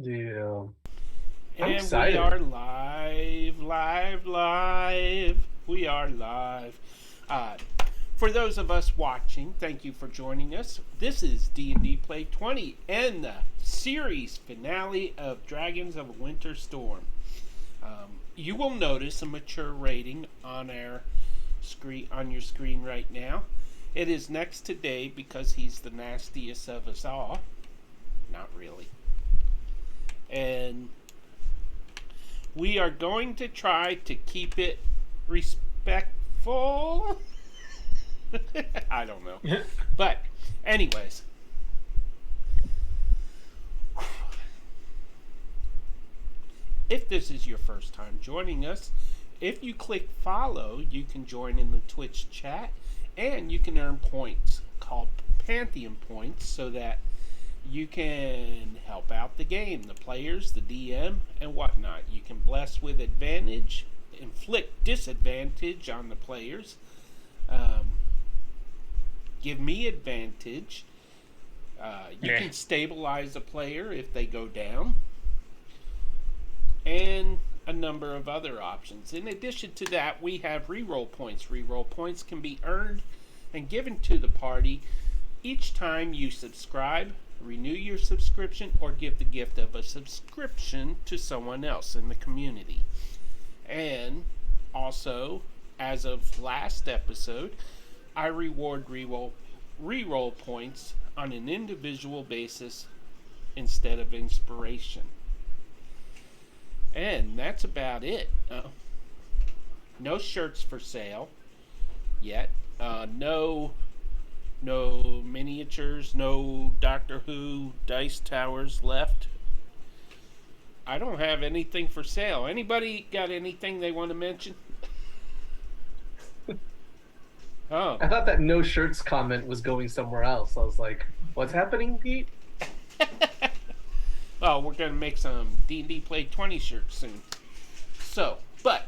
Yeah, I'm And we excited. are live, live, live. We are live. Uh, for those of us watching, thank you for joining us. This is D&D Play 20 and the series finale of Dragons of Winter Storm. You will notice a mature rating on our screen on your screen right now. It is next to Dave because he's the nastiest of us all. Not really. And we are going to try to keep it respectful. I don't know. But, anyways, if this is your first time joining us, if you click follow, you can join in the Twitch chat and you can earn points called Pantheon points so that you can help out the game, the players, the DM, and whatnot. You can bless with advantage, inflict disadvantage on the players, um, give me advantage. You Yeah. can stabilize a player if they go down, and a number of other options. In addition to that, we have reroll points. Reroll points can be earned and given to the party each time you subscribe, renew your subscription, or give the gift of a subscription to someone else in the community. And also, as of last episode, I reward reroll points on an individual basis instead of inspiration. And that's about it. No shirts for sale yet. No miniatures, no Doctor Who dice towers left. I don't have anything for sale. Anybody got anything they want to mention? Oh, I thought that no shirts comment was going somewhere else. I was like, what's happening, Pete? well, we're gonna make some D&D Play 20 shirts soon. So, but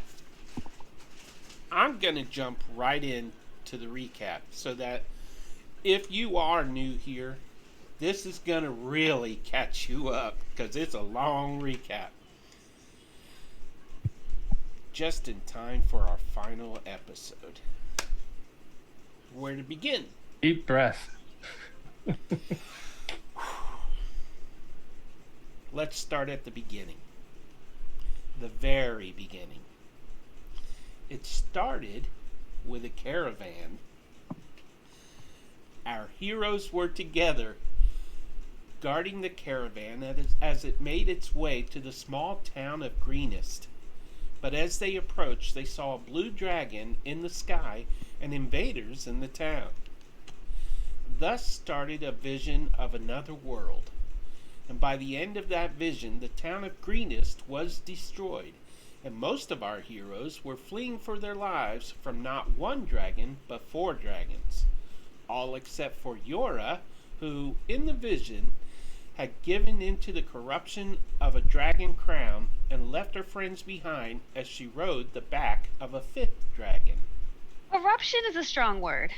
I'm gonna jump right in to the recap so that if you are new here, this is gonna really catch you up because it's a long recap. Just in time for our final episode. Where to begin? Deep breath. Let's start at the beginning. The very beginning. It started with a caravan. Our heroes were together, guarding the caravan as it made its way to the small town of Greenest. But as they approached, they saw a blue dragon in the sky and invaders in the town. Thus started a vision of another world. And by the end of that vision, the town of Greenest was destroyed, and most of our heroes were fleeing for their lives from not one dragon, but 4 dragons. All except for Yora, who, in the vision, had given into the corruption of a dragon crown and left her friends behind as she rode the back of a 5th dragon. Corruption is a strong word.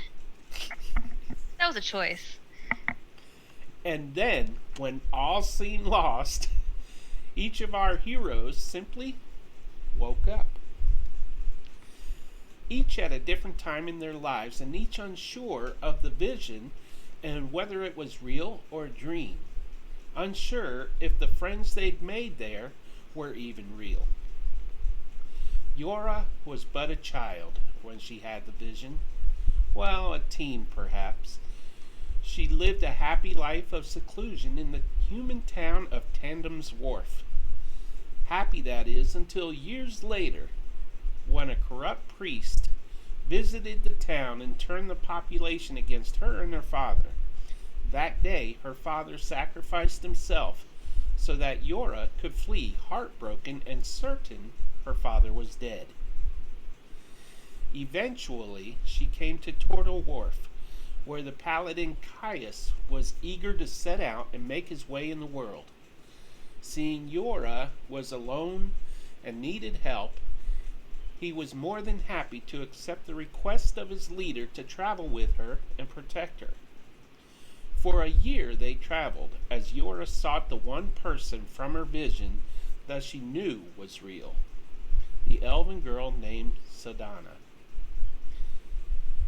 That was a choice. And then, when all seemed lost, each of our heroes simply woke up. Each at a different time in their lives, and each unsure of the vision and whether it was real or a dream. Unsure if the friends they'd made there were even real. Yora was but a child when she had the vision. Well, a teen perhaps. She lived a happy life of seclusion in the human town of Tandem's Wharf. Happy, that is, until years later, when a corrupt priest visited the town and turned the population against her and her father. That day, her father sacrificed himself so that Yora could flee, heartbroken and certain her father was dead. Eventually, she came to Turtle Wharf, where the paladin Caius was eager to set out and make his way in the world. Seeing Yora was alone and needed help, he was more than happy to accept the request of his leader to travel with her and protect her. For a year they traveled, as Yora sought the one person from her vision that she knew was real, the elven girl named Sadana.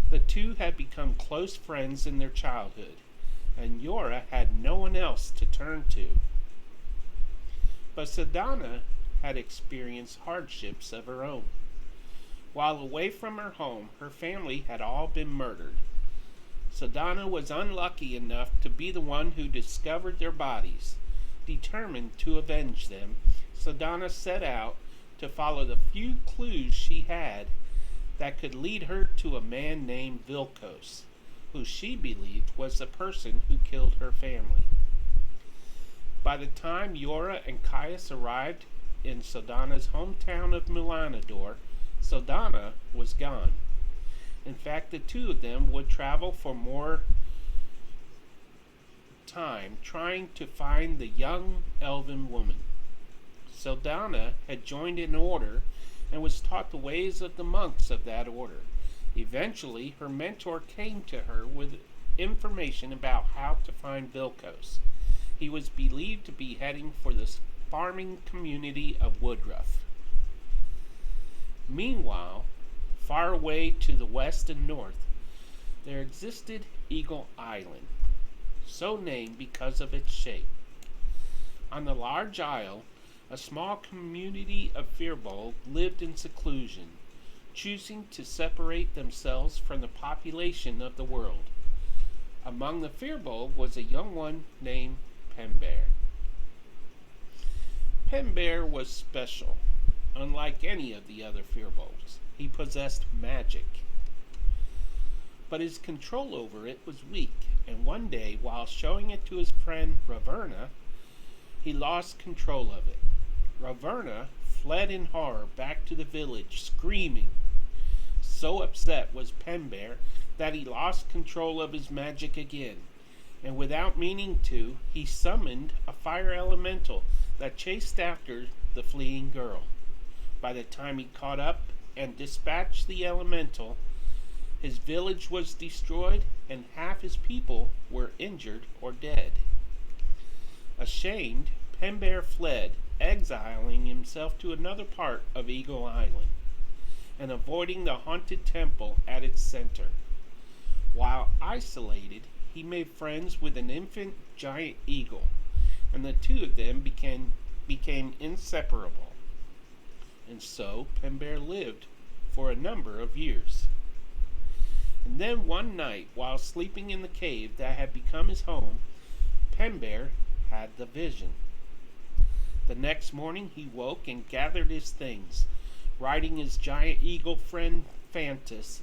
The two had become close friends in their childhood, and Yora had no one else to turn to. But Sadana had experienced hardships of her own. While away from her home, her family had all been murdered. Sadana was unlucky enough to be the one who discovered their bodies. Determined to avenge them, Sadana set out to follow the few clues she had that could lead her to a man named Vilkos, who she believed was the person who killed her family. By the time Yora and Caius arrived in Sadana's hometown of Mulanador, Sadana was gone. In fact, the two of them would travel for more time trying to find the young elven woman. Sadana had joined an order and was taught the ways of the monks of that order. Eventually, her mentor came to her with information about how to find Vilkos. He was believed to be heading for the farming community of Woodruff. Meanwhile, far away to the west and north, there existed Eagle Island, so named because of its shape. On the large isle, a small community of Firbolg lived in seclusion, choosing to separate themselves from the population of the world. Among the Firbolg was a young one named Pembear. Pembear was special. Unlike any of the other Firbolgs, he possessed magic. But his control over it was weak, and one day, while showing it to his friend Raverna, he lost control of it. Raverna fled in horror back to the village, screaming. So upset was Pembear that he lost control of his magic again, and without meaning to, he summoned a fire elemental that chased after the fleeing girl. By the time he caught up and dispatched the elemental, his village was destroyed and half his people were injured or dead. Ashamed, Pembear fled, exiling himself to another part of Eagle Island and avoiding the haunted temple at its center. While isolated, he made friends with an infant giant eagle, and the two of them became inseparable. And so Pembear lived for a number of years. And then one night, while sleeping in the cave that had become his home, Pembear had the vision. The next morning he woke and gathered his things. Riding his giant eagle friend Fantus,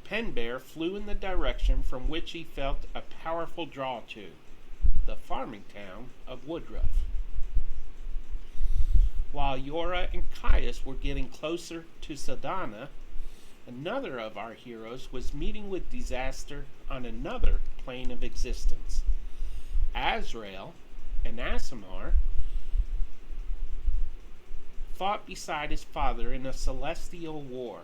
Pembear flew in the direction from which he felt a powerful draw to, the farming town of Woodruff. While Yora and Caius were getting closer to Sadana, another of our heroes was meeting with disaster on another plane of existence. Azrael and Aasimar fought beside his father in a celestial war,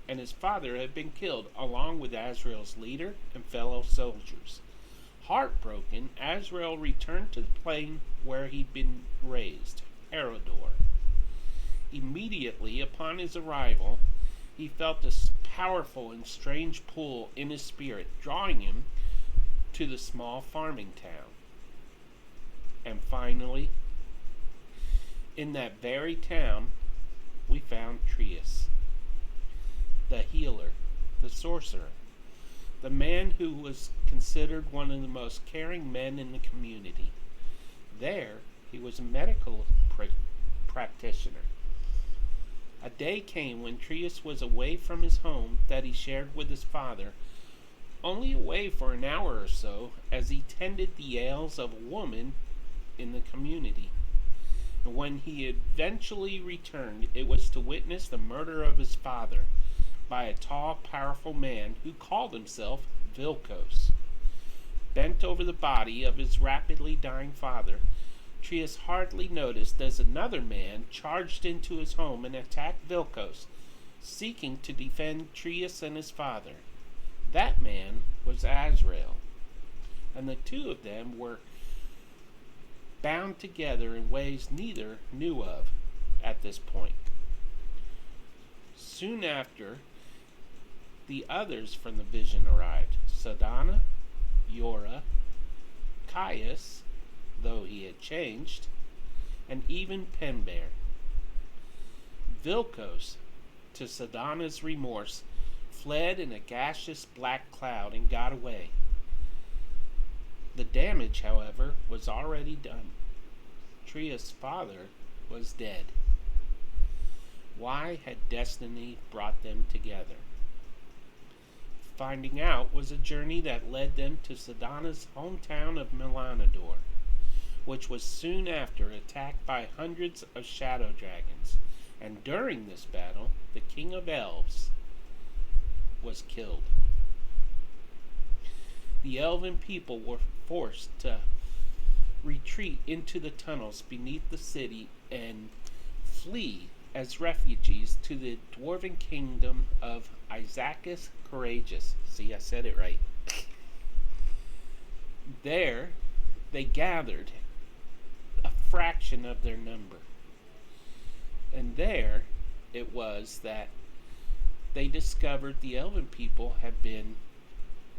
and his father had been killed along with Azrael's leader and fellow soldiers. Heartbroken, Azrael returned to the plane where he'd been raised, Eredor. Immediately upon his arrival, he felt a powerful and strange pull in his spirit, drawing him to the small farming town. And finally, in that very town, we found Trius, the healer, the sorcerer, the man who was considered one of the most caring men in the community. There, he was a medical practitioner. A day came when Trius was away from his home that he shared with his father, only away for an hour or so as he tended the ails of a woman in the community. And when he eventually returned, it was to witness the murder of his father by a tall, powerful man who called himself Vilkos. Bent over the body of his rapidly dying father, Trius hardly noticed as another man charged into his home and attacked Vilkos, seeking to defend Trius and his father. That man was Azrael. and the two of them were bound together in ways neither knew of at this point. Soon after, the others from the vision arrived: Sadana, Yora, Caius, though he had changed, and even Penbear. Vilkos, to Sadana's remorse, fled in a gaseous black cloud and got away. The damage, however, was already done. Tria's father was dead. Why had destiny brought them together? Finding out was a journey that led them to Sadana's hometown of Melanador, which was soon after attacked by hundreds of shadow dragons, and during this battle, the king of elves was killed. The elven people were forced to retreat into the tunnels beneath the city and flee as refugees to the dwarven kingdom of Isaacus Courageous. See, I said it right. There, they gathered a fraction of their number. And there it was that they discovered the elven people had been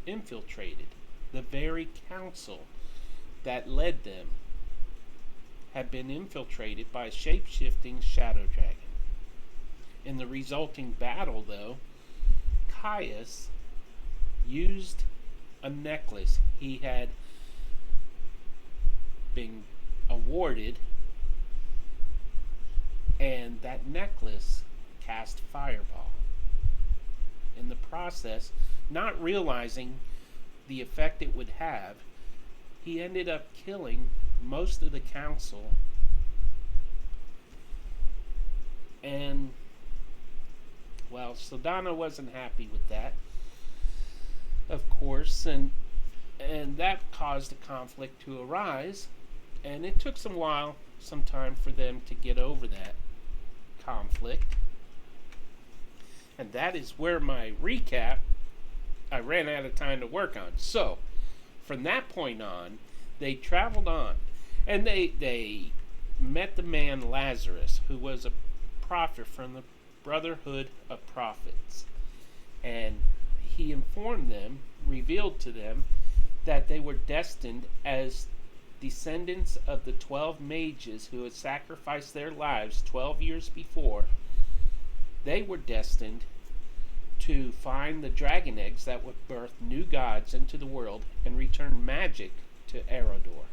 infiltrated. The very council that led them had been infiltrated by a shape-shifting shadow dragon. In the resulting battle, though, Caius used a necklace he had been awarded, and that necklace cast fireball. In the process, not realizing the effect it would have, he ended up killing most of the council. And, well, Sadana wasn't happy with that, of course, and that caused a conflict to arise, and it took some time for them to get over that conflict. And that is where my recap, I ran out of time to work on. So, from that point on, they traveled on, and they met the man Lazarus, who was a prophet from the Brotherhood of Prophets. And he informed them, revealed to them, that they were destined as descendants of the 12 mages who had sacrificed their lives 12 years before. They were destined to find the dragon eggs that would birth new gods into the world and return magic to Eredor.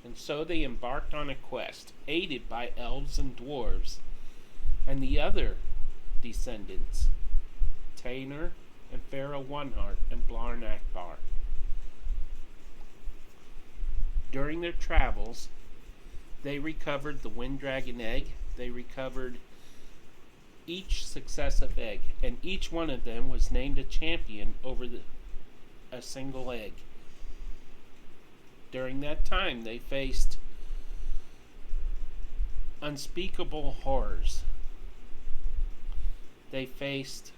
And so they embarked on a quest, aided by elves and dwarves, and the other descendants, Tainer and Pharaoh Oneheart and Blarn Akbar. During their travels, they recovered the wind dragon egg. They recovered each successive egg, and each one of them was named a champion over a single egg. During that time, they faced unspeakable horrors. They faced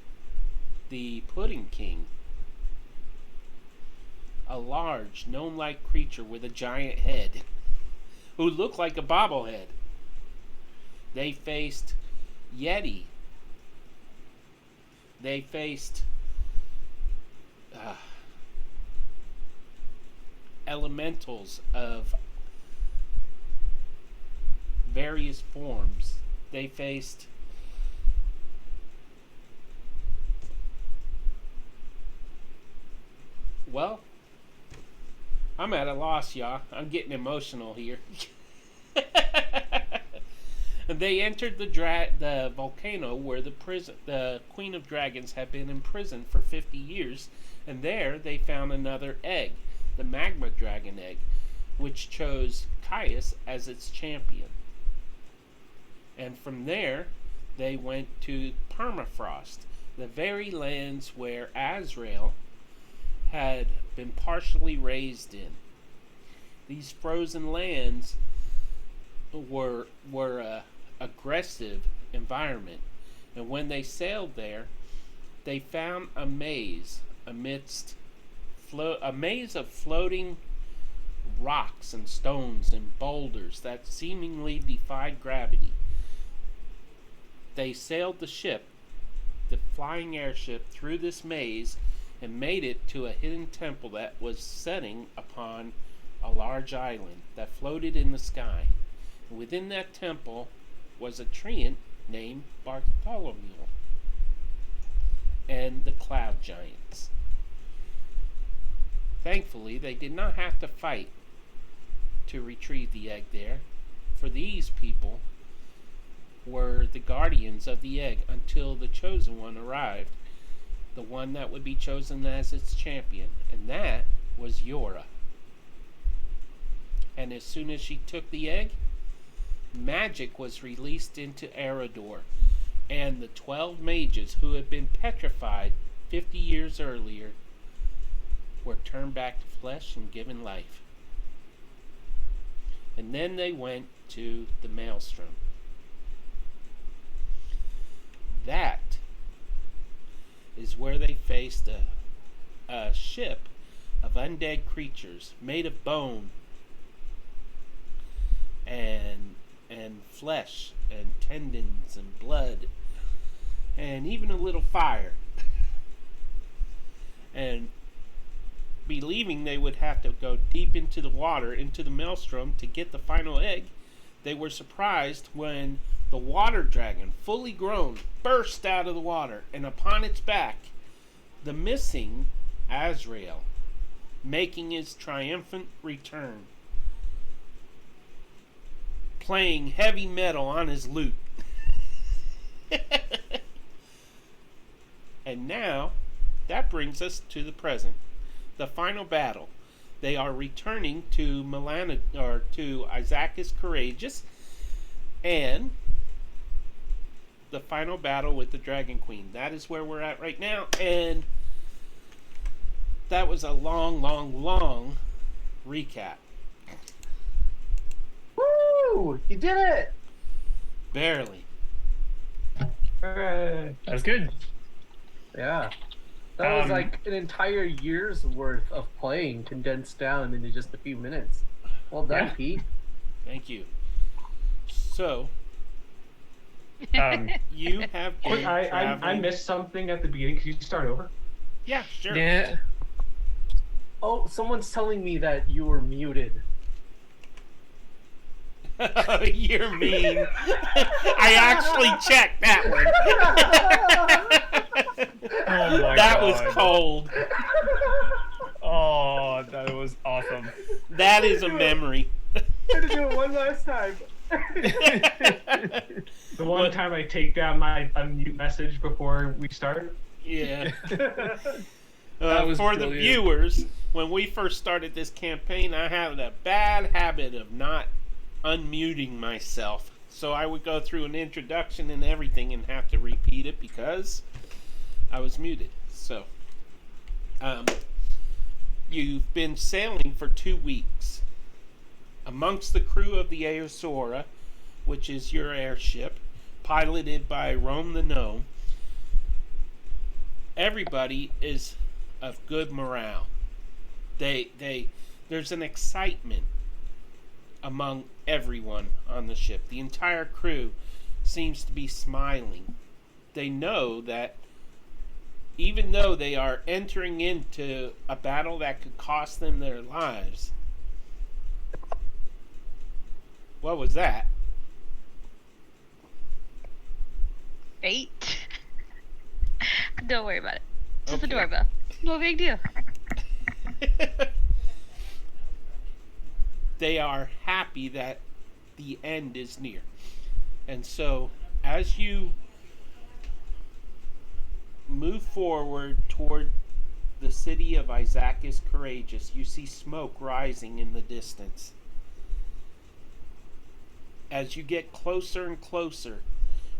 the Pudding King, a large, gnome-like creature with a giant head, who looked like a bobblehead. They faced Yeti. They faced elementals of various forms. They faced well, I'm at a loss, y'all. I'm getting emotional here. They entered the volcano where the Queen of Dragons had been imprisoned for 50 years, and there they found another egg, the Magma Dragon egg, which chose Caius as its champion. And from there, they went to Permafrost, the very lands where Azrael had been partially raised in. These frozen lands were a aggressive environment, and when they sailed there, they found a maze amidst a maze of floating rocks and stones and boulders that seemingly defied gravity. They sailed the flying airship, through this maze and made it to a hidden temple that was setting upon a large island that floated in the sky. Within that temple was a treant named Bartholomew and the Cloud Giants. Thankfully, they did not have to fight to retrieve the egg there, for these people were the guardians of the egg until the chosen one arrived, the one that would be chosen as its champion, and that was Yora. And as soon as she took the egg, magic was released into Eredor, and the 12 mages who had been petrified 50 years earlier were turned back to flesh and given life. And then they went to the Maelstrom. That is where they faced a ship of undead creatures made of bone and flesh and tendons and blood and even a little fire. And believing they would have to go deep into the water, into the Maelstrom, to get the final egg, they were surprised when the water dragon, fully grown, burst out of the water, and upon its back, the missing Azrael, making his triumphant return, playing heavy metal on his lute. And now, that brings us to the present. The final battle. They are returning to to Isaacis Courageous, and the final battle with the Dragon Queen. That is where we're at right now, and that was a long recap. Woo! You did it! Barely. That's good. Yeah. That was like an entire year's worth of playing condensed down into just a few minutes. Well done, Pete. Thank you. So, you have been I missed something at the beginning. Could you start over? Yeah, sure. Yeah. Oh, someone's telling me that you were muted. You're mean. I actually checked that one. Oh my that God. was cold. Oh, that was awesome. That is a memory. I'm gonna do it one last time. The one time I take down my unmute message before we start. Yeah. That was for the brilliant. viewers, when we first started this campaign, I had a bad habit of not unmuting myself. So I would go through an introduction and everything and have to repeat it because I was muted. So, you've been sailing for 2 weeks amongst the crew of the Aosora, which is your airship, piloted by Rome the Gnome. Everybody is of good morale. There's an excitement among everyone on the ship. The entire crew seems to be smiling. They know that even though they are entering into a battle that could cost them their lives. What was that? Fate. Don't worry about it. Just Okay. a doorbell. No big deal. They are happy that the end is near. And so, as you move forward toward the city of Isaacis Courageous, you see smoke rising in the distance. As you get closer and closer,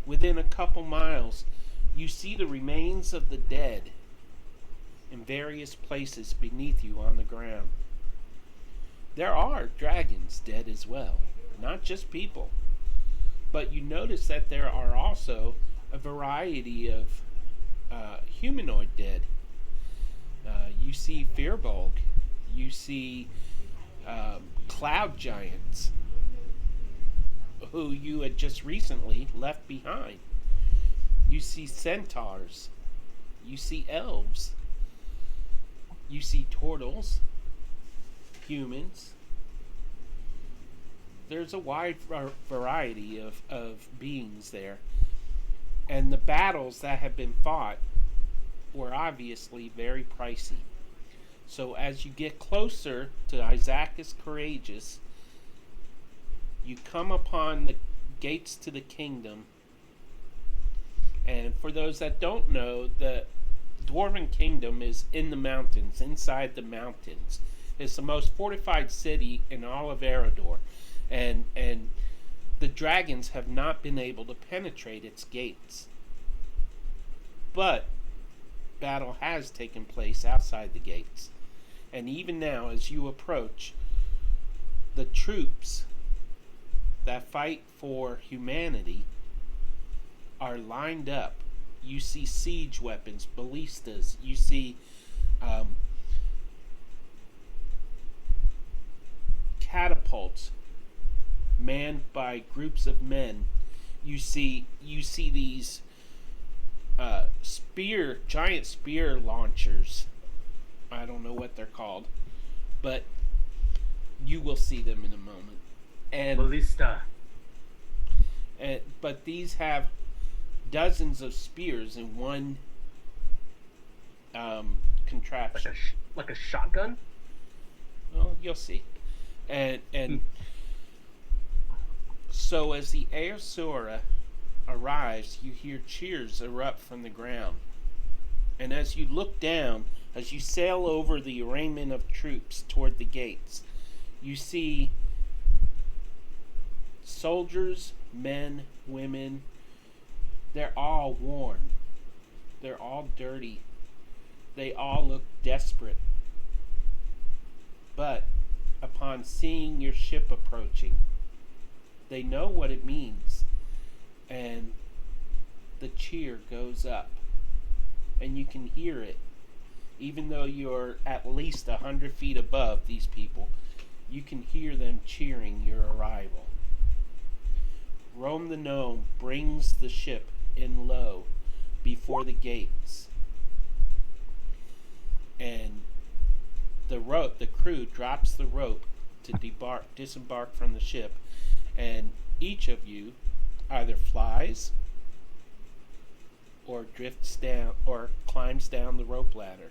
within a couple miles, you see the remains of the dead in various places beneath you on the ground. There are dragons dead as well, not just people. But you notice that there are also a variety of humanoid dead. You see Firbolg. You see cloud giants who you had just recently left behind. You see centaurs. You see elves. You see turtles. Humans. There's a wide variety of beings there. And the battles that have been fought were obviously very pricey. So as you get closer to Isaacus Courageous, you come upon the gates to the kingdom. And for those that don't know, the Dwarven Kingdom is in the mountains, inside the mountains. It's the most fortified city in all of Eredor. And the dragons have not been able to penetrate its gates. But battle has taken place outside the gates. And even now, as you approach, the troops that fight for humanity are lined up. You see siege weapons, ballistas. You see catapults manned by groups of men. You see these giant spear launchers. I don't know what they're called, but you will see them in a moment. And Ballista. but these have dozens of spears in one contraption. Like a shotgun? Well, you'll see. And so as the Aosura arrives, you hear cheers erupt from the ground. And as you look down, as you sail over the arrayment of troops toward the gates, you see soldiers, men, women. They're all worn. They're all dirty. They all look desperate. But upon seeing your ship approaching, they know what it means. And the cheer goes up. And you can hear it. Even though you're at least 100 feet above these people, you can hear them cheering your arrival. Rome the Gnome brings the ship in low before the gates. And the crew drops the rope to disembark from the ship, and each of you either flies or drifts down or climbs down the rope ladder.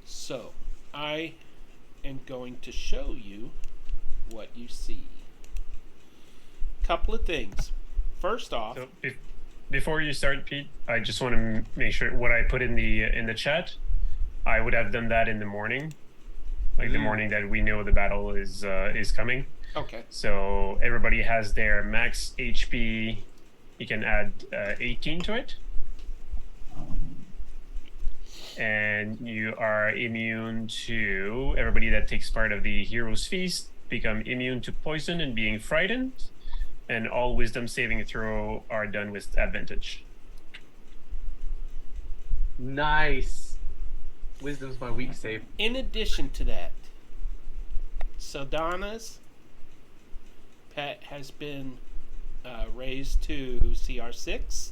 So I am going to show you what you see. Couple of things. First off, So before you start, Pete, I just want to make sure what I put in the chat. I would have done that in the morning, like the morning that we know the battle is coming. okay. So everybody has their max HP. You can add 18 to it, and you are immune to everybody that takes part of the Hero's Feast. Become immune to poison and being frightened. And all wisdom saving throw are done with advantage. Nice. Wisdom's my weak save. In addition to that, Saldana's pet has been raised to CR6.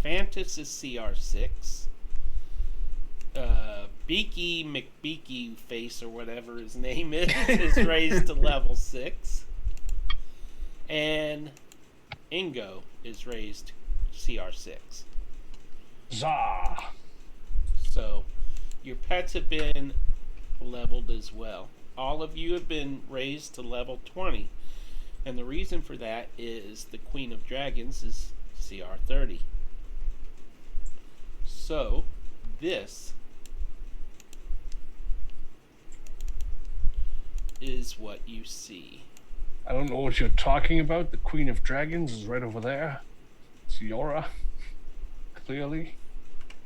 Fantus is CR6. Beaky McBeaky Face, or whatever his name is raised to level 6. And Ingo is raised CR6. Zah! So, your pets have been leveled as well. All of you have been raised to level 20. And the reason for that is the Queen of Dragons is CR30. So, this is what you see. I don't know what you're talking about. The Queen of Dragons is right over there. It's Yora. Clearly.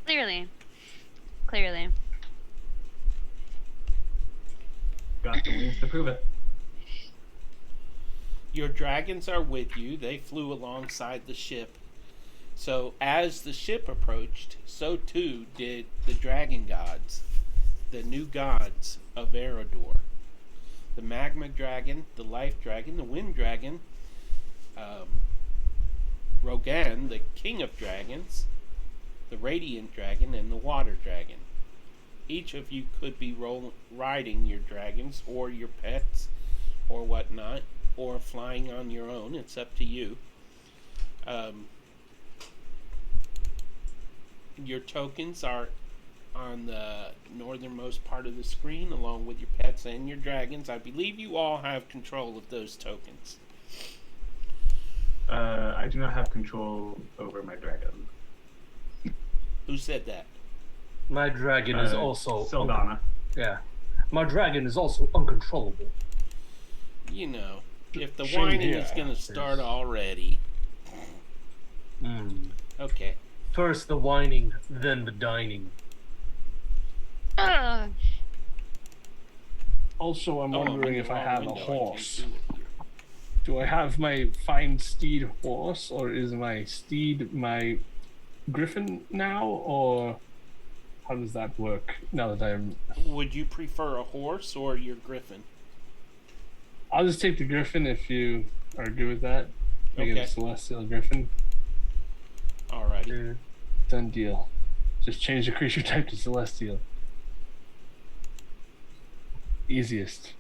Clearly. Got the wings to prove it. Your dragons are with you. They flew alongside the ship. So as the ship approached, so too did the dragon gods, the new gods of Eredor. The magma dragon, the life dragon, the wind dragon, Rogan, the king of dragons, the radiant dragon, and the water dragon. Each of you could be riding your dragons or your pets or whatnot, or flying on your own. It's up to you. Your tokens are on the northernmost part of the screen, along with your pets and your dragons. I believe you all have control of those tokens. I do not have control over my dragon. Who said that? My dragon is also Sildana. Yeah, my dragon is also uncontrollable. You know, if the Same whining here. is going to start already. Okay. First the whining, then the dining. Ugh. Also, I'm wondering if I have a window, horse. can't do it here. Do I have my fine steed horse, or is my steed my griffin now, or how does that work now that I'm... Would you prefer a horse or your griffin? I'll just take the griffin if you are good with that. Make it Okay. a celestial griffin. Alrighty. Done deal. Just change the creature type to celestial. Easiest.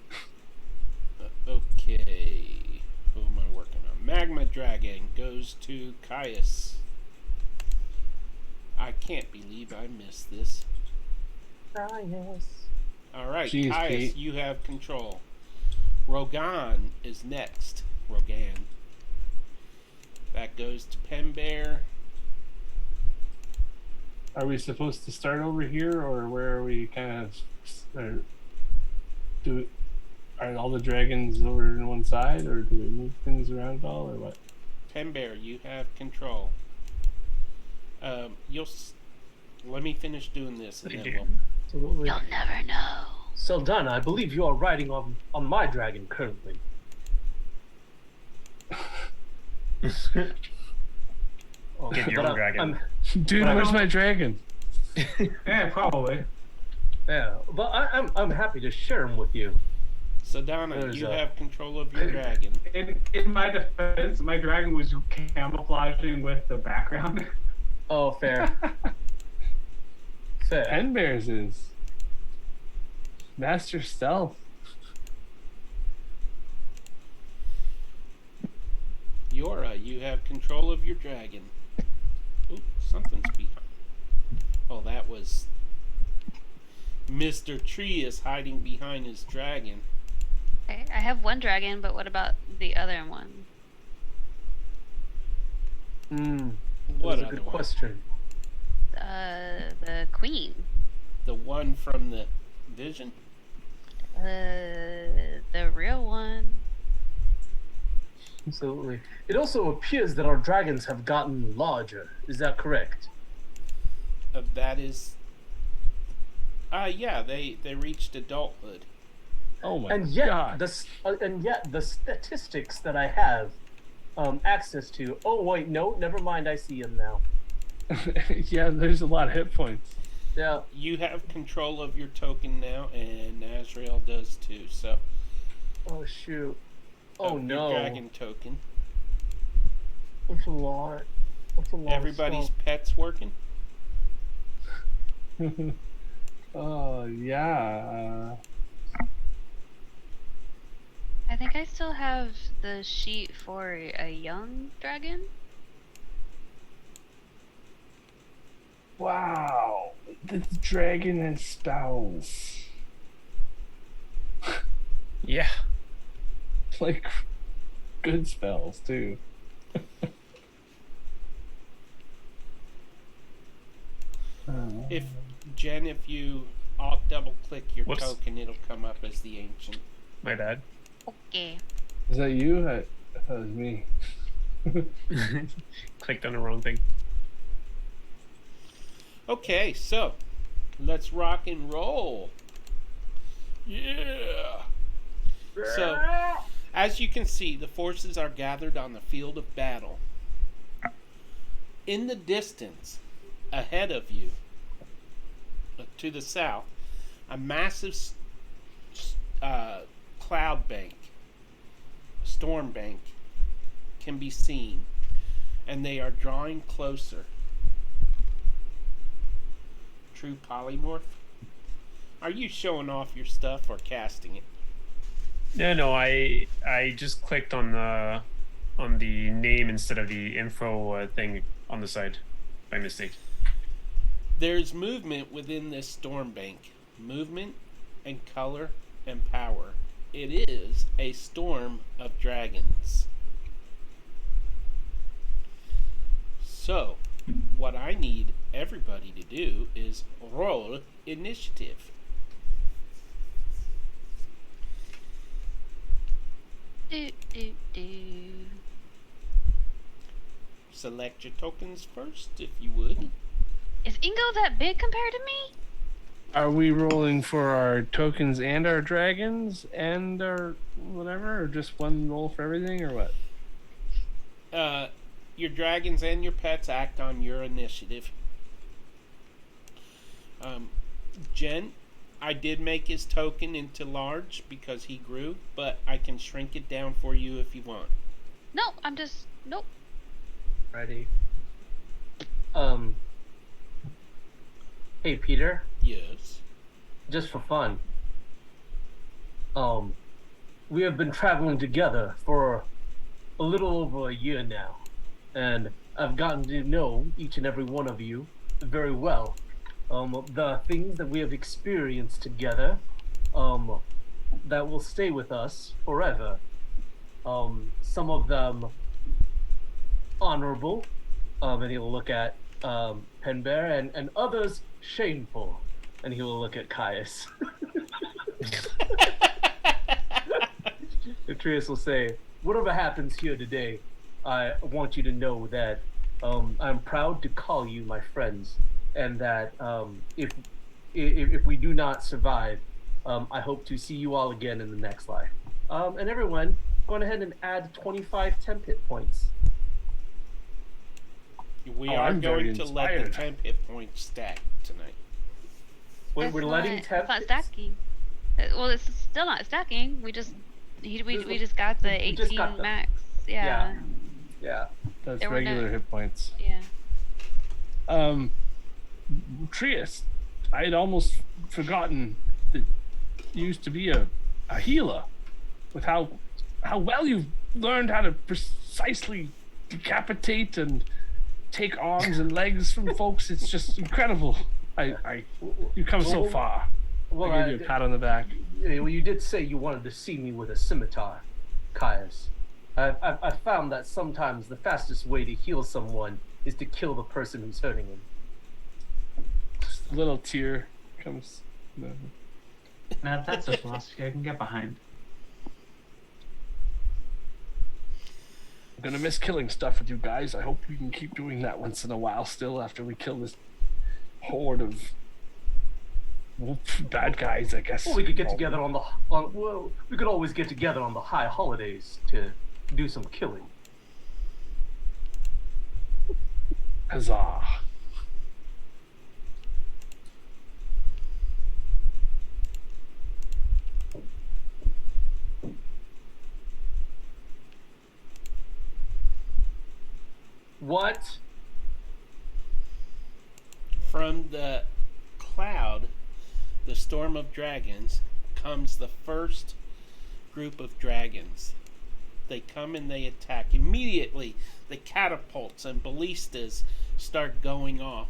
Okay. Who am I working on? Magma Dragon goes to Caius. I can't believe I missed this. Alright, Jeez, Caius, Pete. you have control. Rogan is next. Rogan. That goes to Pembear. Are we supposed to start over here, or where are we kind of... Are all the dragons over on one side, or do we move things around at all, or what? Pembear, you have control. Let me finish doing this, and Thank then you. we'll... Absolutely. You'll never know. Sildana, I believe you are riding on my dragon currently. Oh, Get your but own dragon. Dude, But I where's don't- my dragon? Yeah, probably. Yeah, but I'm happy to share him with you. Sedana, There's you a- have control of your dragon. In my defense, my dragon was camouflaging with the background. Oh, fair. Fair. Pen Bears is. Master Stealth. Yora, you have control of your dragon. Oop, something's behind. Oh, that was... Mr. Tree is hiding behind his dragon. Okay, I have one dragon, but what about the other one? What That's a other good one? question. The queen. The one from the vision? The real one. Absolutely. It also appears that our dragons have gotten larger. Is that correct? That is... yeah, they reached adulthood. Oh my And yet, god. the statistics that I have access to. Oh wait, no, never mind. I see him now. Yeah, there's a lot of hit points. Yeah. You have control of your token now, and Azrael does too, so... Oh shoot. Oh of no. Your dragon token. That's a lot. That's a lot. of Everybody's stuff. pets working? Oh, yeah. I think I still have the sheet for a young dragon. Wow. The dragon has spells. Yeah. Like, good spells, too. If if you alt double click your Whoops. token, it'll come up as the ancient. My bad. Okay. Is that you? I thought it was me. Clicked on the wrong thing. Okay, so let's rock and roll. Yeah. So, as you can see, the forces are gathered on the field of battle. In the distance, ahead of you, to the south, a massive cloud bank, storm bank, can be seen, and they are drawing closer. True polymorph? Are you showing off your stuff or casting it? No, I just clicked on the name instead of the info thing on the side by mistake. There's movement within this storm bank. Movement and color and power. It is a storm of dragons. So, what I need everybody to do is roll initiative. Do, do, do. Select your tokens first, if you would. Is Ingo that big compared to me? Are we rolling for our tokens and our dragons and our whatever, or just one roll for everything, or what? Your dragons and your pets act on your initiative. Jen, I did make his token into large because he grew, but I can shrink it down for you if you want. No, I'm just nope. Ready. Hey, Peter. Yes. Just for fun. We have been traveling together for a little over a year now, and I've gotten to know each and every one of you very well. The things that we have experienced together, that will stay with us forever. Some of them honorable, and he'll look at Penbear, and others shameful, and he will look at Caius. Atreus will say, whatever happens here today, I want you to know that I'm proud to call you my friends, and that if we do not survive, I hope to see you all again in the next life. And everyone, go ahead and add 25 temp hit points. We Oh, are I'm very going to let the inspired. temp hit points stack tonight. We're It's letting not, temp. It's not stacking. Well, it's still not stacking. We just we just got the We 18 just got them. max. Yeah. Yeah. That's There were no- regular hit points. Yeah. Trius, I had almost forgotten that you used to be a healer, with how well you've learned how to precisely decapitate and take arms and legs from folks. It's just incredible. You've come so far. Well, I gave you a pat on the back. well, you did say you wanted to see me with a scimitar, Caius. I found that sometimes the fastest way to heal someone is to kill the person who's hurting him. Just a little tear comes. Now that's a philosophy I can get behind. I'm gonna miss killing stuff with you guys. I hope we can keep doing that once in a while still after we kill this horde of bad guys, I guess. Well, we could get together we could always get together on the high holidays to do some killing. Huzzah. What? From the cloud, the storm of dragons, comes the first group of dragons. They come and they attack. Immediately, the catapults and ballistas start going off.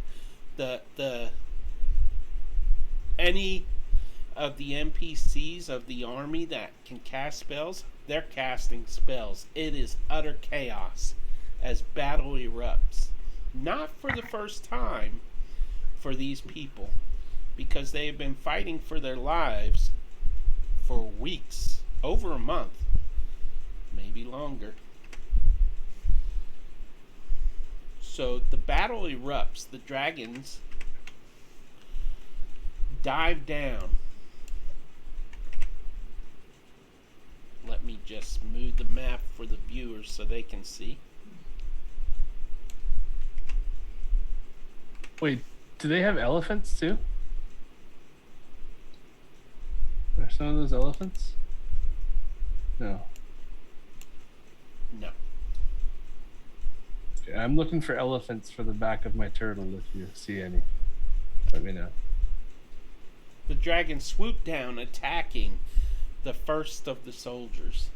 Any of the NPCs of the army that can cast spells, they're casting spells. It is utter chaos as battle erupts. Not for the first time for these people, because they have been fighting for their lives for weeks, over a month, maybe longer. So the battle erupts. The dragons dive down. Let me just move the map for the viewers so they can see. Wait, do they have elephants too? Are some of those elephants? No. No. Okay, I'm looking for elephants for the back of my turtle. If you see any, let me know. The dragon swooped down, attacking the first of the soldiers.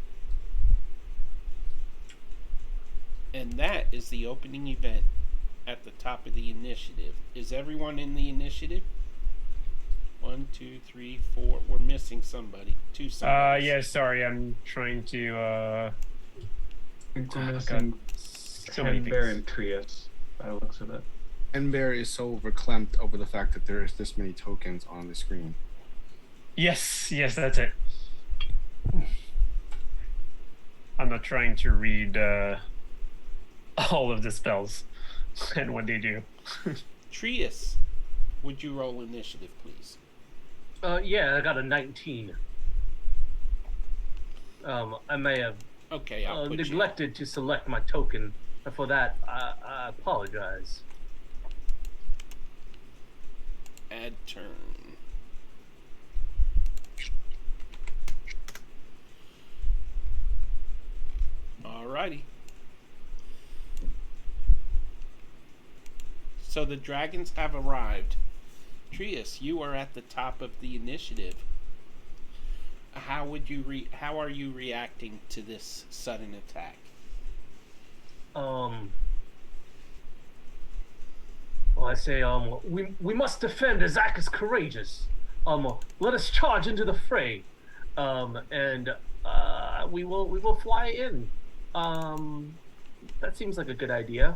And that is the opening event at the top of the initiative. Is everyone in the initiative? 1, 2, 3, 4. We're missing somebody. 2 somebodies. Yeah, sorry, I'm trying to, I think we're God. missing So many Henbear things. and Trius, by the looks of it. Enbear is so verklempt over the fact that there's this many tokens on the screen. Yes, that's it. I'm not trying to read all of the spells and what they do. Trius, would you roll initiative, please? Yeah, I got a 19. I may have Okay, I'll put neglected to select my token. For that, I apologize. you. Add turn. Alrighty. So the dragons have arrived. Trius, you are at the top of the initiative. How are you reacting to this sudden attack? Well, I say, we must defend as Zach is courageous. Let us charge into the fray. And we will fly in. That seems like a good idea.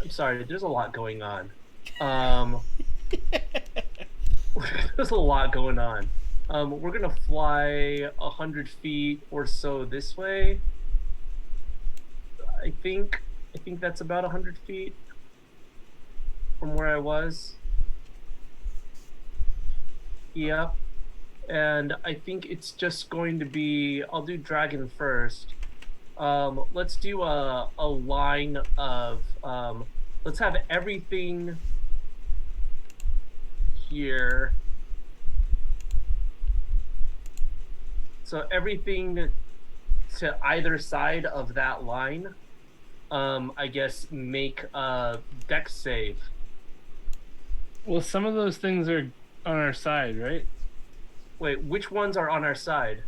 I'm sorry, there's a lot going on. There's a lot going on. We're gonna fly 100 feet or so this way. I think that's about 100 feet from where I was. Yep. And I think it's just going to be, I'll do dragon first. Let's do a line of, let's have everything here. So everything to either side of that line, I guess make a dex save. Well, some of those things are on our side, right? Wait, which ones are on our side?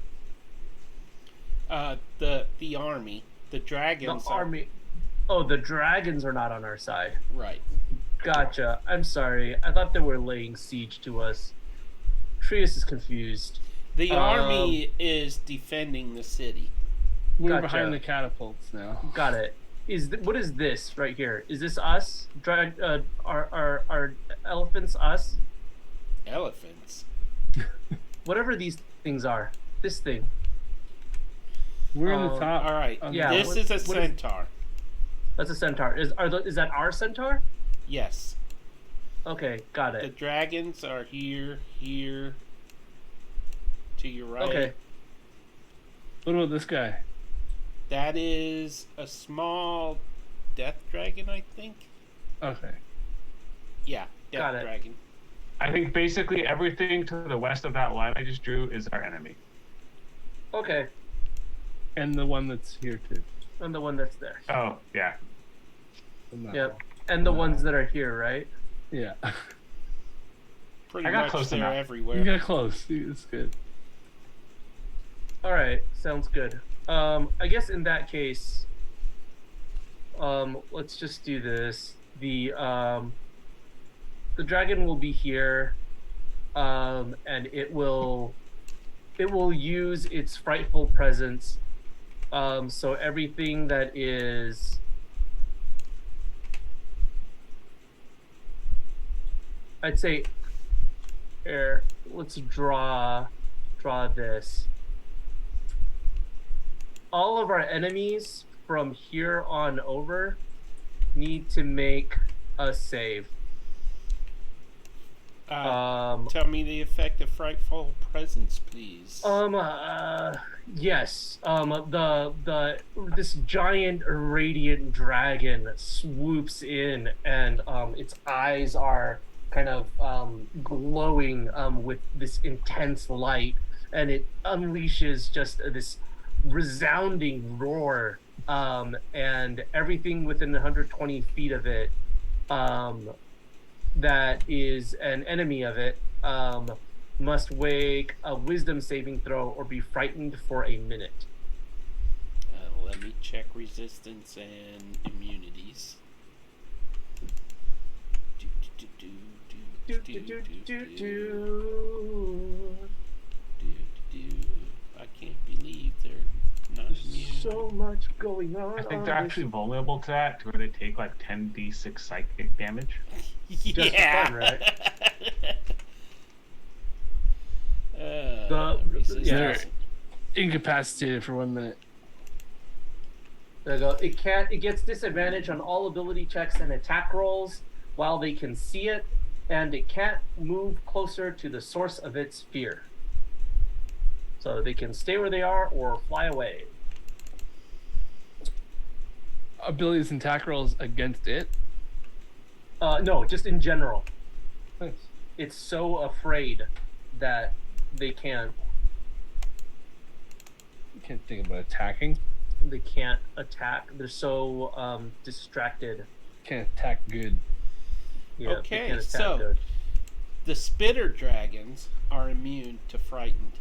The army. The The dragons are army. Oh, the dragons are not on our side. right. Gotcha. I'm sorry. I thought they were laying siege to us. Trius is confused. The army is defending the city. We're Gotcha. behind the catapults now. Got it. What is this right here? Is this us? Are elephants us? Elephants. Whatever these things are. This thing. We're in the top. All right. Yeah, This what- is a what is- centaur. That's a centaur. Is that our centaur? Yes. Okay, got The it. dragons are here, to your right. Okay. What about this guy? That is a small death dragon, I think. Okay. Yeah, death Got it. dragon. I think basically everything to the west of that line I just drew is our enemy. Okay. And the one that's here too. And the one that's there. Oh, yeah. And that Yep. one. And the ones that are here, right? Yeah. Pretty I got much close they're enough. everywhere. You got close. It's good. All right, sounds good. I guess in that case, let's just do this. The dragon will be here, and it will use its frightful presence. So everything that is I'd say here, let's draw this. All of our enemies from here on over need to make a save. Tell me the effect of frightful presence, please. Yes. This giant radiant dragon swoops in, and its eyes are kind of glowing with this intense light, and it unleashes just this resounding roar, and everything within 120 feet of it, that is an enemy of it, must make a wisdom saving throw or be frightened for a minute. Let me check resistance and immunities. I can't believe they're not immune. So much going on. I think they're actually vulnerable to that, to where they take like 10d6 psychic damage. Just for Yeah. fun, right? Resistance. yeah. Incapacitated for 1 minute. There you go. It gets disadvantage on all ability checks and attack rolls while they can see it, and it can't move closer to the source of its fear. So they can stay where they are or fly away. Abilities and attack rolls against it. No, just in general. Nice. It's so afraid that they can't Can't think about attacking. attack. They're so distracted. Can't attack good. Yeah, they Okay, can't attack so- good. The spitter dragons are immune to frightened.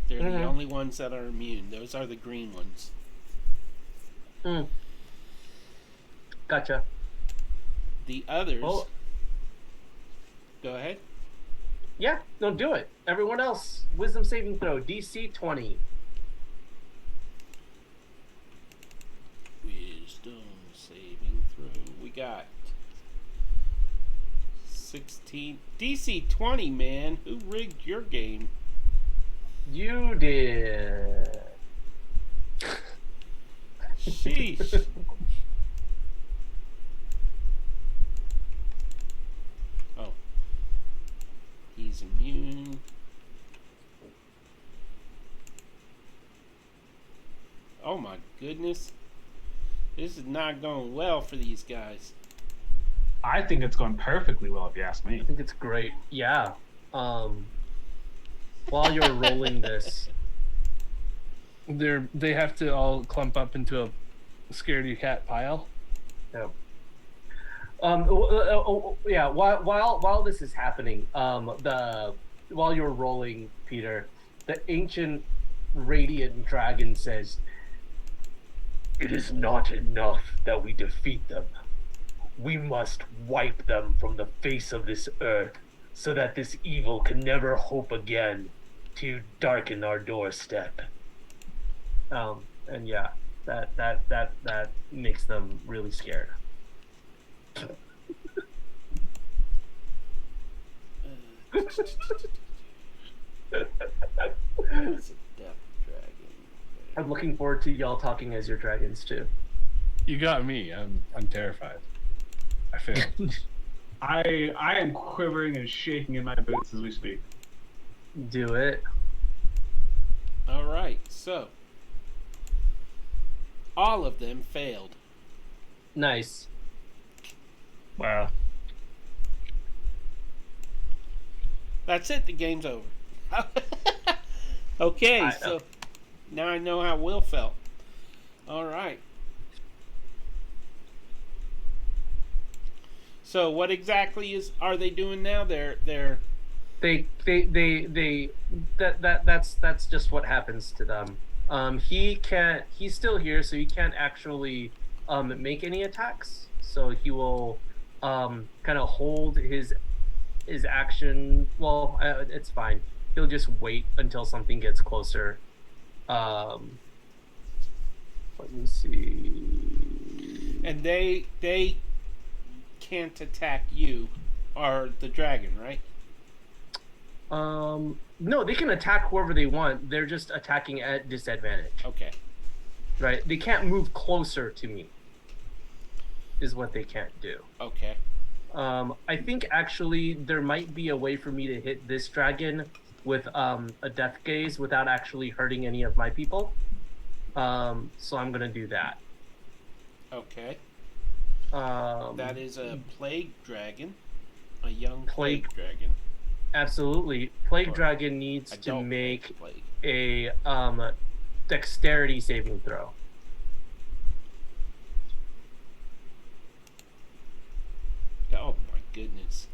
They're the only ones that are immune. Those are the green ones. Gotcha. The others. Oh. Go ahead. Yeah, no, do it. Everyone else, wisdom saving throw, DC 20. Wisdom saving throw. We got 16. DC 20, man. Who rigged your game? You did. Sheesh. Oh. He's immune. Oh my goodness. This is not going well for these guys. I think it's going perfectly well, if you ask me. I think it's great. Yeah. While you're rolling this, They have to all clump up into a scaredy cat pile. yeah. Yeah. While this is happening, while you're rolling, Peter, the ancient radiant dragon says, "It is not enough that we defeat them. We must wipe them from the face of this earth, so that this evil can never hope again to darken our doorstep." And yeah, that makes them really scared. That's a death dragon. I'm looking forward to y'all talking as your dragons too. You got me. I'm terrified. I failed. I am quivering and shaking in my boots as we speak. Do it. All right, so all of them failed. Nice. Wow. That's it. The game's over. Okay, so now I know how Will felt. All right. So what exactly are they doing now? They're That's just what happens to them. He's still here, so he can't actually make any attacks. So he will kind of hold his action. Well, it's fine. He'll just wait until something gets closer. Let me see. and they can't attack you or the dragon, right? No, they can attack whoever they want. They're just attacking at disadvantage. Okay. Right? They can't move closer to me. Is what they can't do. Okay. I think actually there might be a way for me to hit this dragon with a death gaze without actually hurting any of my people. So I'm gonna do that. Okay. Um, That is a plague dragon. A young Plague- plague dragon. absolutely. Plague Or dragon needs to Adult make plague. a dexterity saving throw. Oh my goodness.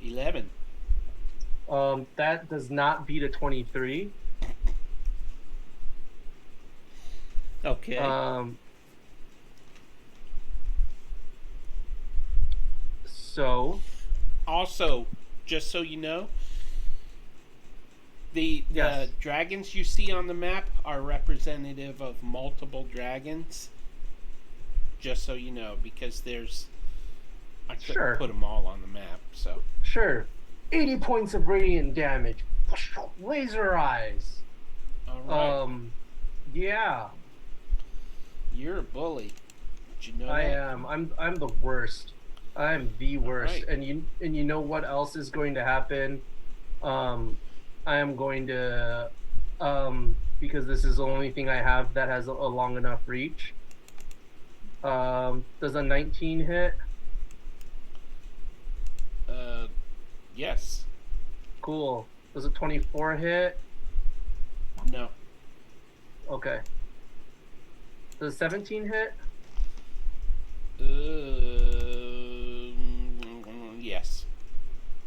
11. That does not beat a 23. Okay. So Also, just so you know, the Yes. dragons you see on the map are representative of multiple dragons. Just so you know, because I couldn't Sure. put them all on the map. So sure, 80 points of radiant damage. Laser eyes. all right, Yeah, you're a bully. Did you know I that? am. I'm the worst. I'm the worst. Alright. And you know what else is going to happen? I am going to because this is the only thing I have that has a long enough reach. Does a 19 hit? Yes. Cool. Does a 24 hit? No. Okay. Does a 17 hit? Yes.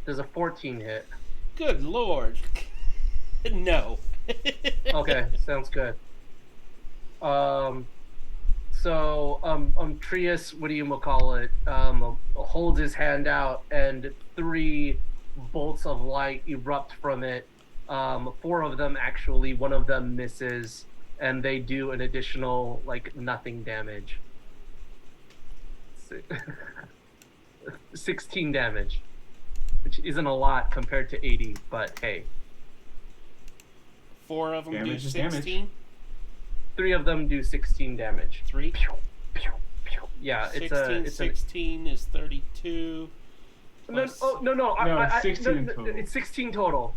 Does a 14 hit? Good lord. No. Okay, sounds good. So Trius, what do you call it? Holds his hand out, and 3 bolts of light erupt from it. 4 of them actually. One of them misses, and they do an additional nothing damage. 16 damage, which isn't a lot compared to 80, but hey. 4 of them Damage do is damage. 16. 3 of them do 16 damage. 3. Pew, pew, pew. Yeah, 16, 16 is 32. No, plus- no. No, 16 total. It's 16 total.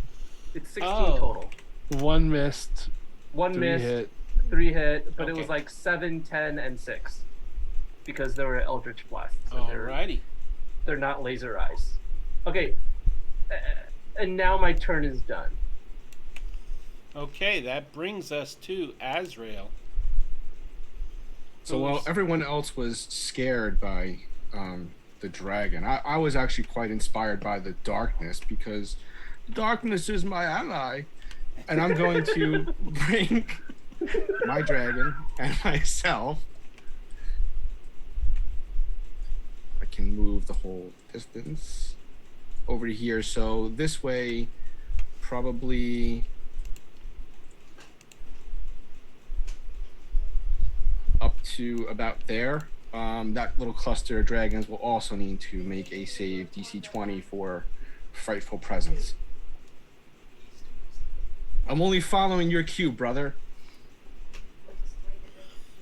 It's 16 Oh. total. One missed, 1 3 missed, hit. 3 hit, but it Okay. was like 7, 10, and 6 because there were Eldritch Blasts. So Alrighty. they're not laser eyes. Okay, and now my turn is done. Okay, that brings us to Azrael. So while everyone else was scared by the dragon, I was actually quite inspired by the darkness, because darkness is my ally. And I'm going to bring my dragon and myself. I can move the whole distance over to here. So this way, probably up to about there. That little cluster of dragons will also need to make a save DC 20 for Frightful Presence. I'm only following your cue, brother.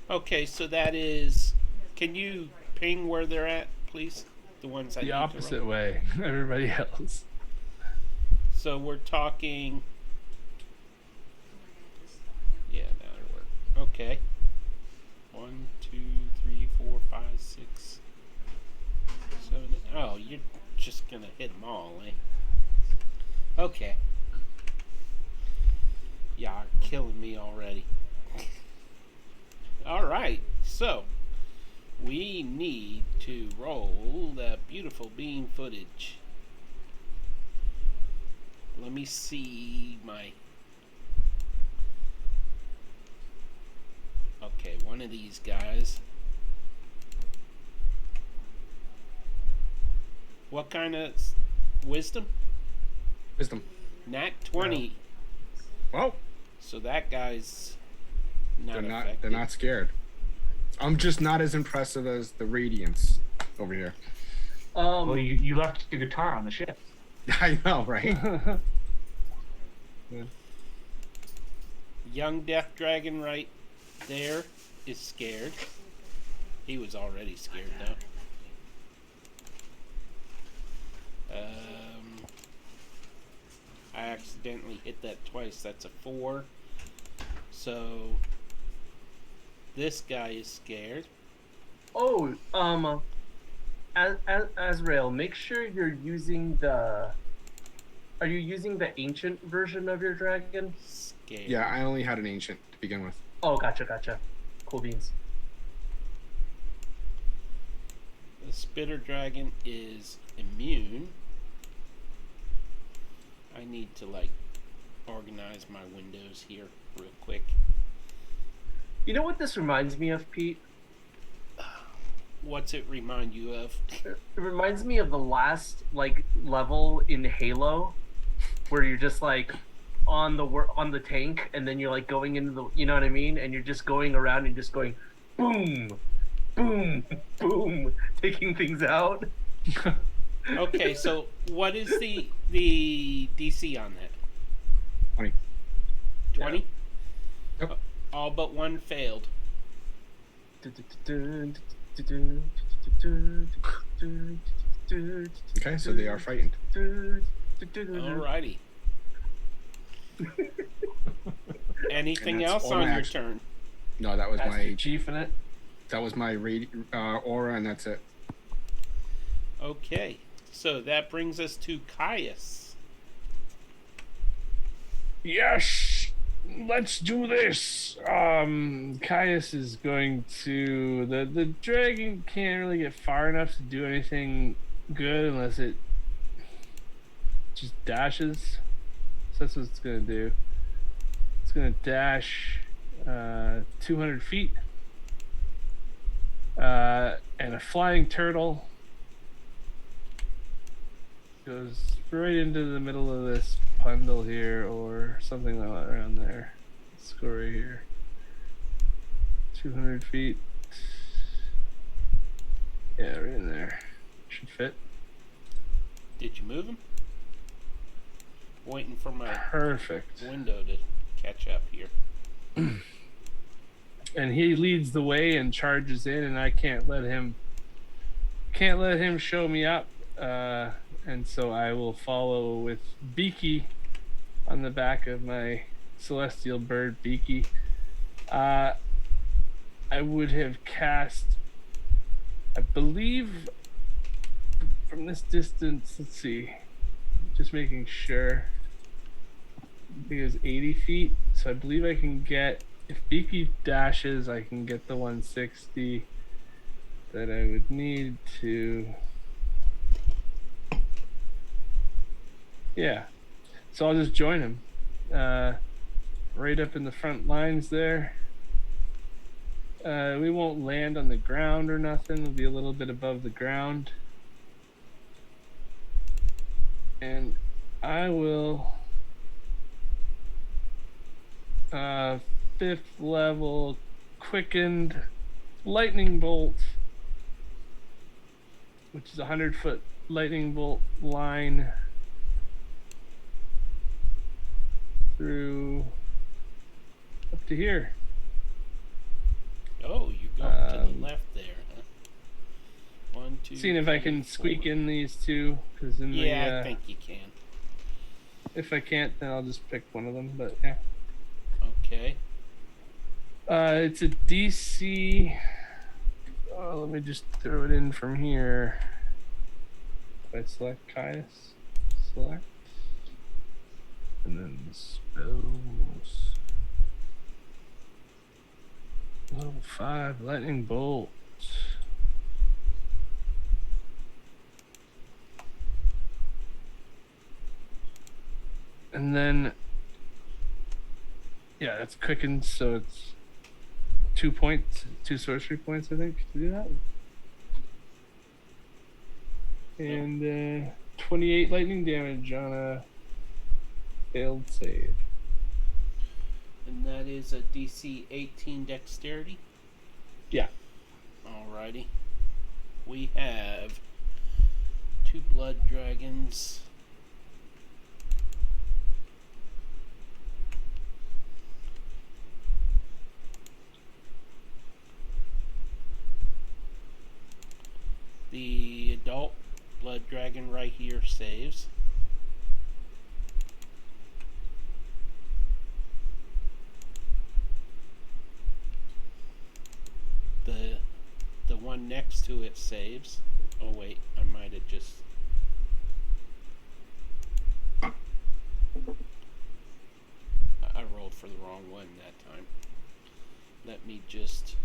Okay, so that is. Can you ping where they're at, please? The ones I need The to opposite roll. way. Everybody else. So we're talking. Yeah, that'll work. Okay. 1, 2, 3, 4, 5, 6, 7. Oh, you're just gonna hit them all, eh? Okay. Y'all are killing me already. Alright, so we need to roll the beautiful beam footage. Let me see my. Okay, one of these guys. What kind of wisdom? Wisdom. Nat 20. Well, So that guy's not they're not. affected. They're not scared. I'm just not as impressive as the Radiance over here. Well, you left your guitar on the ship. I know, right? Young Death Dragon right there is scared. He was already scared though. I accidentally hit that twice. That's a 4. So this guy is scared. Oh, Azrael, make sure you're using the. Are you using the ancient version of your dragon? Scared. Yeah, I only had an ancient to begin with. Oh, gotcha. Cool beans. The spitter dragon is immune. I need to organize my windows here real quick. You know what this reminds me of, Pete? What's it remind you of? It reminds me of the last level in Halo, where you're just on the tank, and then you're going into the, you know what I mean, and you're just going around and just going, boom, boom, boom, taking things out. Okay, so what is the DC on that? 20. 20? Yep. All but one failed. Okay, so they are frightened. Alrighty. Anything And that's else all on my your action. turn? No, that was That's the my chief in it. aura, and that's it. Okay, so that brings us to Caius. Yes, let's do this. Caius is going to the dragon can't really get far enough to do anything good unless it just dashes. So that's what it's gonna do. It's gonna dash 200 feet. And a flying turtle goes right into the middle of this bundle here, or something like that around there. Let's go right here. 200 feet. Yeah, right in there. Should fit. Did you move him? Waiting for my Perfect. window to catch up here. And he leads the way and charges in, and I can't let him show me up. And so I will follow with Beaky on the back of my celestial bird, Beaky. I would have cast, I believe, from this distance, let's see, just making sure. I think it was 80 feet, so I believe I can get, if Beaky dashes, I can get the 160 that I would need to. Yeah, so I'll just join him right up in the front lines there. We won't land on the ground or nothing. We'll be a little bit above the ground. And I will 5th level quickened lightning bolt, which is a 100-foot lightning bolt line through up to here. Oh, you go to the left there, huh? 1, 2. Seeing if I 3, can 4. squeak in these two, because in Yeah, the I think you can. if I can't, then I'll just pick one of them. But yeah, Okay. it's a DC. Let me just throw it in from here. If I select Caius, select, and then spells. Level 5 lightning bolt. And then, yeah, that's quickened, so it's 2 points, 2 sorcery points, I think, to do that. And 28 lightning damage on a failed save. And that is a DC 18 dexterity? Yeah. Alrighty. We have 2 blood dragons. The adult blood dragon right here saves. The one next to it saves. Oh wait, I might have just. I rolled for the wrong one that time. Let me just.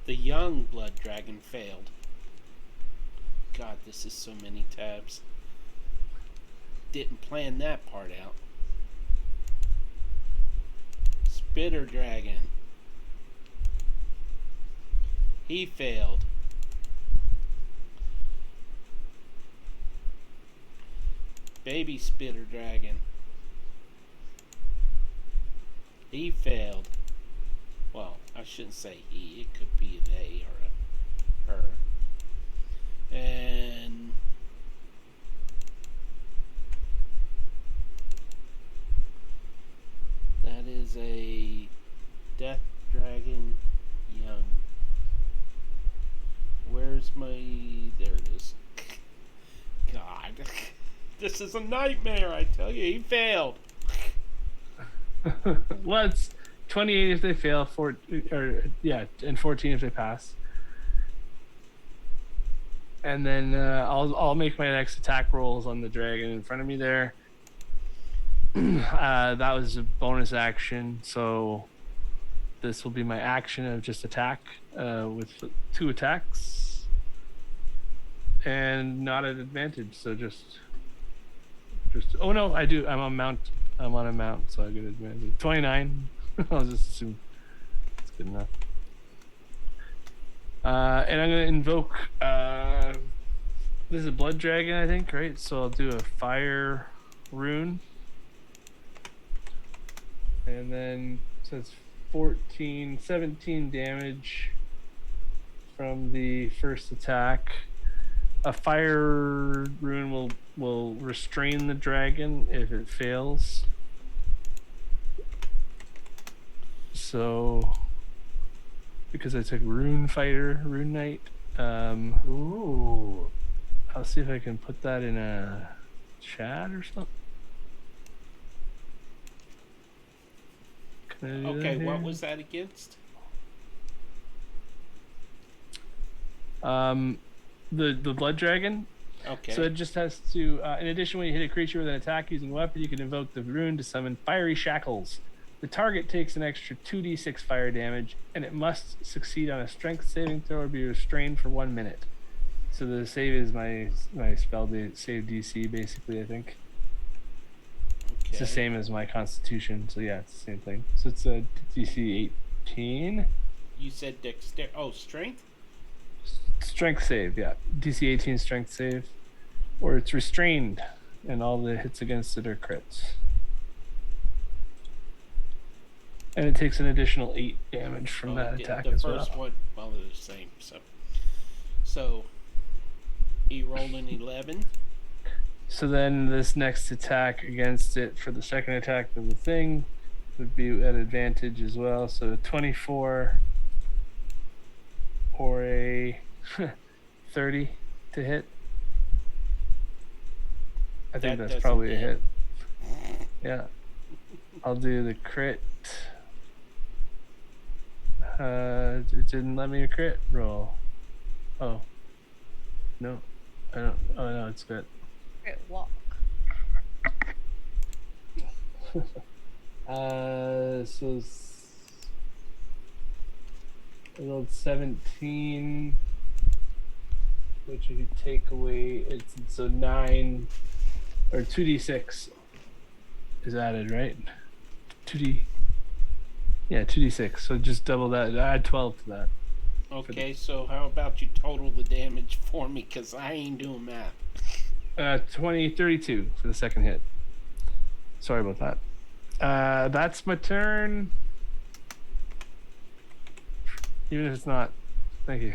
The young blood dragon failed. God, this is so many tabs. Didn't plan that part out. Spitter dragon. He failed. Baby spitter dragon. He failed. Well, I shouldn't say he. It could be a they or a her. And that is a death dragon young. Where's my... There it is. God. This is a nightmare, I tell you. He failed. Well, it's 28 if they fail, and 14 if they pass. And then I'll make my next attack rolls on the dragon in front of me there. That was a bonus action, so this will be my action of just attack with 2 attacks, and not at advantage. So just. Oh no, I do. I'm on a mount, so I get advantage. 29. I'll just assume it's good enough. And I'm gonna invoke. This is a blood dragon, I think, right? So I'll do a fire rune, and then so it's 17 damage from the first attack. A fire rune will restrain the dragon if it fails. So, because I took Rune Knight, Ooh. I'll see if I can put that in a chat or something. Can I do Okay, that what here? was that against? The blood dragon. Okay. So it just has to. In addition, when you hit a creature with an attack using a weapon, you can invoke the rune to summon fiery shackles. The target takes an extra 2d6 fire damage, and it must succeed on a strength saving throw or be restrained for 1 minute. So the save is my spell save DC, basically, I think. It's the Okay. same as my constitution, so yeah, it's the same thing. So it's a DC 18. You said dexter. Oh, strength? Strength save, yeah. DC 18 strength save. Or it's restrained, and all the hits against it are crits. And it takes an additional 8 damage from that attack the as first well. one, well, they're the same. So he rolled an 11. So then this next attack against it for the second attack of the thing would be at advantage as well. So 24 or a 30 to hit. I think That that's doesn't probably a hit. hit. Yeah. I'll do the crit. It didn't let me a crit roll. Oh. No. I don't. Oh no, it's good. Crit walk. So I rolled 17, which if you take away, it's so 9 or 2d6 is added, right? 2d. Yeah, 2d6. So just double that. Add 12 to that. Okay, so how about you total the damage for me? Because I ain't doing math. 32 for the second hit. Sorry about that. That's my turn. Even if it's not. Thank you.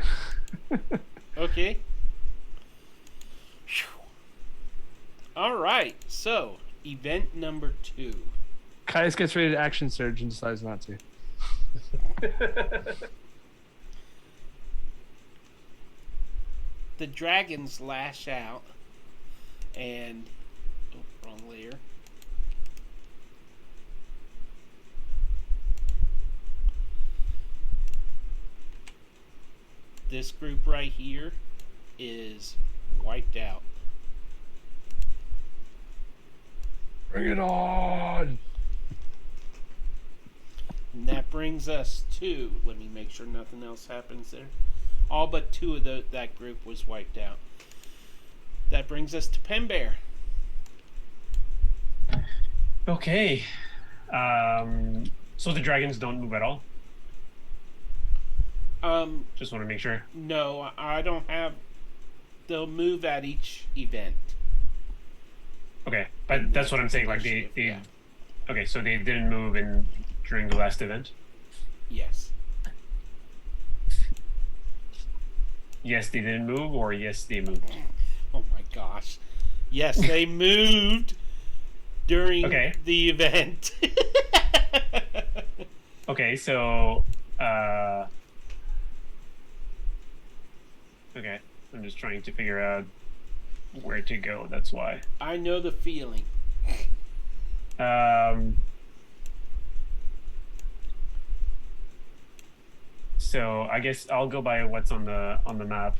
Okay. All right, so event number 2. Caius gets ready to action surge and decides not to. The dragons lash out and... Oh, wrong layer. This group right here is wiped out. Bring it on! And that brings us to, let me make sure nothing else happens there. All but 2 of that group was wiped out. That brings us to Penbear. Okay. So the dragons don't move at all? Just want to make sure. No, I don't have. They'll move at each event. Okay, but that's what I'm saying. Like they Yeah. Okay, so they didn't move during the last event. Yes. Yes, they didn't move, or yes, they moved. Oh my gosh. Yes, they moved during Okay. the event. Okay, so okay, I'm just trying to figure out where to go. That's why. I know the feeling. So I guess I'll go by what's on the map,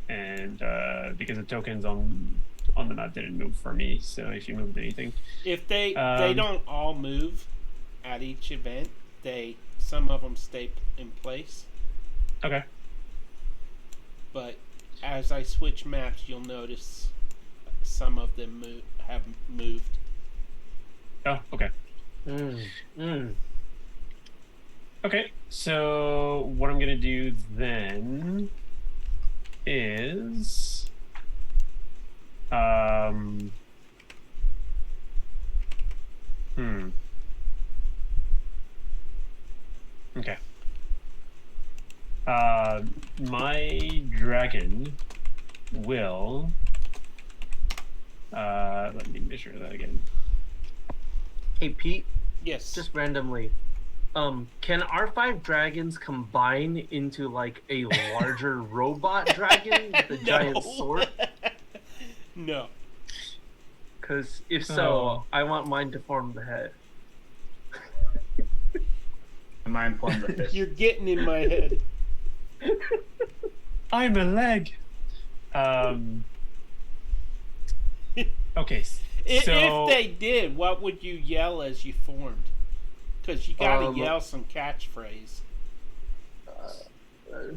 and because the tokens on the map didn't move for me. So if you moved anything, If they don't all move at each event, some of them stay in place. okay. But as I switch maps, you'll notice some of them have moved. Oh, okay. Mm. Okay, so what I'm gonna do then is Okay. My dragon will let me measure that again. Hey Pete, Yes. just randomly, can our 5 dragons combine into like a larger robot dragon with a giant sword? No. Because if so, Oh. I want mine to form the head. Mine formed the fist. You're getting in my head. I'm a leg. Okay. If So they did, what would you yell as you formed? Because you gotta Um, yell some catchphrase.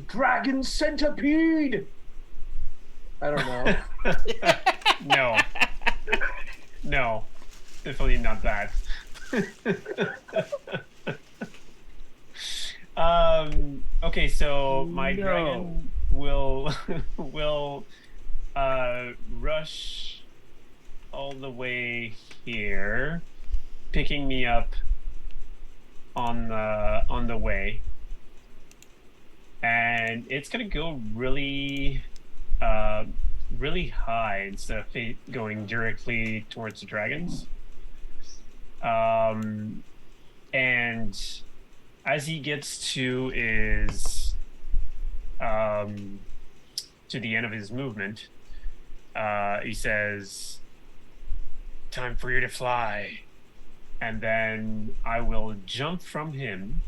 Dragon centipede! I don't know. no, no, definitely not that. Okay, so my No. dragon will rush all the way here, picking me up on the way, and it's gonna go really really high instead of going directly towards the dragons. And as he gets to the end of his movement, he says, "Time for you to fly." And then I will jump from him.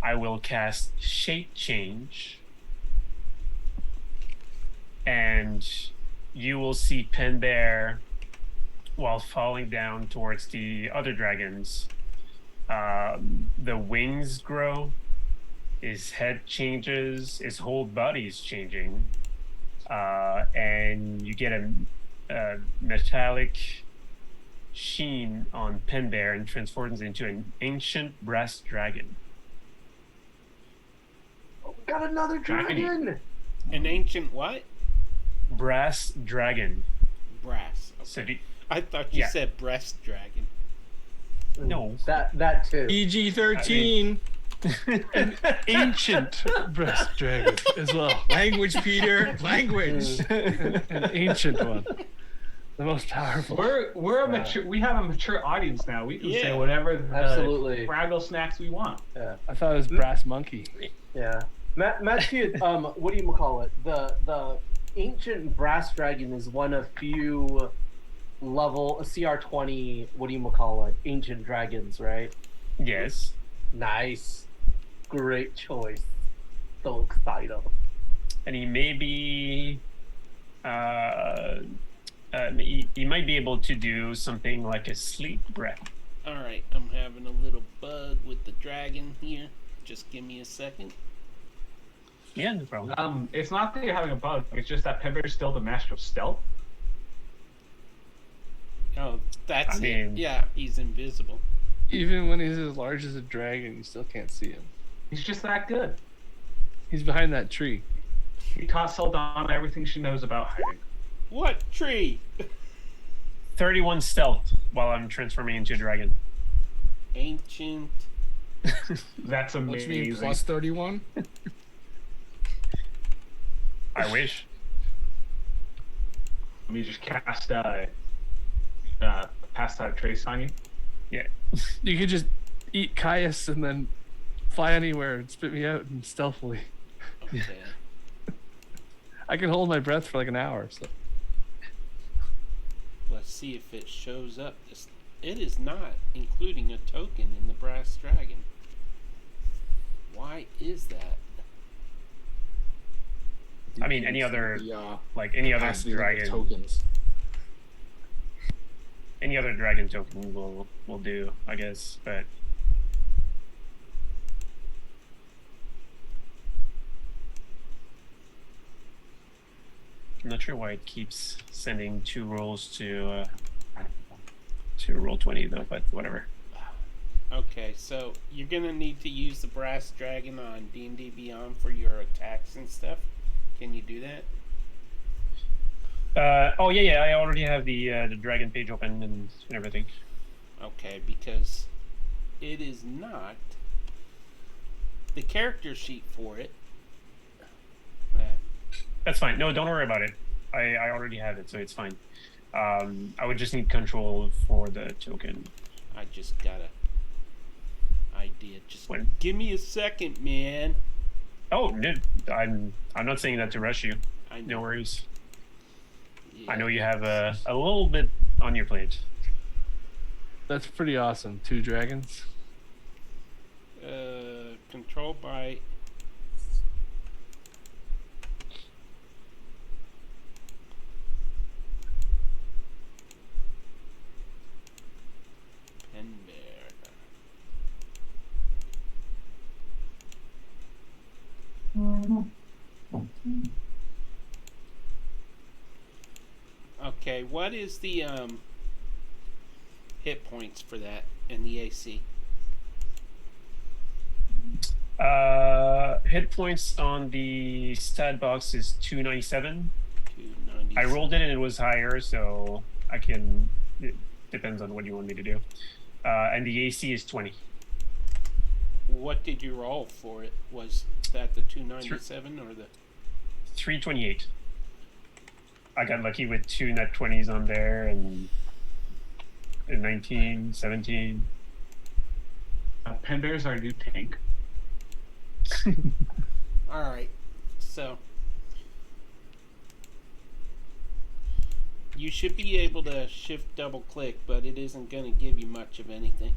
I will cast Shape Change. And you will see Penbear, while falling down towards the other dragons, the wings grow, his head changes, his whole body is changing, and you get a metallic sheen on Penbear and transforms into an ancient brass dragon. Got another dragon! An ancient what? Brass dragon. Brass. Okay. So I thought you yeah. said breast dragon. no. That too. PG-13. Ancient breast dragon as well. Language, Peter. Language. An ancient one. The most powerful. We're a mature. We have a mature audience now. We can Yeah. say whatever the Absolutely. Fraggle snacks we want. Yeah. I thought it was Brass Monkey. Yeah. Matthew, what do you call it? The ancient brass dragon is one of few level CR20. What do you call it? Ancient dragons, right? Yes. Nice. Great choice. So excited. And he may be he might be able to do something like a sleep breath. All right, I'm having a little bug with the dragon here. Just give me a second. Yeah, no problem. It's not that you're having a bug. It's just that Pember is still the master of stealth. Oh, that's I it. mean- Yeah, he's invisible. Even when he's as large as a dragon, you still can't see him. He's just that good. He's behind that tree. He taught Saldana everything she knows about hiding. What tree? 31 stealth while I'm transforming into a dragon. Ancient. That's Which amazing. means plus 31. I wish. Let me just cast pass out trace on you. You could just eat Caius and then fly anywhere and spit me out and stealthily. Okay. I can hold my breath for like an hour. So Let's see if it shows up. It is not including a token in the brass dragon. Why is that? I mean, any other The, like any other capacity limit dragon, tokens. any other dragon token will do, I guess. But I'm not sure why it keeps sending 2 rolls to roll 20 though. But whatever. Okay, so you're gonna need to use the brass dragon on D&D Beyond for your attacks and stuff. Can you do that? Oh yeah, I already have the dragon page open and everything. Okay, because it is not the character sheet for it. That's fine. No, don't worry about it. I already have it, so it's fine. I would just need control for the token. I just got a idea. Just When? give me a second, man. Oh, no, I'm not saying that to rush you. I No worries. Yeah. I know you have a little bit on your plate. that's pretty awesome. 2 dragons. Controlled by. Penbear. Okay, what is the hit points for that and the AC? Hit points on the stat box is 297. 290. I rolled it and it was higher, so I can. It depends on what you want me to do. And the AC is 20. What did you roll for it? Was that the 297 or the? 328. I got lucky with 2 net 20s on there and 19, 17. Pember is our new tank. All right, so you should be able to shift double click, but it isn't going to give you much of anything.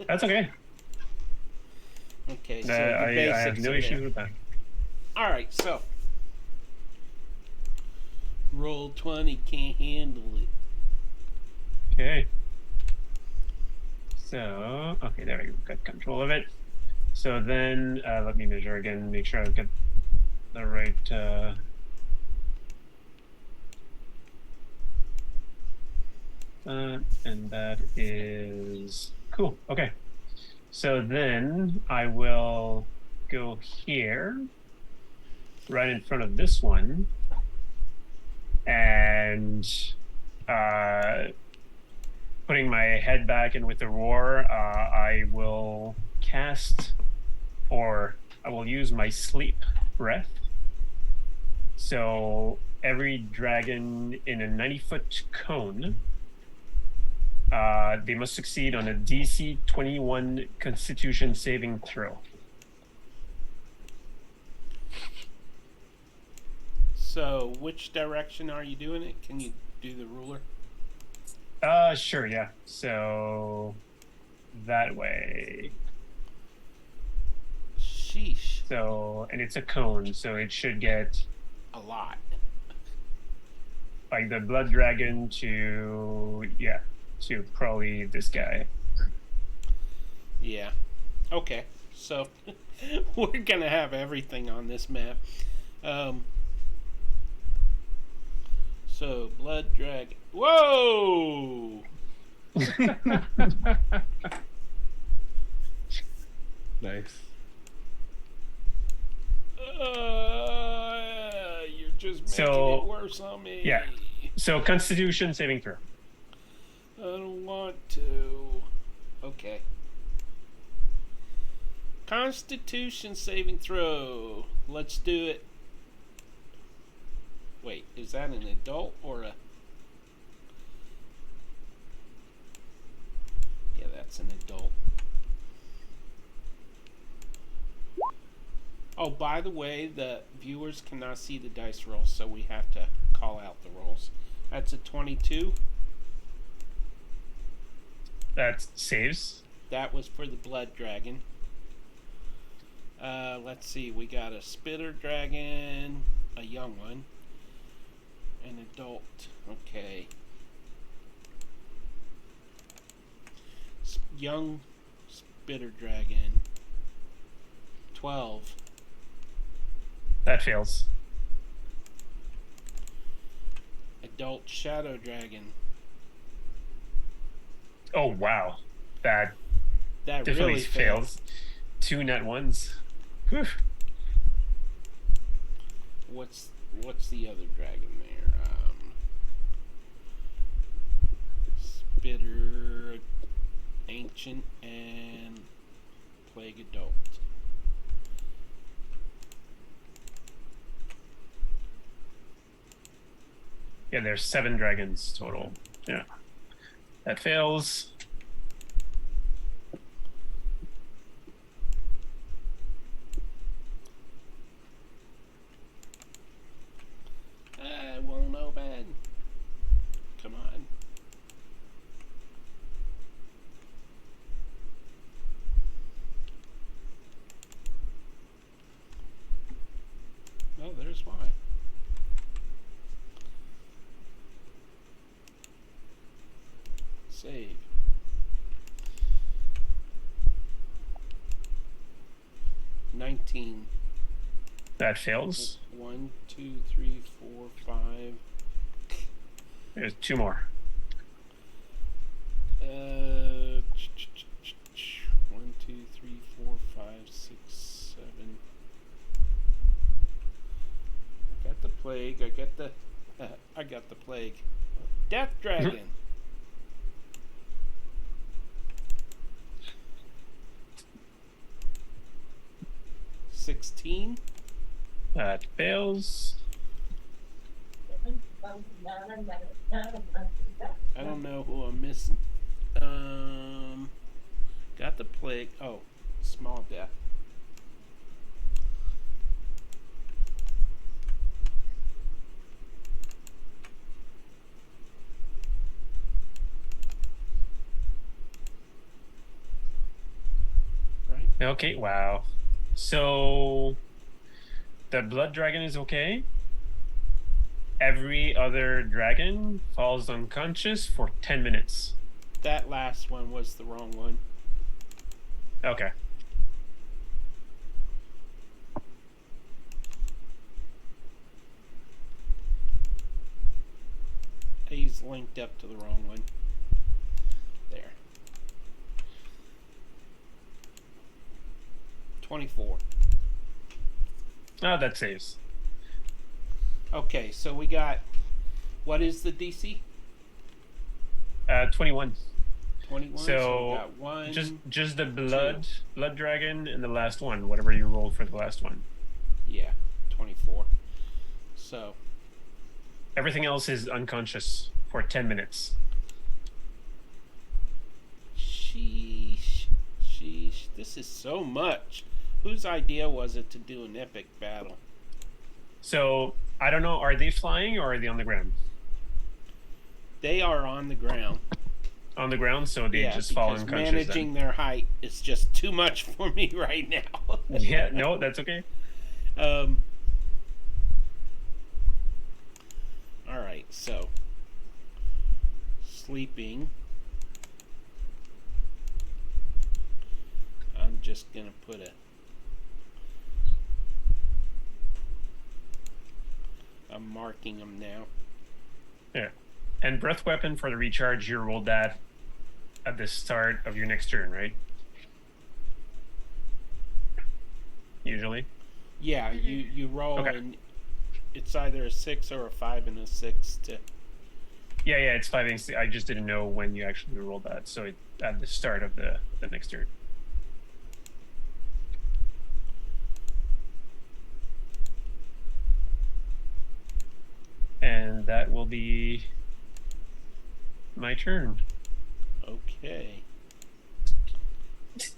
That's okay. Okay, so I the have basics no are issues there. with that. All right, so roll 20 can't handle it. Okay. So, okay, there we go. Got control of it. So then, let me measure again, make sure I've got the right. And that is cool. Okay. So then I will go here, right in front of this one, and putting my head back and with the roar, I will cast, or I will use my sleep breath. So every dragon in a 90-foot cone, they must succeed on a DC 21 Constitution saving throw. So, which direction are you doing it? Can you do the ruler? Sure, yeah. So that way. Sheesh. So, and it's a cone, so it should get A lot. like the blood dragon to probably this guy. Yeah. Okay. So, we're gonna have everything on this map. So, blood dragon. Whoa! Nice. You're just making So, it worse on me. yeah. So Constitution saving throw. I don't want to. Okay. Constitution saving throw. Let's do it. Wait, is that an adult or a... Yeah, that's an adult. Oh, by the way, the viewers cannot see the dice rolls, so we have to call out the rolls. That's a 22. That saves. That was for the blood dragon. Let's see, we got a spitter dragon, a young one, an adult. Okay. Young spitter dragon. 12. That fails. Adult shadow dragon. Oh wow, that That definitely really failed. fails. 2 net ones. Whew. What's the other dragon there? Spitter, ancient, and plague adult. Yeah, there's 7 dragons total. Yeah, that fails. I won't open. Come on. Oh, there's why. Save. $19. That fails. 1, 2, 3, 4, 5. There's 2 more. 1, 2, 3, 4, 5, 6, 7. I got the plague. I got the plague. Death dragon. $16. That fails. I don't know who I'm missing. Got the plague. Oh, small death. Right? Okay, wow. So the blood dragon is okay. Every other dragon falls unconscious for 10 minutes. That last one was the wrong one. Okay. He's linked up to the wrong one. There. 24. Oh, that saves. Okay, so we got... What is the DC? 21. 21. So, we got 1. Just the blood dragon and the last one, whatever you rolled for the last one. Yeah, 24. So, Everything else is unconscious for 10 minutes. sheesh. This is so much. Whose idea was it to do an epic battle? So I don't know. Are they flying or are they on the ground? They are on the ground. On the ground, so they just fall because unconscious. managing their height is just too much for me right now. Then. Yeah. No, that's okay. All right, so sleeping. I'm just gonna put I'm marking them now. Yeah. And breath weapon for the recharge, you rolled that at the start of your next turn, right? Usually. Yeah, you roll Okay. and it's either a 6 or a 5 and a 6 to. Yeah, it's 5 and 6. I just didn't know when you actually rolled that, so at the start of the next turn. And that will be my turn. Okay. This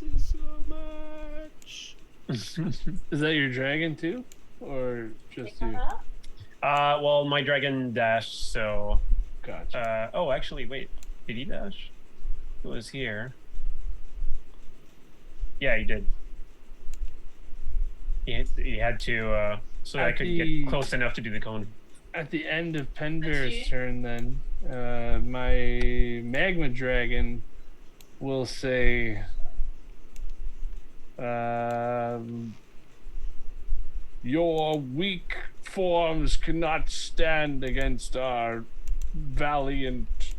is so much. Is that your dragon too, or just you? Well, my dragon dashed, so Gotcha. oh, actually, wait. Did he dash? It was here. Yeah, he did. He had to, so that I At could the- get close enough to do the cone. At the end of Pender's turn, then my magma dragon will say, "Your weak forms cannot stand against our valiant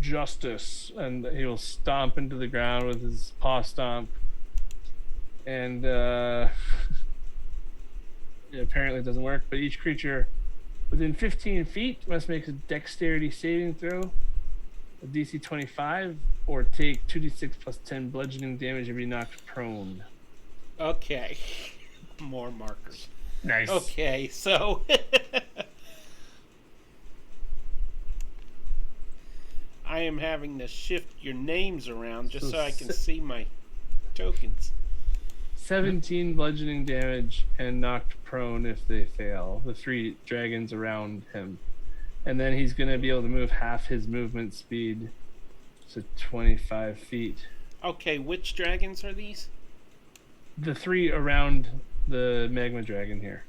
justice," and he will stomp into the ground with his paw stomp, and it apparently doesn't work. But each creature within 15 feet must make a dexterity saving throw, a DC 25, or take 2d6 plus 10 bludgeoning damage and be knocked prone. Okay. More markers. Nice. Okay, so I am having to shift your names around just so I can see my tokens. 17 bludgeoning damage and knocked prone if they fail, the 3 dragons around him. And then he's going to be able to move half his movement speed, so 25 feet. Okay, which dragons are these? The 3 around the magma dragon here.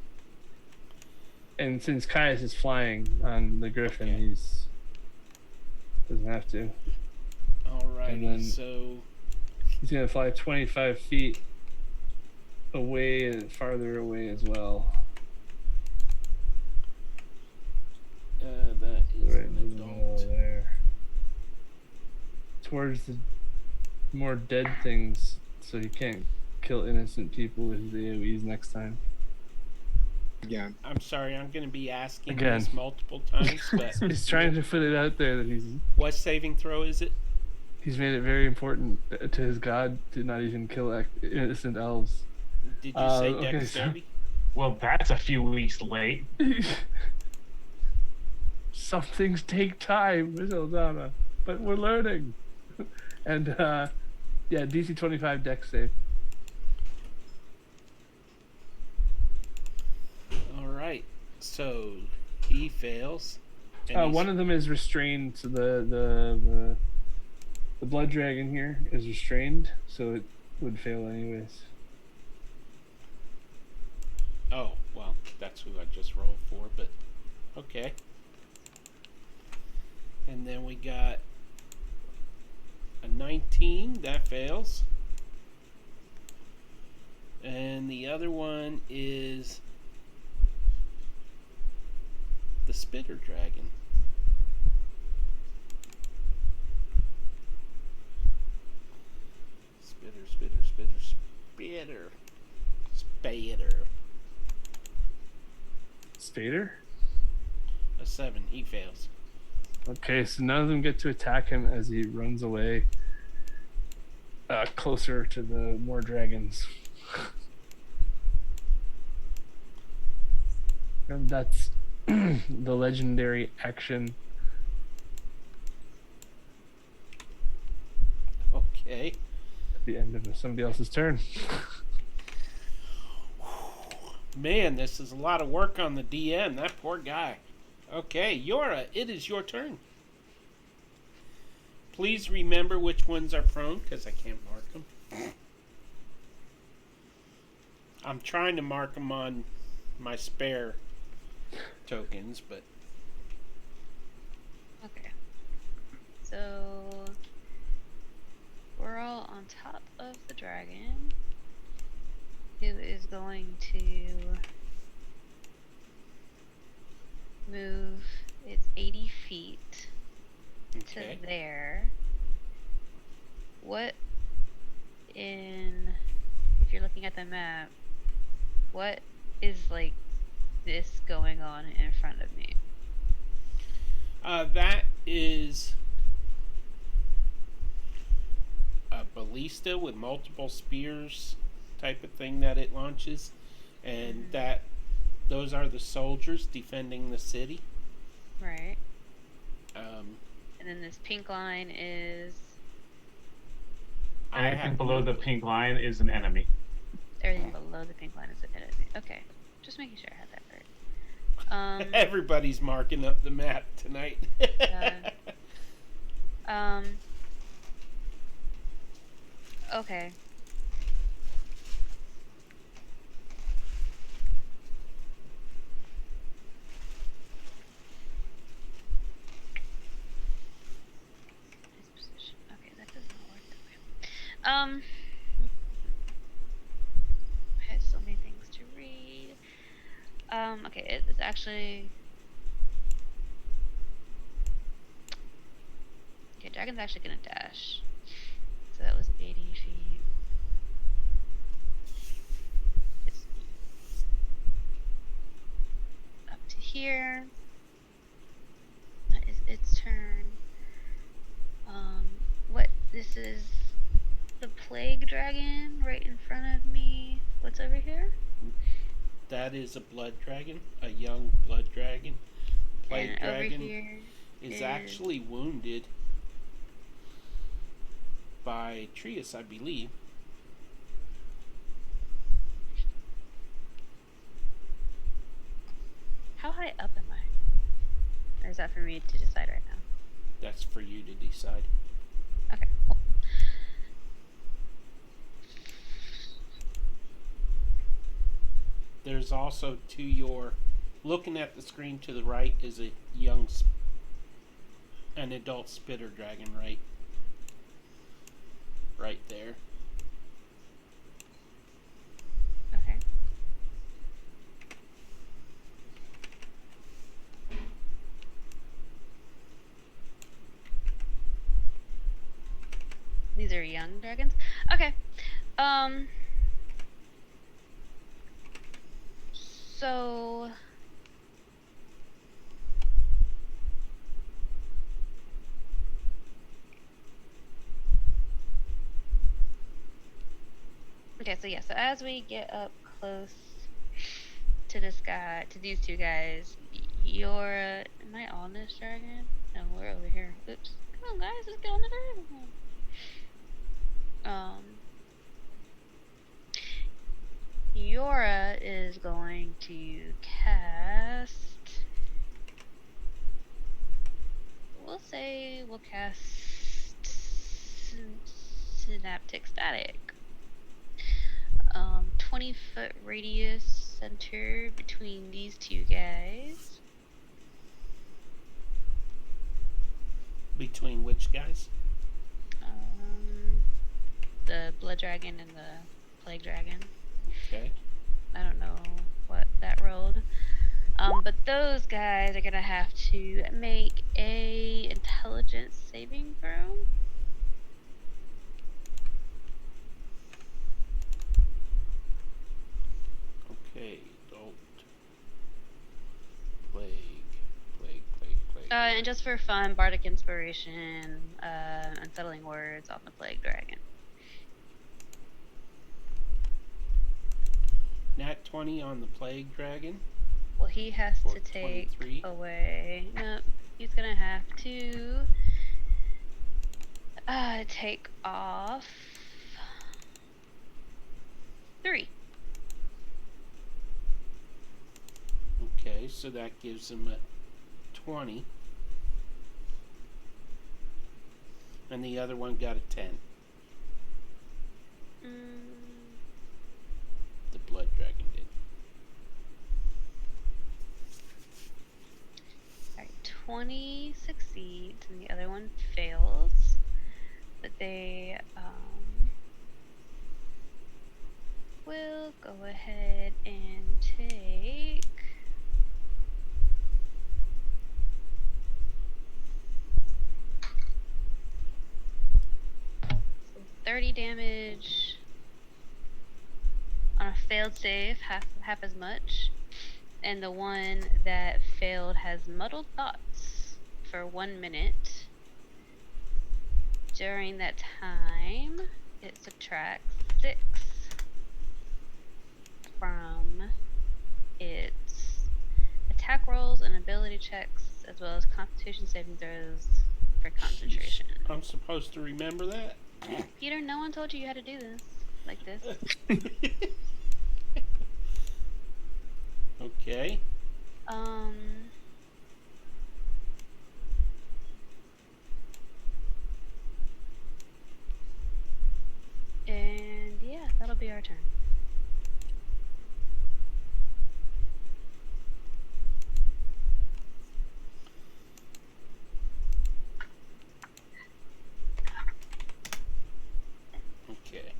And since Caius is flying on the griffin, Okay. he's doesn't have to. Alrighty, And then- so He's going to fly 25 feet away and farther away as well. that is Right an in the middle adult. there. Towards the more dead things, so he can't kill innocent people with his AoEs next time. Yeah. I'm sorry, I'm going to be asking Again. this multiple times, but He's trying to put it out there that what saving throw is it? he's made it very important to his god to not even kill innocent elves. Did you say okay, so- dexterity? Well, that's a few weeks late. Some things take time, Miss Eldana, but we're learning. And yeah, DC 25 dex save. Alright, so he fails. and he's- One of them is restrained, so the blood dragon here is restrained, so it would fail anyways. Oh, well, that's who I just rolled for, but okay. And then we got a 19, that fails. And the other one is the Spitter Dragon. Spitter. Spader? A 7, he fails. Okay, so none of them get to attack him as he runs away closer to the more dragons. And that's the legendary action. Okay. At the end of somebody else's turn. Man, this is a lot of work on the DM. That poor guy. Okay, Yora, it is your turn. Please remember which ones are prone, because I can't mark them. I'm trying to mark them on my spare tokens, but... Okay. So we're all on top of the dragon, who is going to move its 80 feet Okay. to there. What if you're looking at the map, what is like this going on in front of me? That is a ballista with multiple spears type of thing that it launches, and those are the soldiers defending the city. Right. Um, And then this pink line is Anything below the pink line is an enemy. everything below the pink line is an enemy. Okay. Just making sure I had that right. Everybody's marking up the map tonight. Okay. His position. Okay, that does not work that way. I had so many things to read. Okay, it's actually. Okay, dragon's actually gonna dash. So that was 80 feet. It's up to here. That is its turn. This is the plague dragon right in front of me. What's over here? That is a blood dragon, a young blood dragon. Plague And dragon over here is actually wounded by Trius, I believe. How high up am I? Or is that for me to decide right now? That's for you to decide. Okay, cool. There's also to your, looking at the screen to the right is a an adult spitter dragon right there. Okay. These are young dragons? Okay. So okay, so yeah, so as we get up close to this guy, to these two guys, am I on this dragon? No, we're over here. Oops. Come on, guys, let's get on the dragon. Yora is going to cast. We'll cast Synaptic Static. 20-foot radius center between these two guys. Between which guys? The blood dragon and the plague dragon. Okay. I don't know what that rolled. But those guys are gonna have to make a intelligence saving throw. Okay, don't. Plague. And just for fun, bardic inspiration, unsettling words on the plague dragon. Nat 20 on the plague dragon. Well, he has Or to take 23. away. Nope. He's gonna have to take off 3. Okay, so that gives him a 20. And the other one got a 10. The blood dragon did. Alright, 20 succeeds and the other one fails. But they will go ahead and take 30 damage on a failed save, half as much. And the one that failed has muddled thoughts for 1 minute. During that time, it subtracts 6 from its attack rolls and ability checks, as well as Constitution saving throws for concentration. I'm supposed to remember that? Peter, no one told you how to do this like this. Okay. And yeah, that'll be our turn. Okay.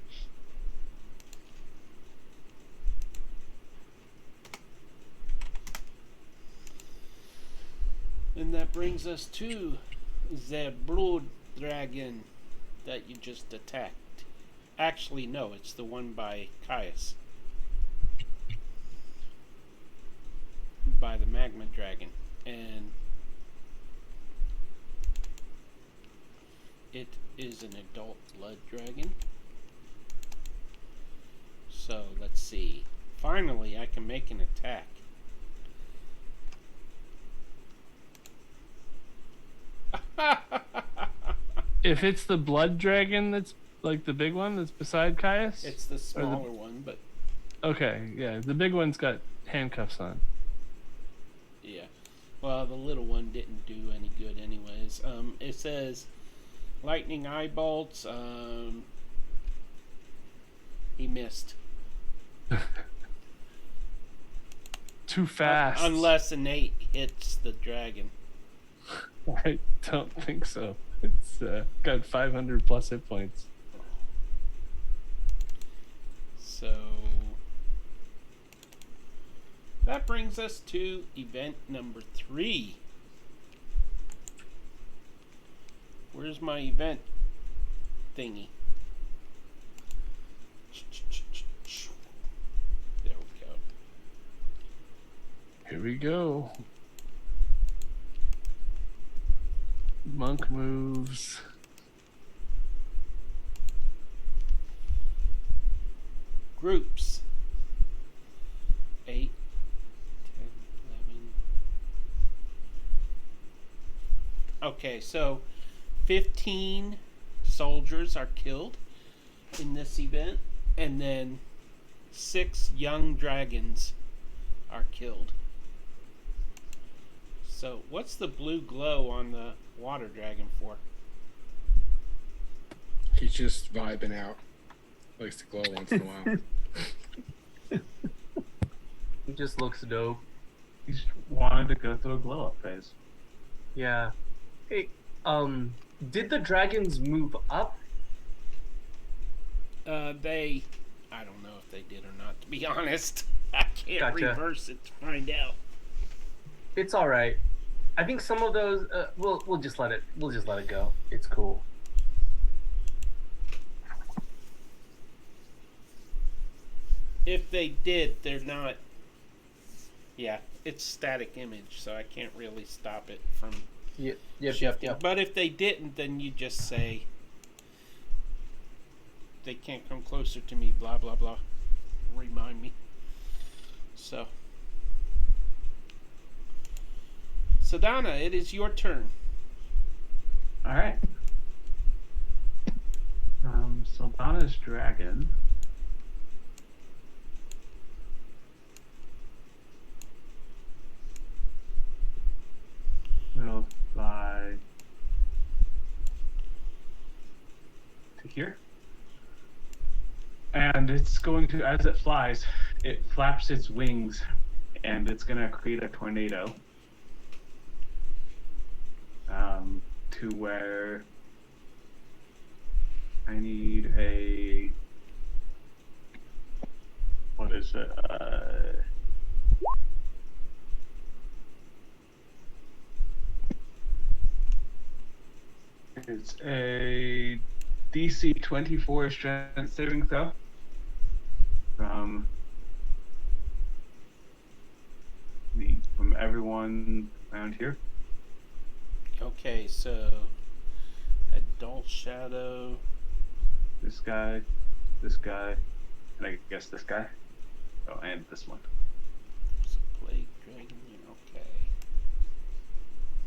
And that brings us to the blood dragon that you just attacked. Actually, no, it's the one by Caius. By the magma dragon. And it is an adult blood dragon. So, let's see. Finally, I can make an attack. If it's the blood dragon that's like the big one that's beside Caius? It's the smaller one, but Okay, yeah. The big one's got handcuffs on. yeah. Well, the little one didn't do any good anyways. It says lightning eye bolts. He missed. Too fast. Unless an 8 hits the dragon. I don't think so. It's got 500 plus hit points. So that brings us to event number 3. Where's my event thingy? There we go. Here we go. Monk moves. Groups. 8, 10, 11. Okay, so 15 soldiers are killed in this event, and then 6 young dragons are killed. So, what's the blue glow on the water dragon for? He's just vibing out. Likes to glow once in a while. It just looks dope. He's wanted to go through a glow up phase. Yeah. Hey, did the dragons move up? I don't know if they did or not, to be honest. I can't Gotcha. reverse it to find out. It's all right. I think some of those we'll just let it go. It's cool. If they did, they're not. Yeah, it's static image, so I can't really stop it from Yep. shifting. But if they didn't, then you just say they can't come closer to me, blah blah blah. Remind me. So Sadana, it is your turn. All right. Saldana's dragon. Will fly to here. And it's going to, as it flies, it flaps its wings and it's going to create a tornado. To where I need a, what is it? It's a DC 24 strength saving throw from everyone around here. Okay, so Adult Shadow. This guy, and I guess this guy. Oh, and this one. It's a Plague Dragon. Okay.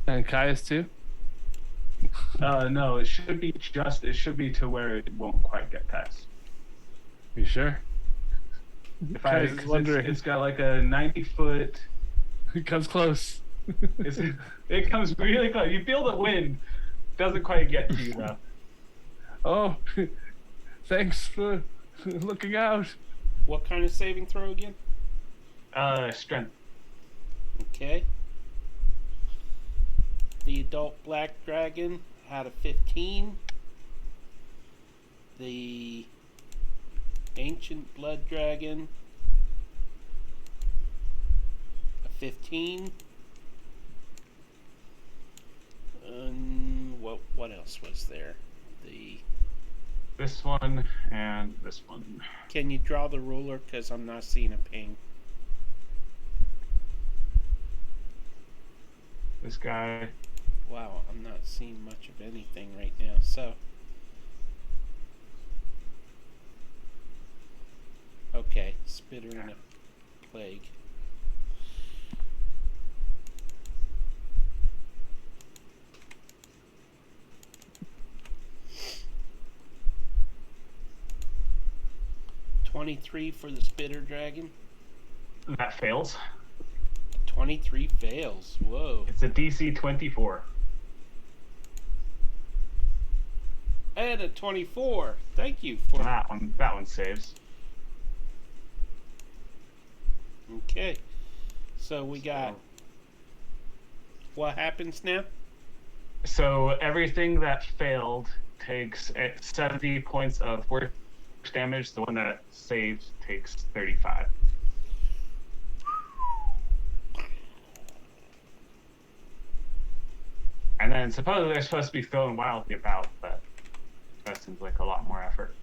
And Caius too? No, it should be to where it won't quite get past. You sure? If Caius is wondering. it's got like a 90-foot. It comes close. It comes really close. You feel the wind. Doesn't quite get to you though. Oh, thanks for looking out. What kind of saving throw again? Strength. Okay. The Adult Black Dragon had a 15. The Ancient Blood Dragon, a 15. What else was there? This one and this one. Can you draw the ruler? Because I'm not seeing a ping. This guy. Wow, I'm not seeing much of anything right now. So, okay, Spitter and a Plague. $23 for the Spitter Dragon. That fails. 23 fails. Whoa. It's a DC 24. And a 24. Thank you for That one saves. Okay. So we got. What happens now? So everything that failed takes 70 points of force damage. The one that saves takes 35. And then supposedly they're supposed to be throwing wildly about, but that seems like a lot more effort.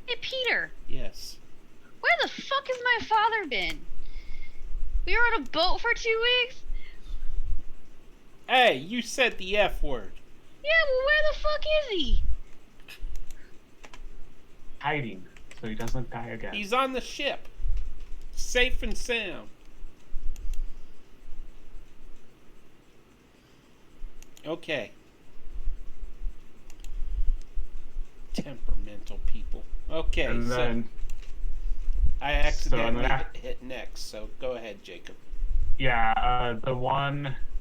Hey, Peter, Yes. where the fuck has my father been? We were on a boat for 2 weeks? Hey, you said the F word. Yeah, well, where the fuck is he? Hiding, so he doesn't die again. He's on the ship. Safe and sound. Okay. Temperamental people. Okay, and so then, I accidentally so hit next, so go ahead, Jacob. yeah,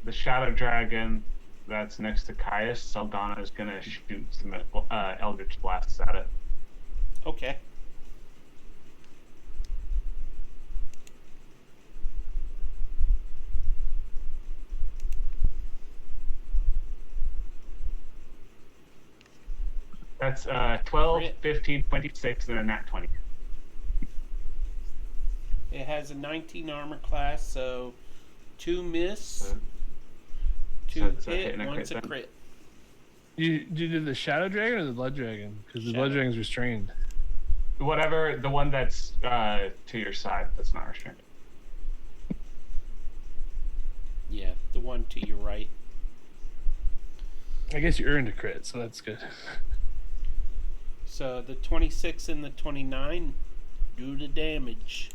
the Shadow Dragon that's next to Caius, Saldana is gonna shoot some Eldritch Blasts at it. Okay. That's 12, Crit. 15, 26, and a nat 20. It has a 19 armor class, so 2 miss, So 2 it's a hit hit, and a 1's a crit then. crit. You did the Shadow Dragon or the Blood Dragon? Because the Blood Shadow. Dragon's restrained. Whatever, the one that's to your side that's not restrained. Yeah, the one to your right. I guess you earned a crit, so that's good. So the 26 and the 29 do the damage.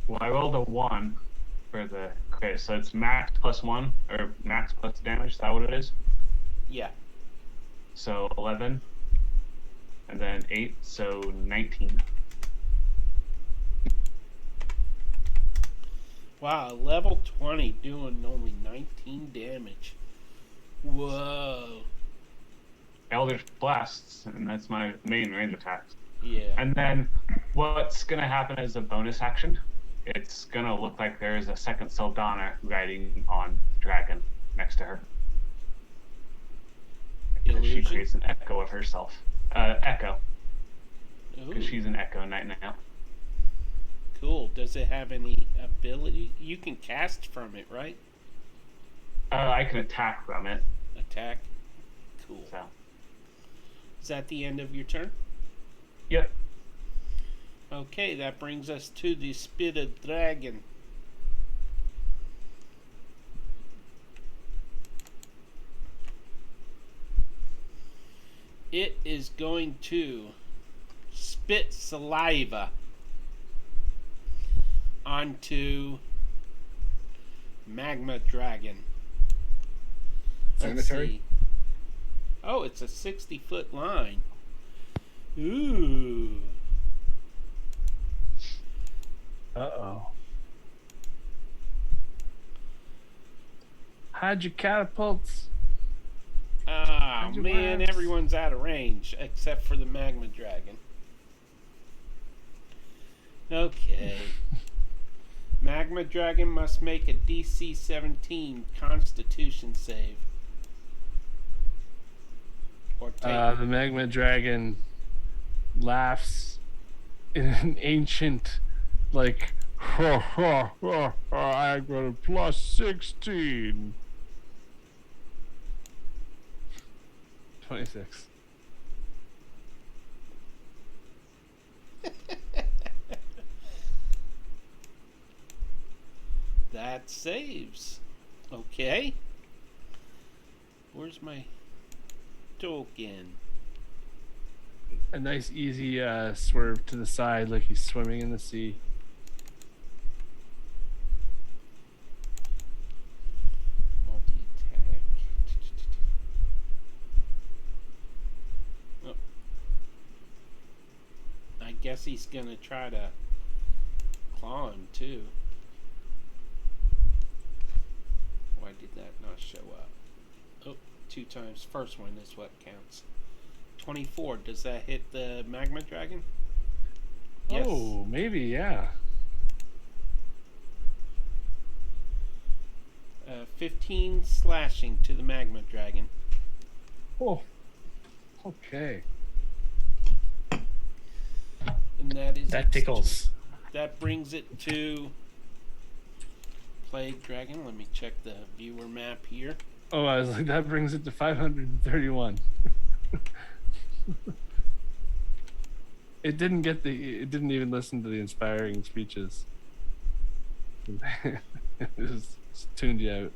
Well, I rolled a 1 for the crit, so it's max plus 1, or max plus damage, is that what it is? Yeah. So 11, and then 8, so 19. Wow, level 20 doing only 19 damage. Whoa. Eldritch Blasts, and that's my main range attack. Yeah. And then what's going to happen as a bonus action, it's going to look like there's a second Saldana riding on the dragon next to her. Because she Illusion? creates an echo of herself. Echo, Ooh, because she's an Echo Knight now. cool. Does it have any ability? You can cast from it, right? I can attack from it, Attack. Cool. so. Is that the end of your turn? Yep. Okay, that brings us to the Spitted Dragon. It is going to spit saliva onto Magma Dragon. Let's Sanitary? see. Oh, it's a 60-foot line. Ooh. Uh-oh. Hide your catapults. Ah, Hide your man, webs. everyone's out of range except for the Magma Dragon. Okay. Magma Dragon must make a DC 17 Constitution save. Or take. The Magma Dragon laughs in an ancient, like, ha ha ha, I got a plus 16. 26. That saves. Okay. Where's my token? A nice easy swerve to the side like he's swimming in the sea. Multi-attack. Oh. I guess he's gonna try to claw him too. Why did that not show up? Oh, 2 times. First one is what counts. 24. Does that hit the Magma Dragon? Yes. Oh, maybe, yeah. 15 slashing to the Magma Dragon. Oh, okay. And that is That tickles. That brings it to Plague Dragon. Let me check the viewer map here. Oh, I was like, that brings it to 531. It didn't get it didn't even listen to the inspiring speeches. It just tuned you out.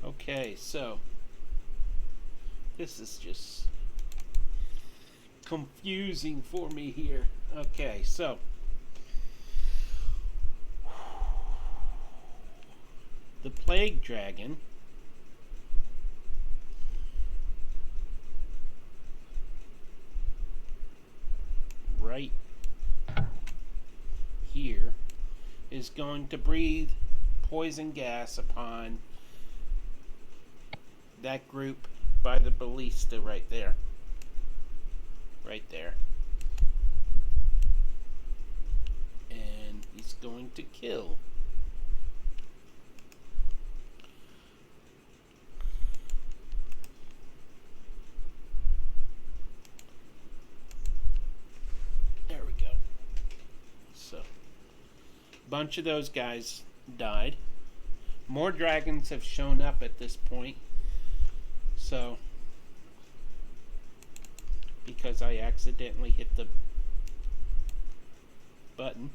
Okay, so this is just confusing for me here. Okay, so the Plague Dragon right here is going to breathe poison gas upon that group by the ballista right there. Right there. And he's going to kill. There we go. So, a bunch of those guys died. More dragons have shown up at this point. So, because because I accidentally hit the button.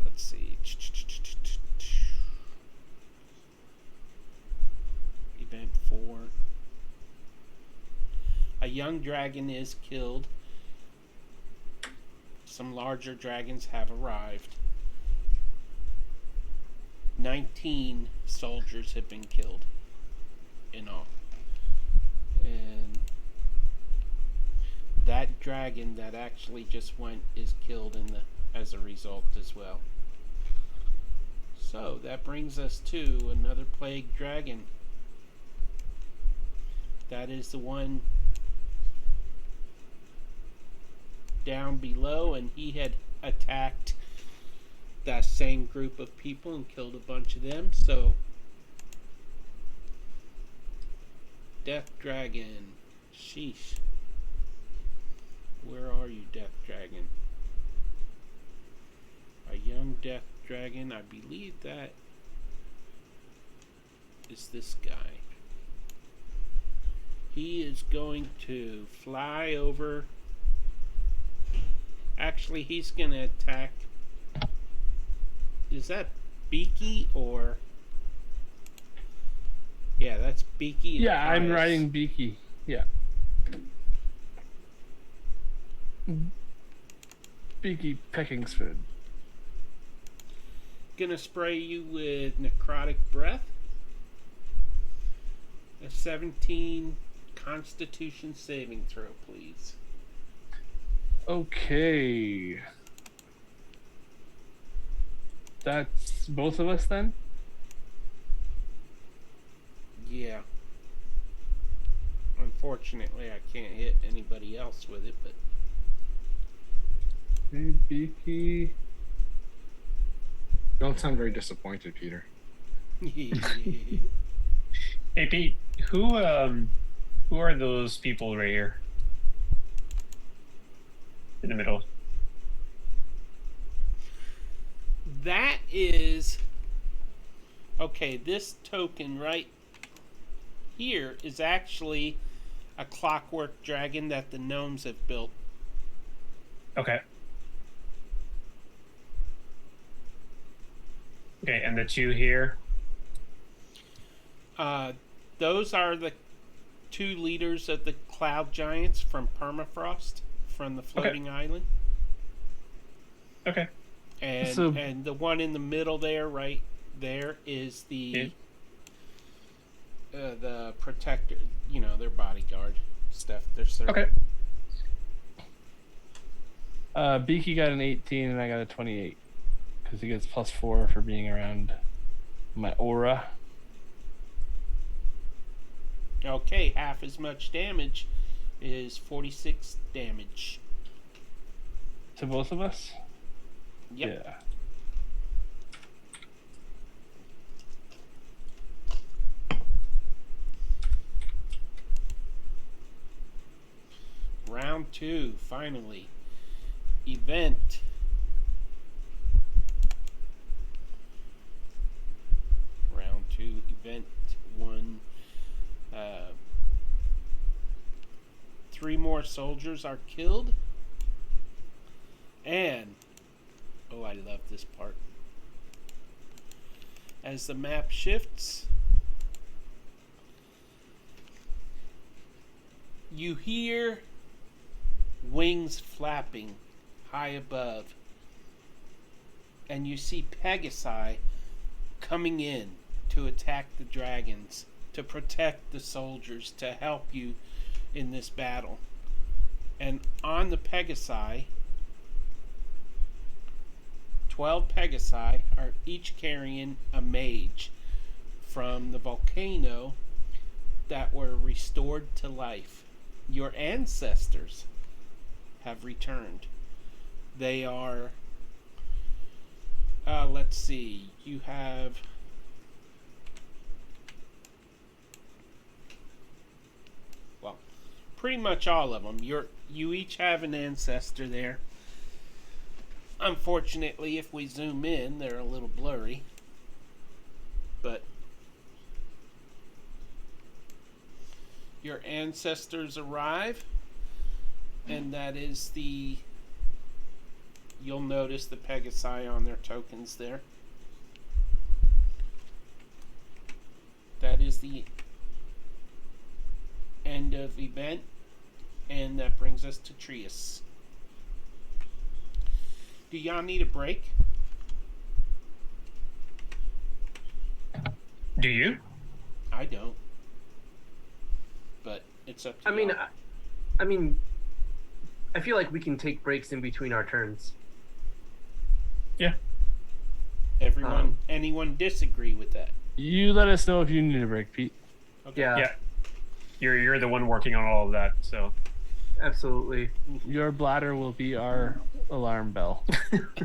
Let's see. Event 4. A young dragon is killed. Some larger dragons have arrived. 19 soldiers have been killed in all. And that dragon that actually just went is killed as a result as well. So that brings us to another plague dragon. That is the one down below, and he had attacked that same group of people and killed a bunch of them. So Death Dragon, sheesh, where are you, Death Dragon? A young Death Dragon, I believe that is this guy. He is going to fly over. Actually, he's going to attack. Is that Beaky or? Yeah, that's Beaky. Yeah, I'm riding Beaky. Yeah. Beaky Peckingsford. Gonna spray you with necrotic breath. A 17 Constitution saving throw, please. Okay. That's both of us then? Yeah. Unfortunately, I can't hit anybody else with it, but. Hey, Beaky. Don't sound very disappointed, Peter. Hey Pete, who are those people right here? In the middle. That is. Okay, this token right here is actually a clockwork dragon that the gnomes have built. Okay. Okay, and the two here? Those are the two leaders of the cloud giants from Permafrost, from the floating island. Okay. And the one in the middle there, right there, is the protector. You know, their bodyguard stuff. Their servant. Okay. Beaky got an 18 and I got a 28 because he gets +4 for being around my aura. Okay, half as much damage is 46 damage. To both of us? Yep. Yeah. Round 2, finally. Event. Round 2, event 1. 3 more soldiers are killed. And, oh, I love this part. As the map shifts, you hear wings flapping high above, and you see Pegasi coming in to attack the dragons, to protect the soldiers, to help you in this battle. And on the Pegasi, 12 Pegasi are each carrying a mage from the volcano that were restored to life. Your ancestors have returned. They are, let's see, you have pretty much all of them. You each have an ancestor there. Unfortunately, if we zoom in, they're a little blurry. But Your ancestors arrive, and that is the. You'll notice the Pegasi on their tokens there. That is the end of event, and that brings us to Trius. Do y'all need a break? Do you? I don't. But it's up to I mean, y'all. I feel like we can take breaks in between our turns. Everyone, anyone disagree with that? You let us know if you need a break, Pete. Okay. Yeah, Yeah. You're the one working on all of that, so absolutely. Your bladder will be our alarm bell.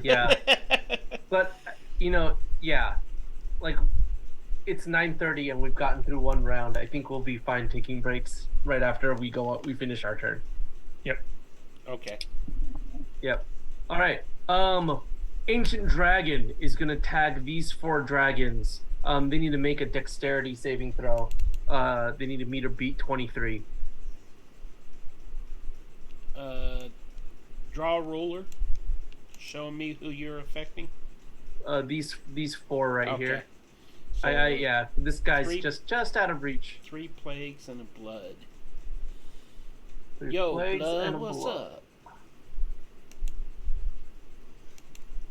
Yeah, but yeah, like it's 9:30 and we've gotten through one round. I think we'll be fine taking breaks right after we finish our turn. Okay. Yep. All right. Ancient Dragon is gonna tag these 4 dragons. They need to make a dexterity saving throw. They need to meet or beat 23. Draw a ruler. Show me who you're affecting. These 4 right Okay. here. So, Yeah. This guy's three- just out of reach. 3 plagues and a blood. 3 Yo, plagues blood, and a what's blood. up?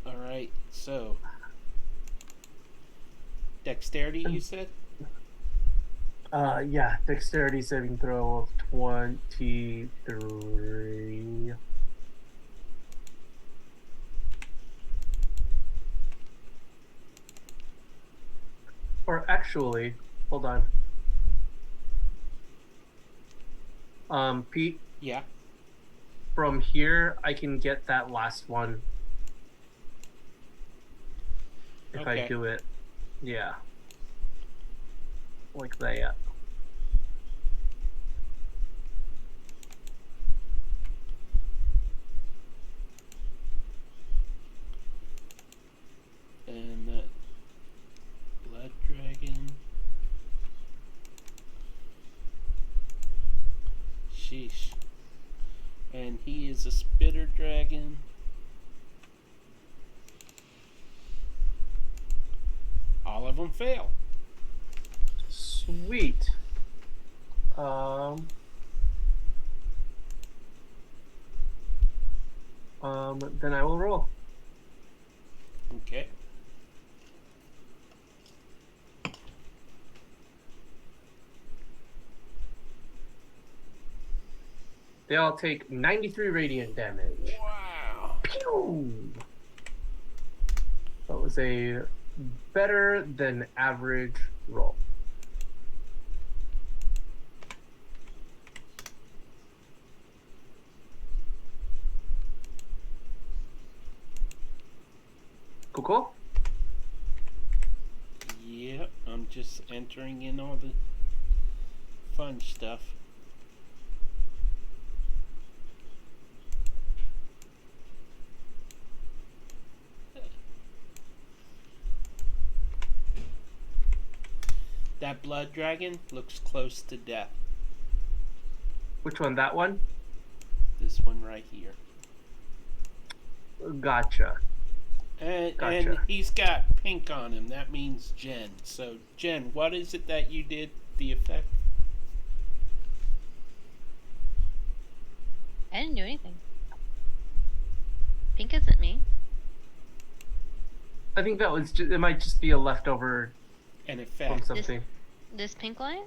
Alright, so. Dexterity, you said? Yeah, dexterity saving throw of 23. Or actually, hold on. Pete, Yeah. from here I can get that last one. If Okay. I do it. Yeah. Like that. And that blood dragon. Sheesh. And he is a spitter dragon. All of them fail. Sweet. Then I will roll. Okay. They all take 93 radiant damage. Wow. Pew! That was a better than average roll. Cool. Yep, I'm just entering in all the fun stuff. That blood dragon looks close to death. Which one? That one? This one right here. Gotcha. And Gotcha. he's got pink on him. That means Jen. So, Jen, what is it that you did, the effect? I didn't do anything. Pink isn't me. I think that was it might just be a leftover An from effect. something. This pink line?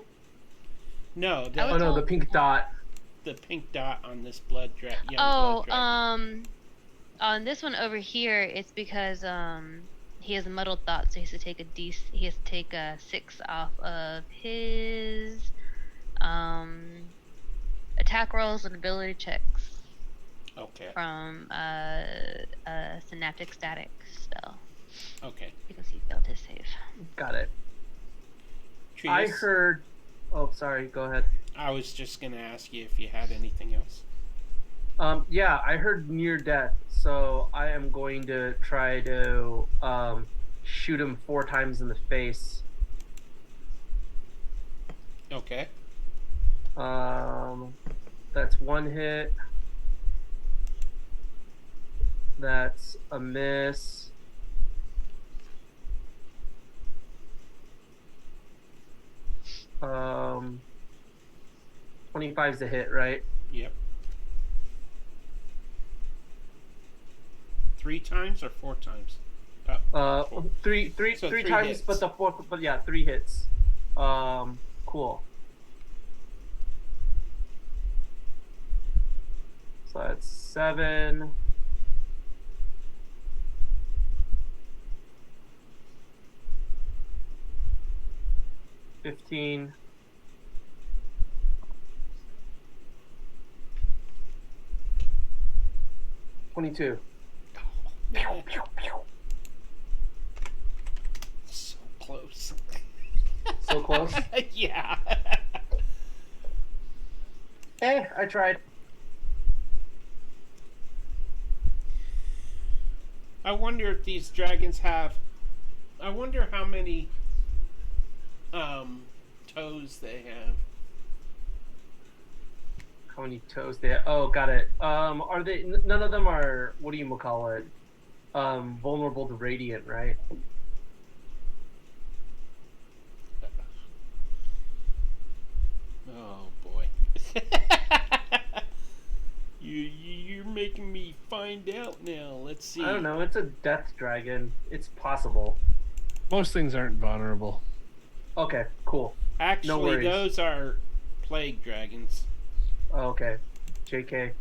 No, I the, Oh was no, told- the pink dot. the pink dot on this blood dragon. Oh, blood dragon. on this one over here, it's because he has a muddled thought, so he has to take he has to take a 6 off of his attack rolls and ability checks Okay. from synaptic static spell Okay. because he failed his save. Got it. I Trius, heard. Oh, sorry. Go ahead. I was just gonna ask you if you had anything else. Yeah, I heard near death, so I am going to try to shoot him 4 times in the face. Okay. That's one hit. That's a miss. Um, 25 is a hit, right? Yep. 3 times or 4 times? Four. Three So three times, hits. but the fourth, but yeah, 3 hits. Cool. So that's 7. $15. 22. Man. So close. So close. Yeah. Hey, I tried. I wonder if these dragons have. I wonder how many toes they have. How many toes they have? Oh, got it. Are they? None of them are. What do you call it? Vulnerable to radiant, right? Oh boy. You're making me find out now. Let's see. I don't know. It's a death dragon. It's possible. Most things aren't vulnerable. Okay, cool. Actually, worries. those are plague dragons. Okay, JK.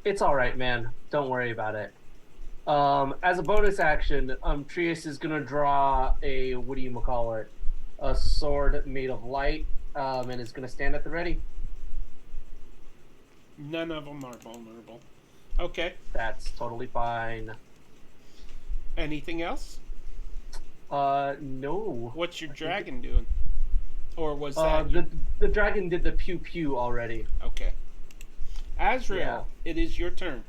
It's all right, man. Don't worry about it. As a bonus action, Trius is gonna draw a what do you call it? A sword made of light, and is gonna stand at the ready. None of them are vulnerable. Okay. That's totally fine. Anything else? No. What's your dragon doing? Or was that your... The dragon did the pew pew already. Okay. Azrael, Yeah. it is your turn.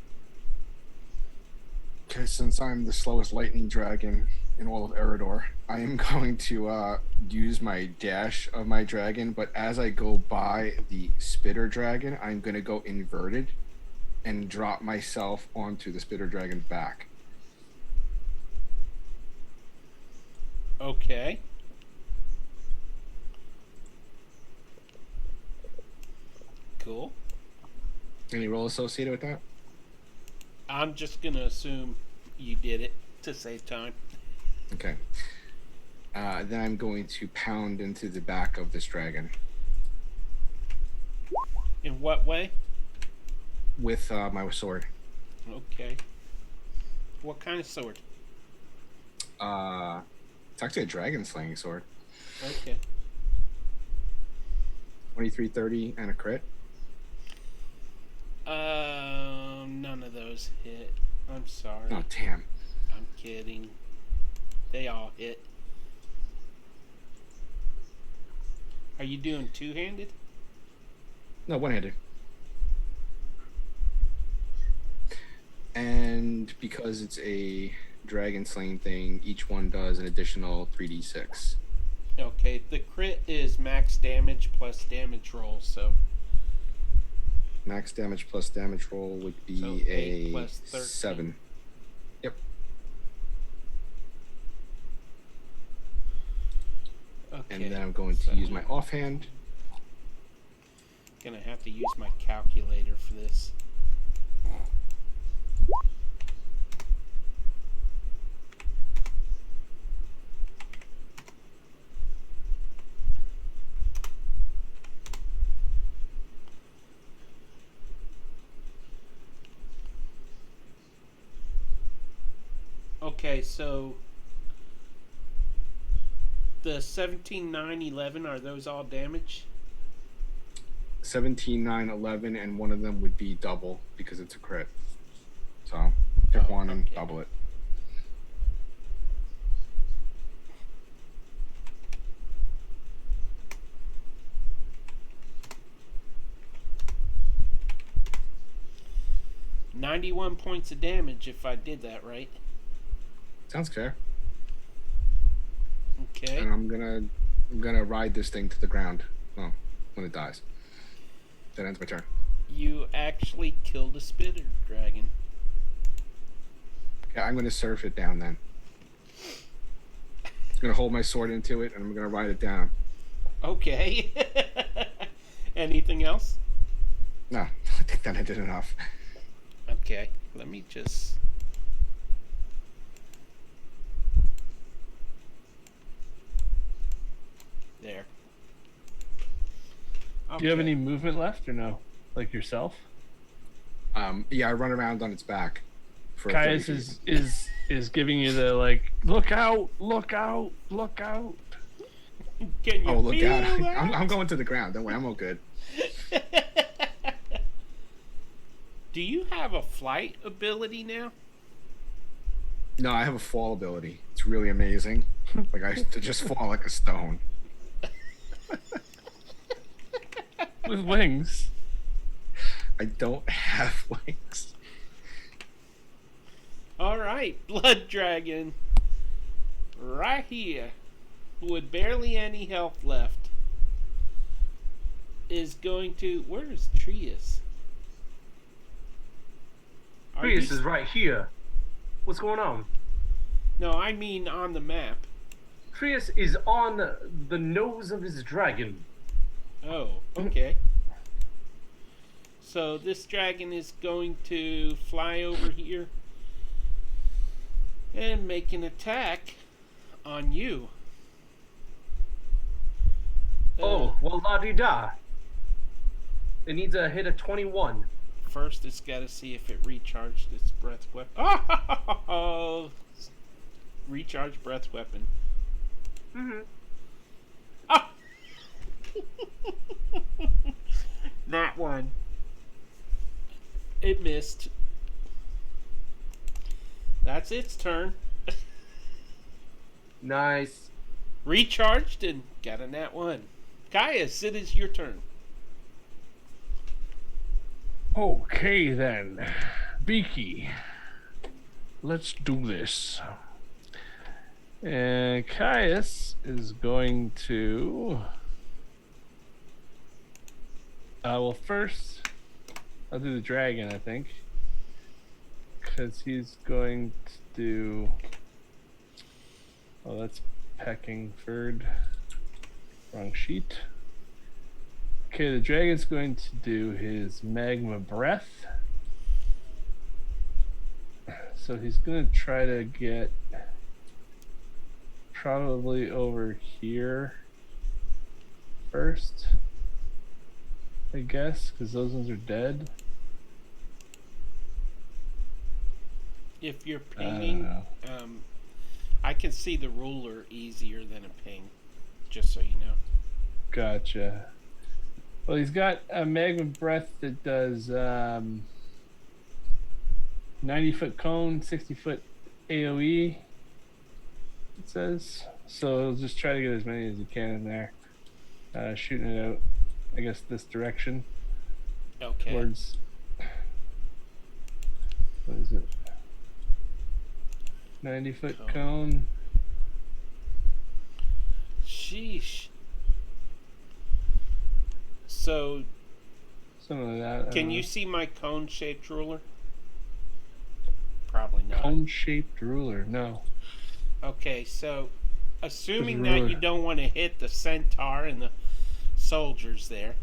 Okay, since I'm the slowest lightning dragon in all of Eridor, I am going to use my dash of my dragon, but as I go by the spitter dragon, I'm going to go inverted and drop myself onto the spitter dragon's back. Okay. Cool. Any roll associated with that? I'm just going to assume you did it to save time. Okay. Then I'm going to pound into the back of this dragon In what way? with my sword. Okay. What kind of sword? It's actually a dragon slaying sword. Okay. 23, 30, and a crit. None of those hit. I'm sorry. Oh, damn. I'm kidding. They all hit. Are you doing two-handed? No, one-handed. And because it's a dragon slaying thing, each one does an additional 3d6. Okay, the crit is max damage plus damage roll, so Max damage plus damage roll would be So 8 a plus 13. 7. Yep. okay. And then I'm going to use my offhand. Gonna have to use my calculator for this. Okay, so the 17, 9, 11, are those all damage? 17, 9, 11, and one of them would be double because it's a crit. So pick Oh, one and okay. double it. $91 points of damage if I did that right. Sounds fair. Okay. And I'm gonna ride this thing to the ground. Oh, when it dies. That ends my turn. You actually killed a spitter dragon. Okay, I'm going to surf it down then. I'm going to hold my sword into it, and I'm going to ride it down. Okay. Anything else? No, I think that I did enough. Okay, let me just... There. Do you have Okay. any movement left or no? Like yourself? Yeah, I run around on its back. For Caius 30 feet. is giving you the like, look out, look out, look out. Can you Oh, look feel out. that? I'm going to the ground. Don't worry, I'm all good. Do you have a flight ability now? No, I have a fall ability. It's really amazing. Like, I just fall like a stone. With wings. I don't have wings. All right, blood dragon, right here, with barely any health left, is going to. Where is Trius? Are Prius you- is right here. What's going on? No, I mean on the map. Prius is on the nose of his dragon. Oh, okay. So this dragon is going to fly over here and make an attack on you. Oh, well, la-di-da. It needs a hit of 21. First, it's got to see if it recharged its breath weapon. Oh! Recharge breath weapon. Mm-hmm. Ah! That one. It missed. That's its turn. Nice. Recharged and got a nat 1. Caius, it is your turn. Okay then. Beaky. Let's do this. And Caius is going to well first I'll do the dragon, I think. Because he's going to do that's pecking third. Wrong sheet. Okay, the dragon's going to do his magma breath. So he's going to try to get probably over here first, I guess, because those ones are dead. If you're I don't pinging, know. I can see the ruler easier than a ping, just so you know. Gotcha. Well, he's got a magma breath that does 90-foot cone, 60-foot AoE, it says. So he'll just try to get as many as he can in there. Shooting it out, I guess, this direction Okay. towards. What is it? 90-foot Cone. cone. Sheesh. So, Something like that. I can don't you know. see my cone-shaped ruler? Probably not. Cone-shaped ruler? No. Okay, so assuming There's a that ruler. you don't want to hit the centaur and the soldiers there,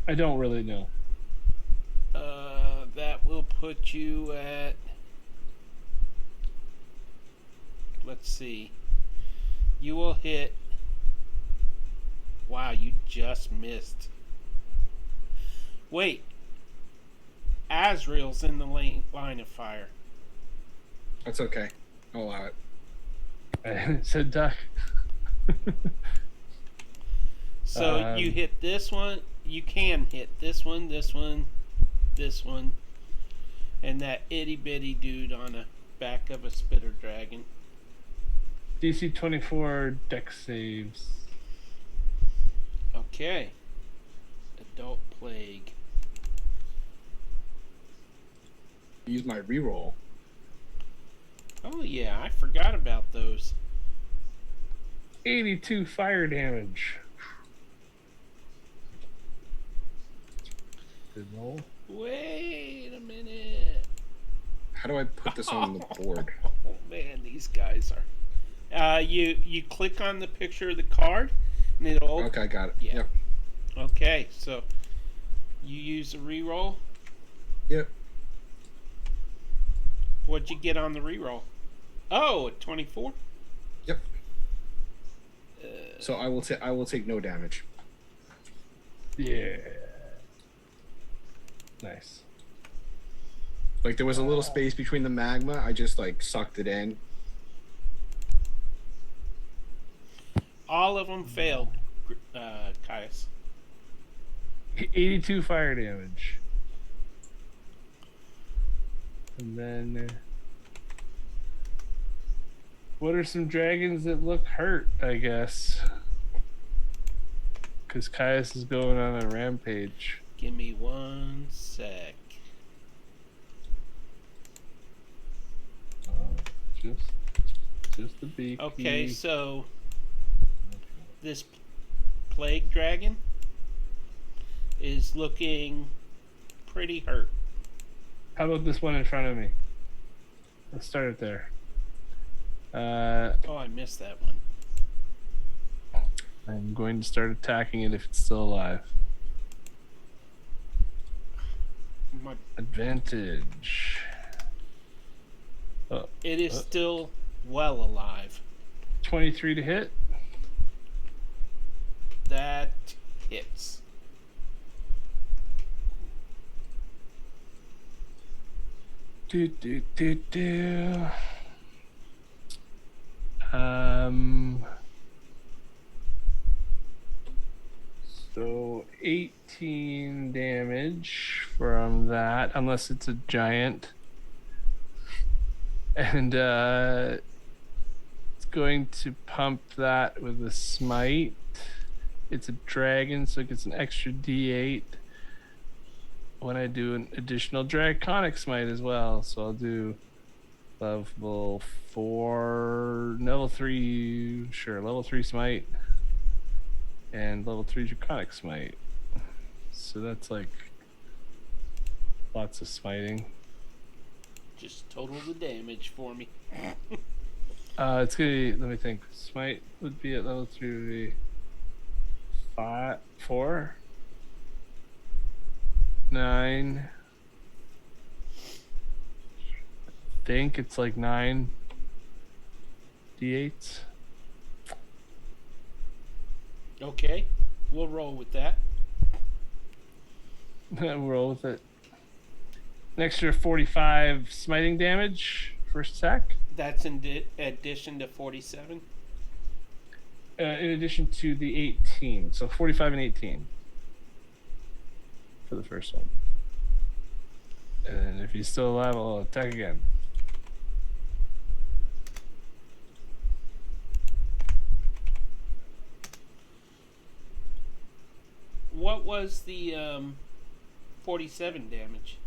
I don't really know. that will put you at. Let's see. You will hit. Wow, you just missed. Wait. Azrael's in the line of fire. That's okay. I'll allow it. I said duck. So you hit this one. You can hit this one, this one, this one, and that itty bitty dude on the back of a spitter dragon. DC 24 dex saves. Okay. Adult plague. Use my reroll. Oh yeah, I forgot about those. 82 fire damage. Good roll. Wait a minute. How do I put this on the board? Oh man, these guys are. You click on the picture of the card, and it'll open. Okay, got it. Yeah. Yep. Okay, so you use a reroll. Yep. What'd you get on the reroll? Oh, a 24. Yep. So I will take no damage. Yeah. Nice. Like there was a little space between the magma. I just like sucked it in. All of them failed, Caius. 82 fire damage. And then, what are some dragons that look hurt, I guess? Because Caius is going on a rampage. Give me 1 sec. Just the beak. Okay, so this plague dragon is looking pretty hurt. How about this one in front of me? Let's start it there. Oh, I missed that one. I'm going to start attacking it if it's still alive. My, Advantage. it is still well alive. 23 to hit. That hits. Do. So 18 damage from that, unless it's a giant. And it's going to pump that with a smite. It's a dragon, so it gets an extra D8 when I do an additional draconic smite as well. So I'll do level 4, level 3, sure, level 3 smite, and level 3 draconic smite. So that's like lots of smiting. Just total the damage for me. It's gonna be, let me think. Smite would be at level 3 would be 4, 9. I think it's like 9 D8s. Okay, we'll roll with that. We'll roll with it. An extra 45 smiting damage first attack. That's in addition to 47. In addition to the 18, so 45 and 18 for the first one. And if he's still alive, I'll attack again. What was the 47 damage?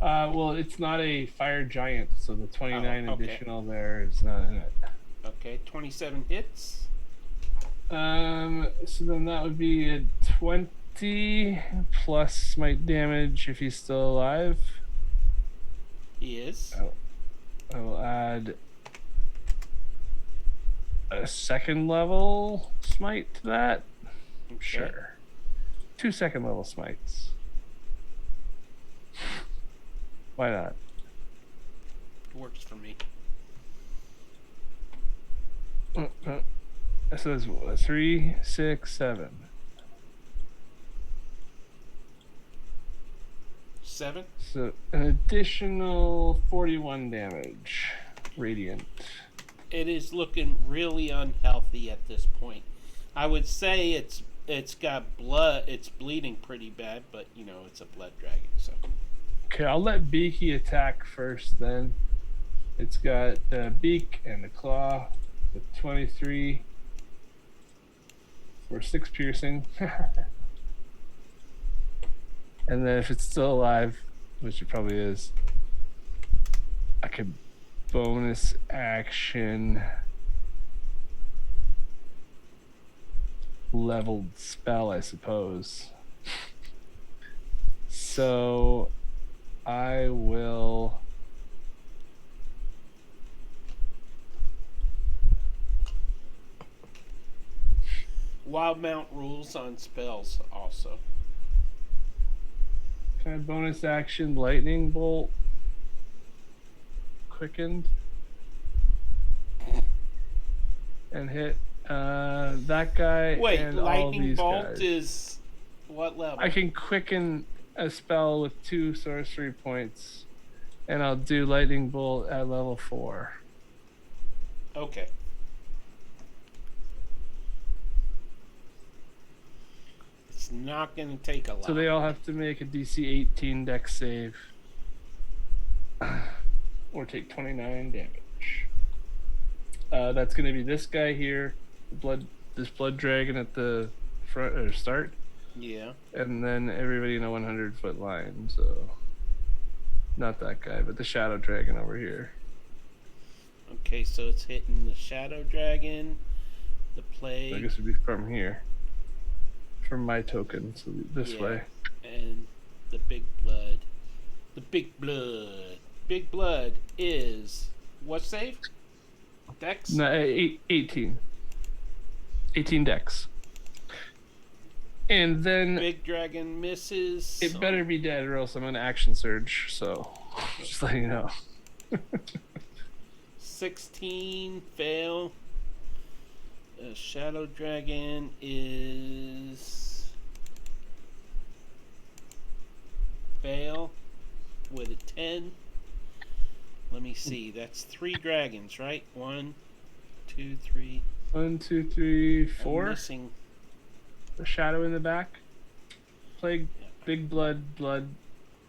Well, it's not a fire giant, so the 29 okay. additional there is not in it. Okay, 27 hits. So then that would be a 20 plus smite damage if he's still alive. He is. I will add a second level smite to that. Okay. Sure. 2 second level smites. Why not? Works for me. So there's 3, 6, 7. 7. So an additional 41 damage. Radiant. It is looking really unhealthy at this point. I would say it's got blood. It's bleeding pretty bad, but you know it's a blood dragon. So Okay, I'll let Beaky attack first then. It's got the beak and the claw with 23 for 6 piercing. And then if it's still alive, which it probably is, I could bonus action leveled spell, I suppose. So I will. Wild Mount rules on spells also. Can I bonus action lightning bolt? Quickened. And hit that guy Wait, and all lightning these bolt guys. is what level? I can quicken a spell with 2 sorcery points, and I'll do lightning bolt at level 4. Okay. It's not going to take a lot. So they all have to make a DC 18 dex save, or take 29 damage. That's going to be this guy here, this blood dragon at the front or start, Yeah. and then everybody in a 100-foot line. So not that guy, but the shadow dragon over here. Okay, so it's hitting the Shadow Dragon, the Plague, I guess it'd be from here, from my token. So this Yeah. way. and the Big Blood. The Big Blood. Big Blood is what save? Dex? No, 18. 18 dex. And then Big Dragon misses. it better be dead, or else I'm gonna action surge. So, just letting you know. 16 fail. Shadow Dragon is fail with a 10. Let me see. That's 3 dragons, right? 1, 2, 3. 1, 2, 3, I'm 4. missing. The shadow in the back. Plague, Yeah. big blood,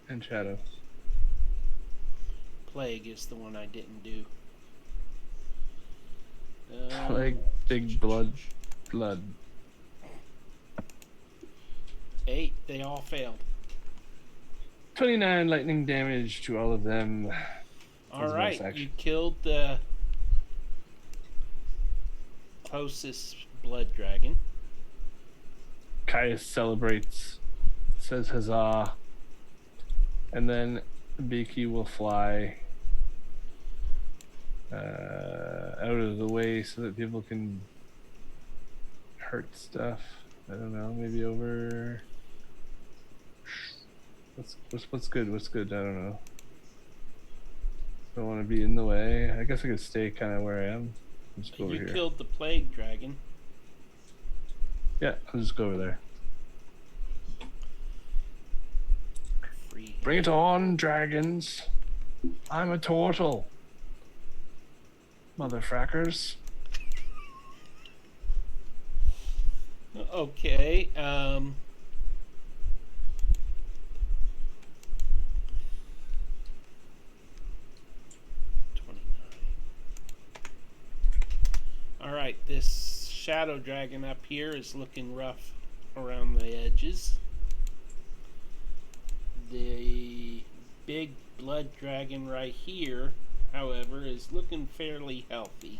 and shadow. Plague is the one I didn't do. Plague, big blood. 8. They all failed. 29 lightning damage to all of them. All As a right, bonus action. you killed the closest blood dragon. Caius celebrates, says huzzah, and then Beaky will fly out of the way so that people can hurt stuff. I don't know, maybe over. What's good? What's good? I don't know. Don't want to be in the way. I guess I could stay kind of where I am. Just go over You here. killed the plague dragon. Yeah, I'll just go over there. Free. Bring it on, dragons. I'm a turtle. Motherfrackers. Okay. 29. All right, this shadow dragon up here is looking rough around the edges. The big blood dragon right here, however, is looking fairly healthy.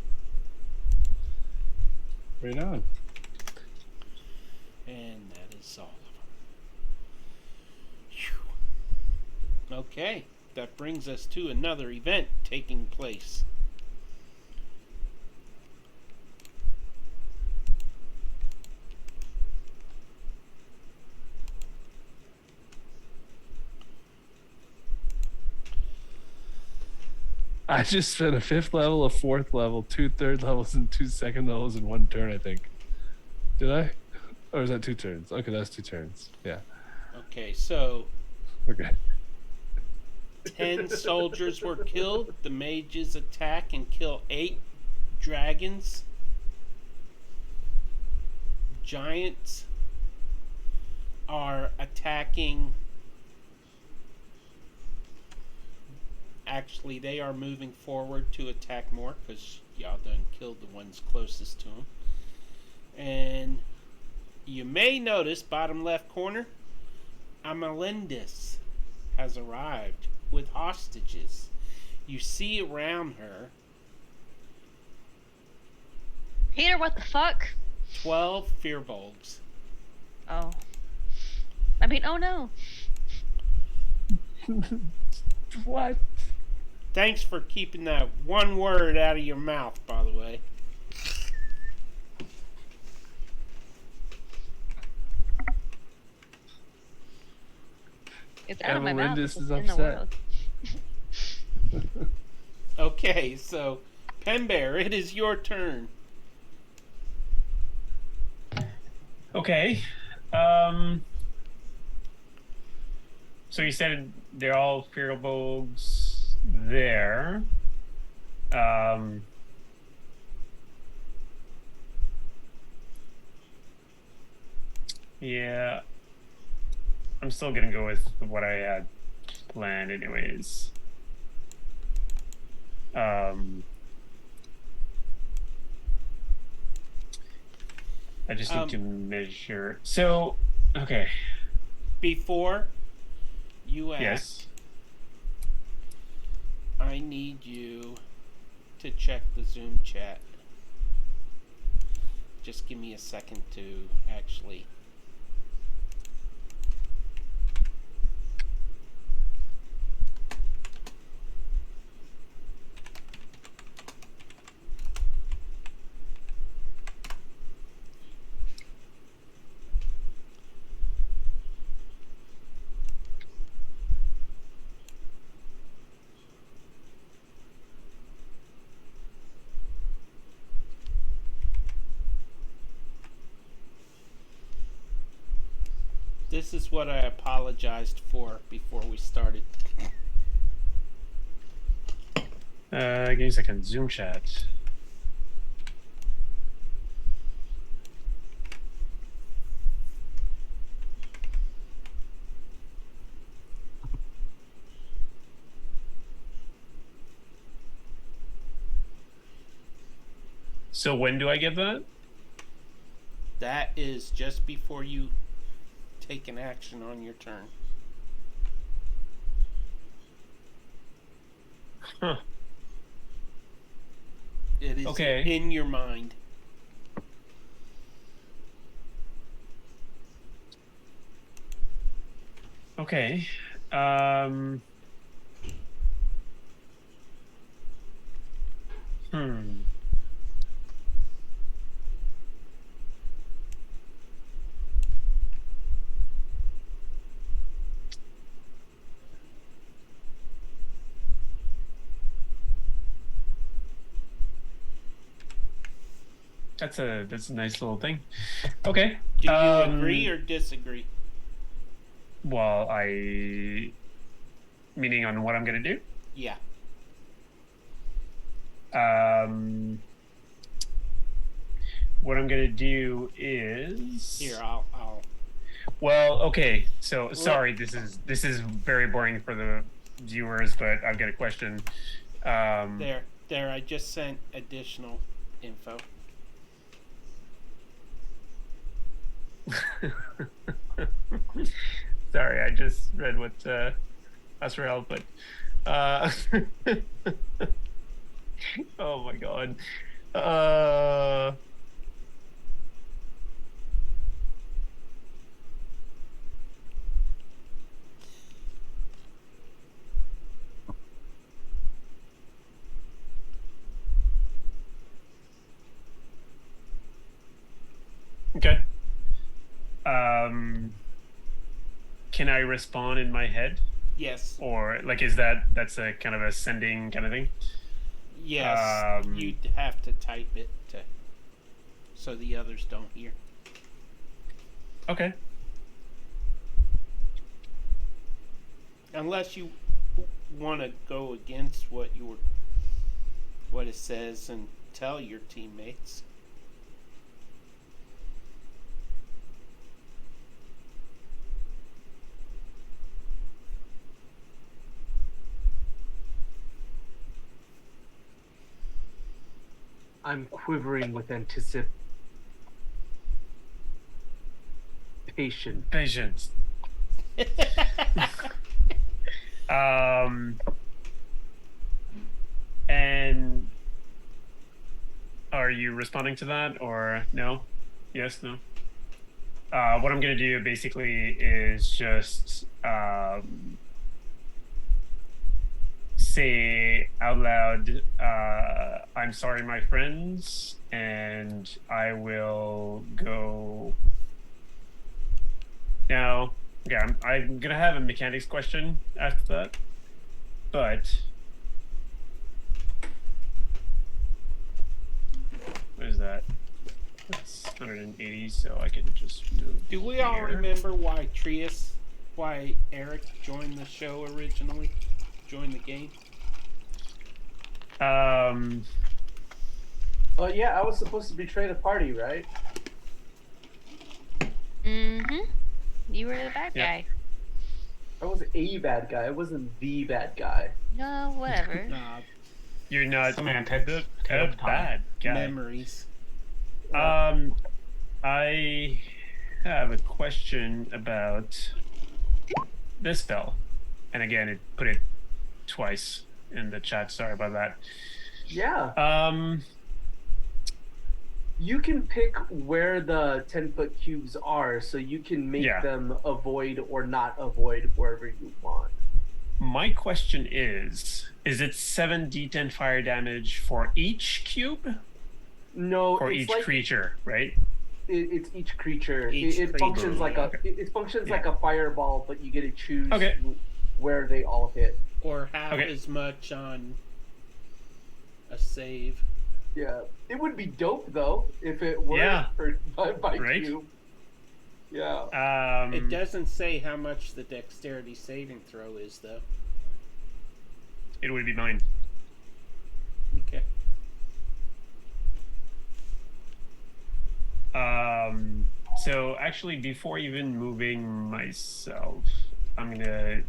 Right on. And that is all of them. Whew. Okay, that brings us to another event taking place. I just spent a 5th level, a 4th level, 2 3rd levels, and 2 2nd levels in 1 turn, I think. Did I? Or is that 2 turns? Okay, that's 2 turns. Yeah. Okay, so Okay. 10 soldiers were killed. The mages attack and kill 8 dragons. Giants are attacking. Actually, they are moving forward to attack more because y'all done killed the ones closest to them. And you may notice, bottom left corner, Amelindis has arrived with hostages. You see around her Peter, what the fuck? 12 fearbolgs. Oh. I mean, oh no. What? Thanks for keeping that one word out of your mouth, by the way. It's out of my mouth. Evelindis It's is in the upset. world. Okay, so Pembear, it is your turn. Okay. So you said they're all Firbolgs there. Yeah. I'm still gonna go with what I had planned anyways. I just need to measure. So, okay. Before you act, Yes. I need you to check the Zoom chat. Just give me a second to actually. This is what I apologized for before we started. Give me a second. Zoom chat. So when do I get that? That is just before you take an action on your turn. Huh. It is Okay. in your mind. Okay. Hmm. That's a nice little thing. Okay. Do you agree or disagree? Well, meaning on what I'm gonna do. Yeah. What I'm gonna do is Here, I'll. Well, okay. So sorry, this is very boring for the viewers, but I've got a question. There. I just sent additional info. Sorry, I just read what Asrael put. Oh my god. Okay. Can I respond in my head? Yes. Or like that's a kind of a sending kind of thing? Yes. You'd have to type it so the others don't hear. Okay. Unless you want to go against what it says and tell your teammates. I'm quivering with anticipation. Patience. And are you responding to that or no? Yes, no? What I'm going to do basically is just say out loud, I'm sorry, my friends, and I will go. Now, yeah, I'm gonna have a mechanics question after that, but what is that? That's 180, so I can just move. Do we all here. remember why Eric joined the show originally? Joined the game? Oh yeah, I was supposed to betray the party, right? Mm-hmm. You were the bad Yeah. guy. I was a bad guy. I wasn't the bad guy. No, whatever. You're not Semantics. the Take up time. bad guy. Memories. I have a question about this spell, and again, it put it twice in the chat. Sorry about that. Yeah. You can pick where the 10-foot cubes are, so you can make Yeah. them avoid or not avoid wherever you want. My question is it 7d10 fire damage for each cube? No, For it's each like, creature, right? It's each creature. Each It functions creature. like it functions like a fireball, but you get to choose Okay. where they all hit. Or half Okay. as much on a save. Yeah, it would be dope though if it were Yeah. by Right? cube. Yeah. It doesn't say how much the dexterity saving throw is, though. It would be mine. Okay. So actually, before even moving myself, I'm gonna.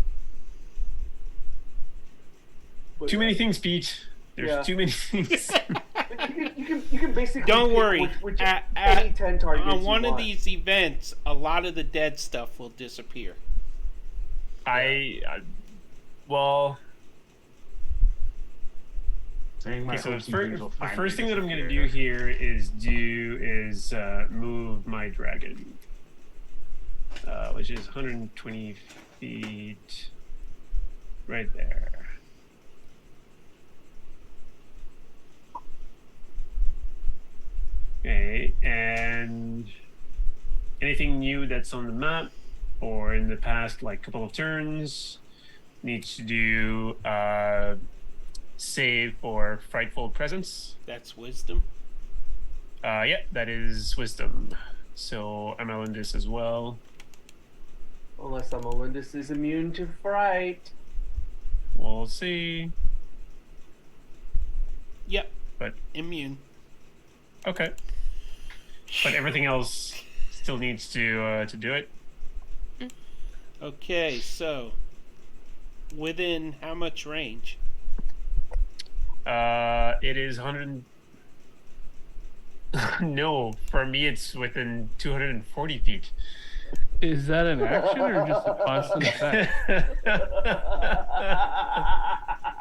But, Too many things, Pete. There's Yeah. too many things. You can basically Don't pick worry. which At- any 10 targets On you one of want. these events, a lot of the dead stuff will disappear. Well, Saying my okay, so hopes the and dreams will first finally thing that I'm gonna disappear. do here is move my dragon, which is 120 feet, right there. Okay, and anything new that's on the map or in the past, like couple of turns, needs to do save for frightful presence. That's wisdom. Yeah, that is wisdom. So Amalindis as well. Unless Amalindis is immune to fright. We'll see. Yep. But Immune. okay. But everything else still needs to do it. Okay, so within how much range? It is 100. No, for me it's within 240 feet. Is that an action or just a constant effect?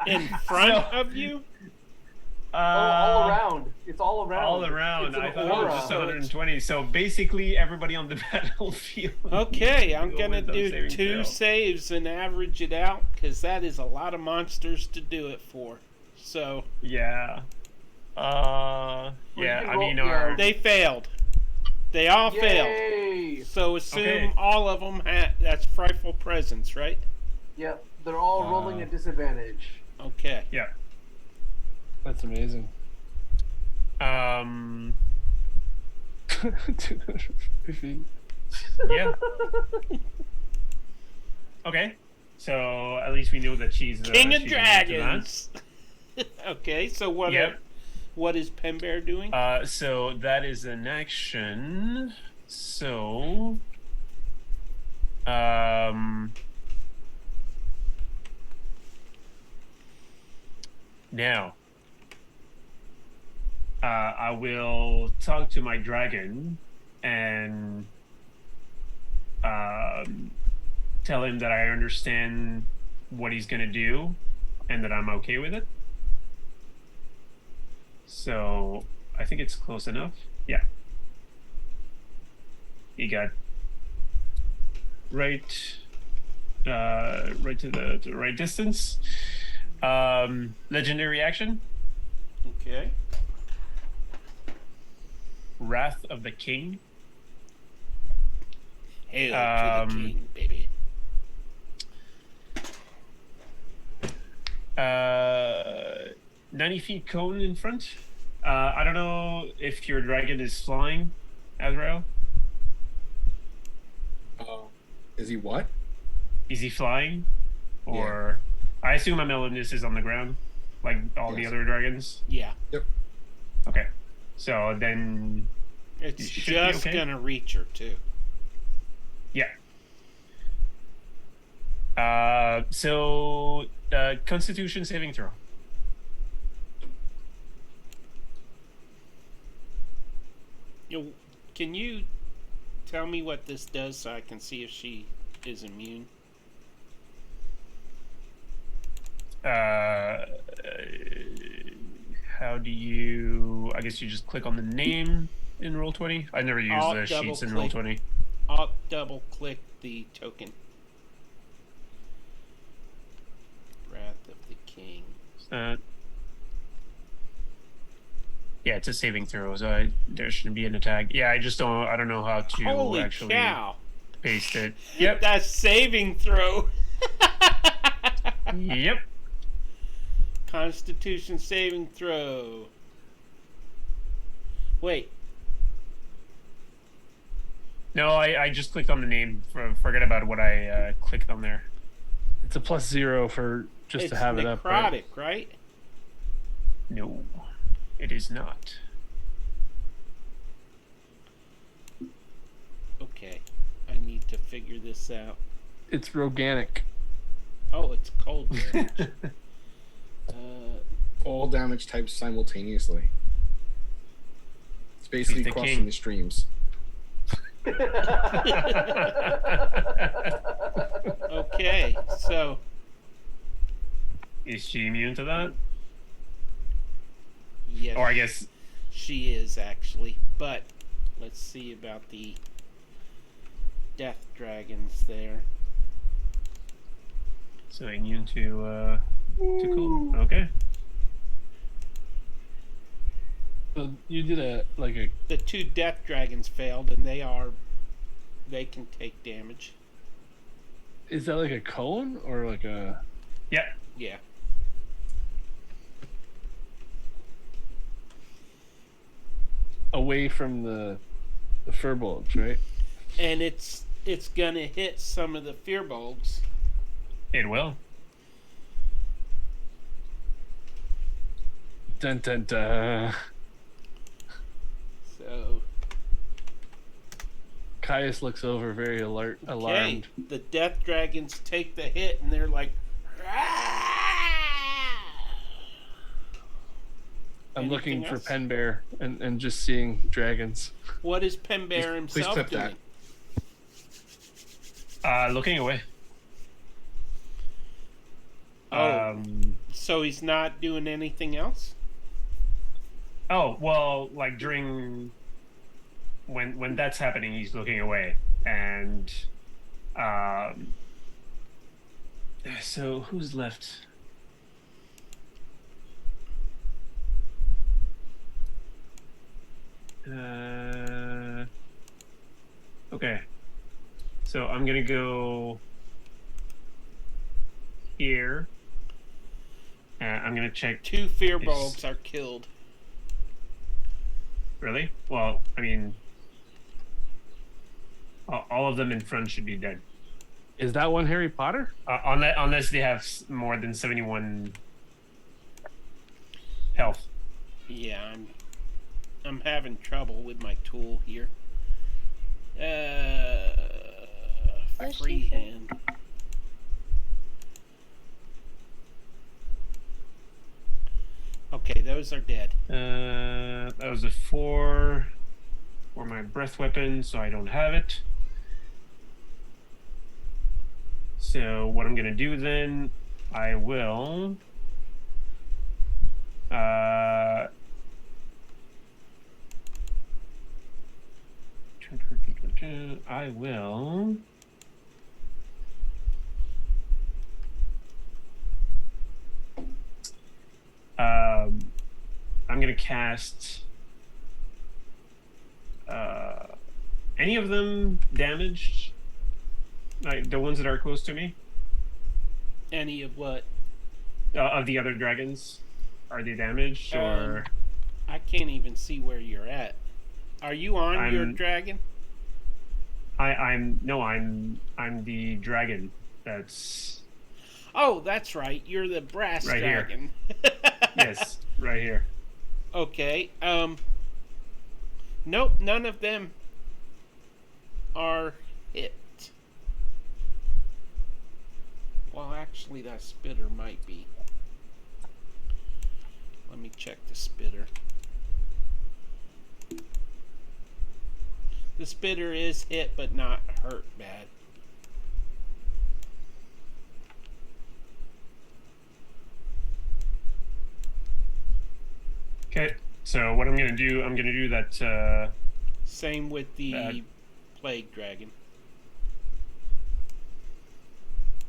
In front of you? all around. It's all around. All around. It's an I thought it aura. was just 120. So basically, everybody on the battlefield. Okay, I'm Go gonna with those do saving 2 throw. saves and average it out, because that is a lot of monsters to do it for. So, Yeah. Yeah. can I roll- mean, yeah. our they failed. They all failed. Yay! So assume Okay. all of them that's frightful presence, right? Yep, they're all rolling at disadvantage. Okay. yeah. That's amazing. Yeah. Okay. So at least we know that she's King of she's immune to that. Dragons. Okay, so Yep. what is Pembear doing? So that is an action. So, now, I will talk to my dragon and tell him that I understand what he's gonna do and that I'm okay with it. So I think it's close enough. Yeah. He got right to the right distance. Legendary action, Okay. Wrath of the King. Hail to the king, baby. 90 feet cone in front. I don't know if your dragon is flying, Azrael. Is he what? Is he flying? Or I assume Amelinus is on the ground, like all the Yes. other dragons. Yeah. Okay. So then It's You should be just okay. gonna reach her, too. yeah. So Constitution saving throw. Can you tell me what this does so I can see if she is immune? How do you? I guess you just click on the name in Roll20. I never use Alt the double sheets in click. Roll20. I'll double click the token. Wrath of the King. Yeah, it's a saving throw, so there shouldn't be an attack. Yeah, I just don't. I don't know how to Holy actually cow! paste it. Yep. That's saving throw. Yep. Constitution saving throw. Wait. No, I just clicked on the name. Forget about what I clicked on there. It's a +0 for just It's to have it up. Right? necrotic, right? No, it is not. Okay. I need to figure this out. It's Roganic. Oh, it's cold damage. All damage types simultaneously. It's basically He's the crossing king. the streams. Okay, so Is she immune to that? yes, Or I guess she is actually. But let's see about the death dragons there. so immune to cool. Okay. So you did a The 2 death dragons failed, and they can take damage. is that like a cone or like a? Yeah. Yeah. Away from the furbolgs, right? And it's gonna hit some of the fearbolgs. It will. Dun dun dun. So Caius looks over, very okay, alarmed. the death dragons take the hit, and they're like, I'm looking Anything for else? Pen Bear and just seeing dragons. what is Pembear Please himself clip doing? that. Looking away. Oh, so he's not doing anything else? Oh well, like during when that's happening, he's looking away, and so who's left? Okay, so I'm gonna go here. I'm gonna check. 2 fearbolgs are killed. Really? Well, I mean, all of them in front should be dead. Is that one Harry Potter? Unless they have more than 71 health. Yeah, I'm having trouble with my tool here. What's she Freehand. Okay, those are dead. That was a 4 for my breath weapon, so I don't have it. So what I'm gonna do then, I will. I will. I'm gonna cast. Any of them damaged? Like the ones that are close to me? Any of what? Of the other dragons? Are they damaged or? I can't even see where you're at. Are you on your I'm- dragon? I'm the dragon. That's Oh, that's right. You're the brass Right here. dragon. yes, right here. Okay. Nope, none of them are hit. Well, actually, that spitter might be. Let me check the spitter. The spitter is hit, but not hurt bad. Okay. So what I'm gonna do that. Same with the Bad. plague dragon.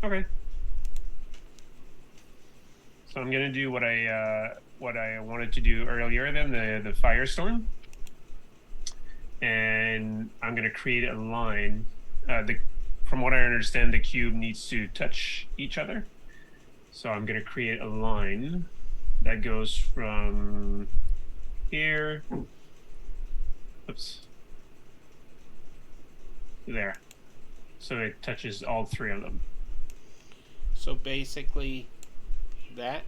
Okay. So I'm gonna do what I wanted to do earlier. Then the firestorm, and I'm gonna create a line. From what I understand, the cube needs to touch each other. So I'm gonna create a line that goes from here. Oops. There. So it touches all three of them. So basically, that.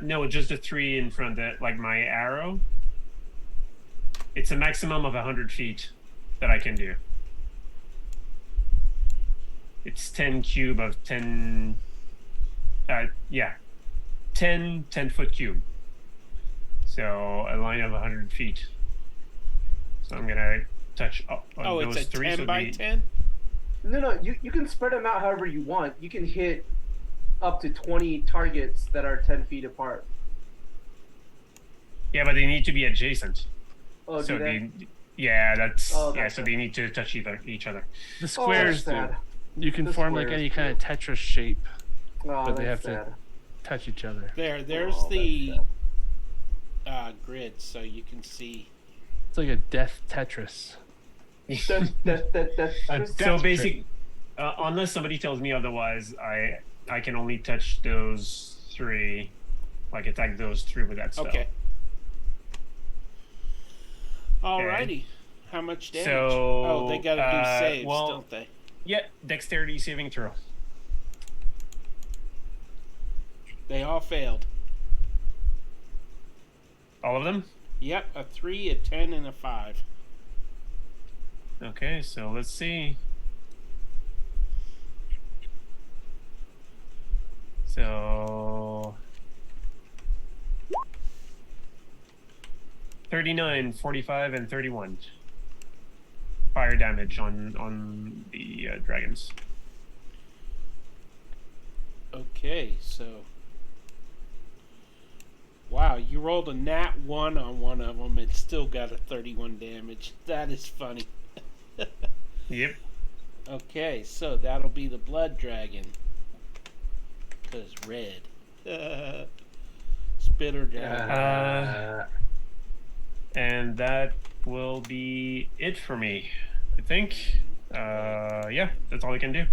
No, just the three in front that, like my arrow. It's a maximum of 100 feet that I can do. It's 10 cube of 10. Yeah. 10-foot cube. So a line of 100 feet. So I'm gonna touch on Oh, those it's a three. 10 so by the- 10? No, you can spread them out however you want. You can hit up to 20 targets that are 10 feet apart. Yeah, but they need to be adjacent. Oh, so do they? yeah, that's Oh, yeah. gotcha. So they need to touch each other. The Oh, squares, that's sad. you can the form like squares, any kind of Tetris shape, Oh, but they that's have to sad. touch each other. There's Oh, the that's sad. grid, so you can see. It's like a death Tetris. That's So basic, unless somebody tells me otherwise, I can only touch those three, like attack those three with that spell. Okay. Alrighty. How much damage? So, oh, they gotta do saves, well- don't they? Yeah, dexterity saving throw. They all failed. All of them. Yep, a 3, a 10, and a 5. Okay, so let's see. So 39, 45, and 31 fire damage on the dragons. Okay, so. Wow, you rolled a nat 1 on one of them and still got a 31 damage. That is funny. Yep. Okay, so that'll be the blood dragon. Because red. Spitter dragon. And that will be it for me, I think. Yeah, that's all I can do.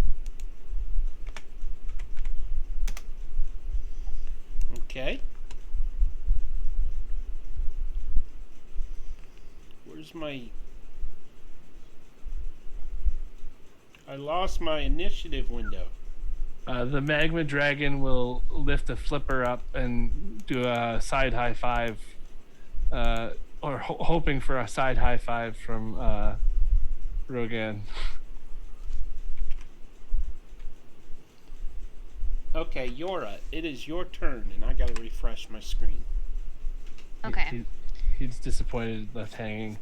Okay. Where's my... I lost my initiative window. The magma dragon will lift a flipper up and do a side high five, or hoping for a side high five from Rogan. Okay, Yora, it is your turn, and I gotta refresh my screen. Okay. He's disappointed, left hanging.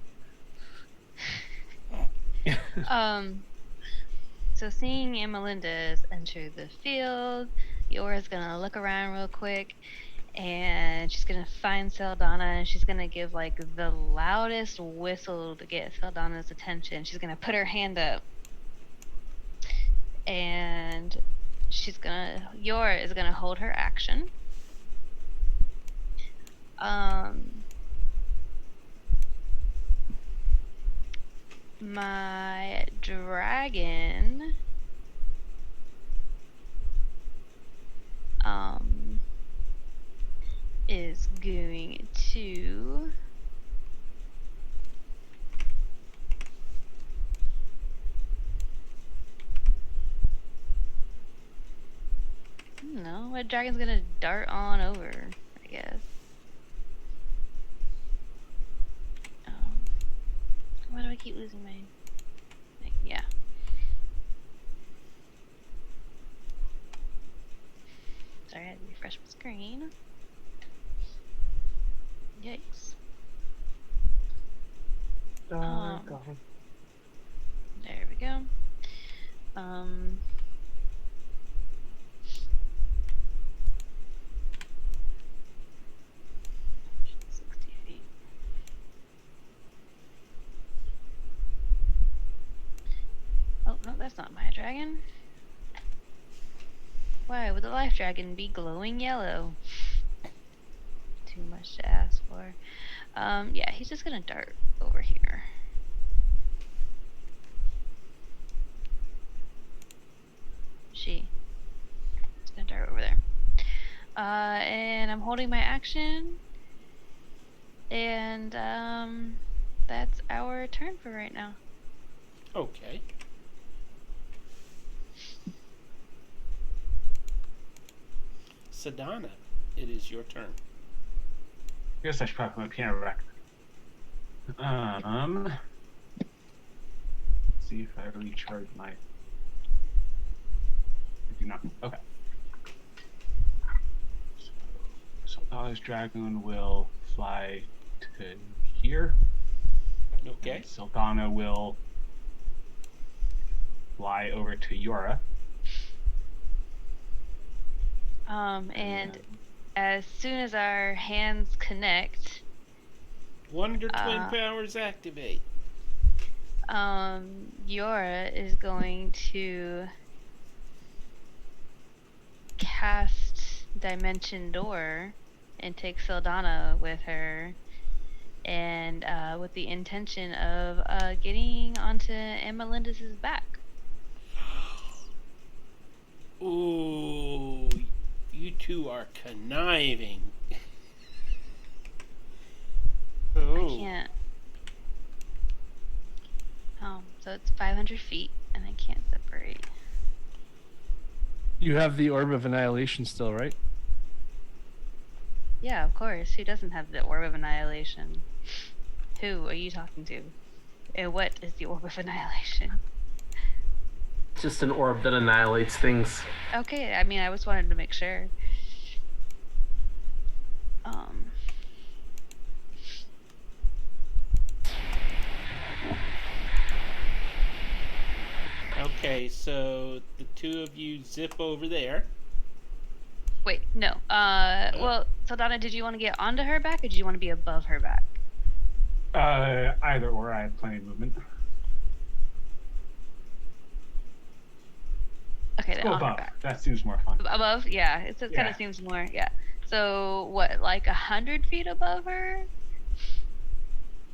So seeing Emelinda's enter the field, Yora's gonna look around real quick, and she's gonna find Saldana, and she's gonna give like the loudest whistle to get Saldana's attention. She's gonna put her hand up, and Yora is gonna hold her action. My dragon is going to no, my dragon's gonna dart on over, I guess. Why do I keep losing my yeah. Sorry, I had to refresh my screen. Yikes. There we go. 60 feet. Oh, no, that's not my dragon. Why would the life dragon be glowing yellow? Too much to ask for. Yeah, he's just gonna dart over here. He's gonna dart over there. And I'm holding my action. And, that's our turn for right now. Okay. Sedana, it is your turn. I guess I should probably put my piano back. See if I recharge my. I do not. Okay. So Sultana's dragon will fly to here. Okay. And Sultana will fly over to Yora. And as soon as our hands connect, Wonder Twin powers activate. Yora is going to cast Dimension Door and take Sildana with her, and with the intention of getting onto Amalindis' back. Ooh, you two are conniving. I Oh, can't. So it's 500 feet, and I can't separate. You have the Orb of Annihilation still, right? Yeah, of course. Who doesn't have the Orb of Annihilation? Who are you talking to? And what is the Orb of Annihilation? It's just an orb that annihilates things. Okay, I mean, I just wanted to make sure. okay, so the two of you zip over there. Wait, no. Well, Saldana, did you want to get onto her back, or did you want to be above her back? Either or. I have plenty of movement. Okay, then Go on her above. back. That seems more fun. Above? Yeah, it kind Yeah. of seems more, yeah. So, what, like 100 feet above her?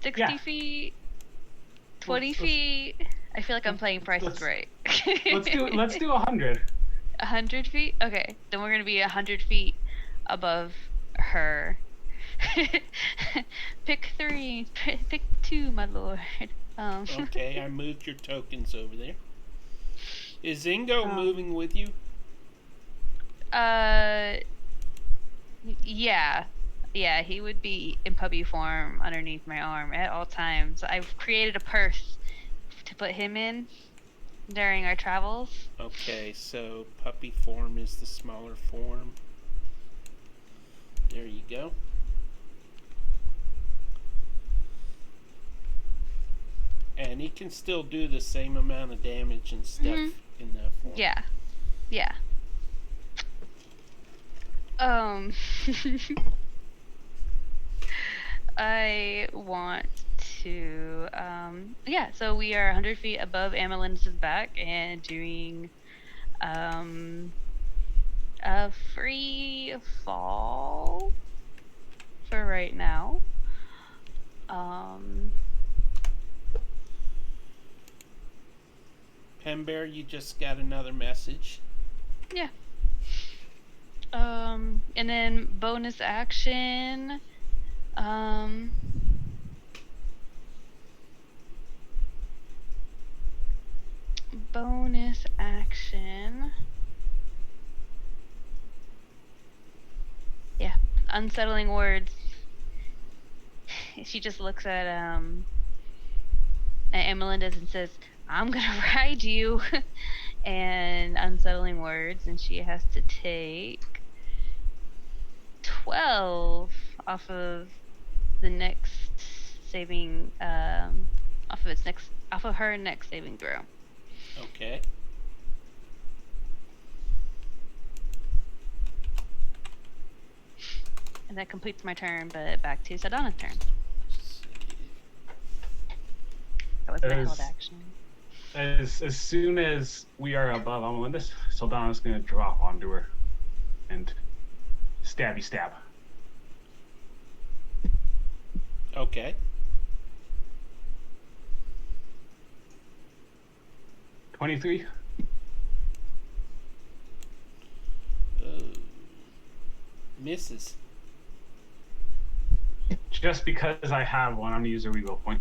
60 Yeah. feet? 20 Let's- feet? I feel like I'm playing Price is let's- Right. Let's do 100. 100 feet? Okay, then we're gonna be 100 feet above her. Pick 3. Pick 2, my lord. Okay, I moved your tokens over there. Is Zingo Um, moving with you? Yeah. Yeah, he would be in puppy form underneath my arm at all times. I've created a purse to put him in during our travels. Okay, so puppy form is the smaller form. There you go. And he can still do the same amount of damage and stuff in that form. Yeah. Yeah. I want to, yeah, so we are 100 feet above Amalindis' back and doing, a free fall for right now. Pembear, you just got another message. Yeah. And then bonus action. Bonus action. Yeah, unsettling words. She just looks at Melinda's and says, "I'm gonna ride you," and unsettling words, and she has to take 12 off of the next saving, off of her next saving throw. Okay. And that completes my turn, but back to Saldana's turn. That was my As- held action. As soon as we are above Melinda, Saldana's gonna drop onto her and stabby stab. Okay. 23. Misses. Just because I have one, I'm gonna use a reroll point.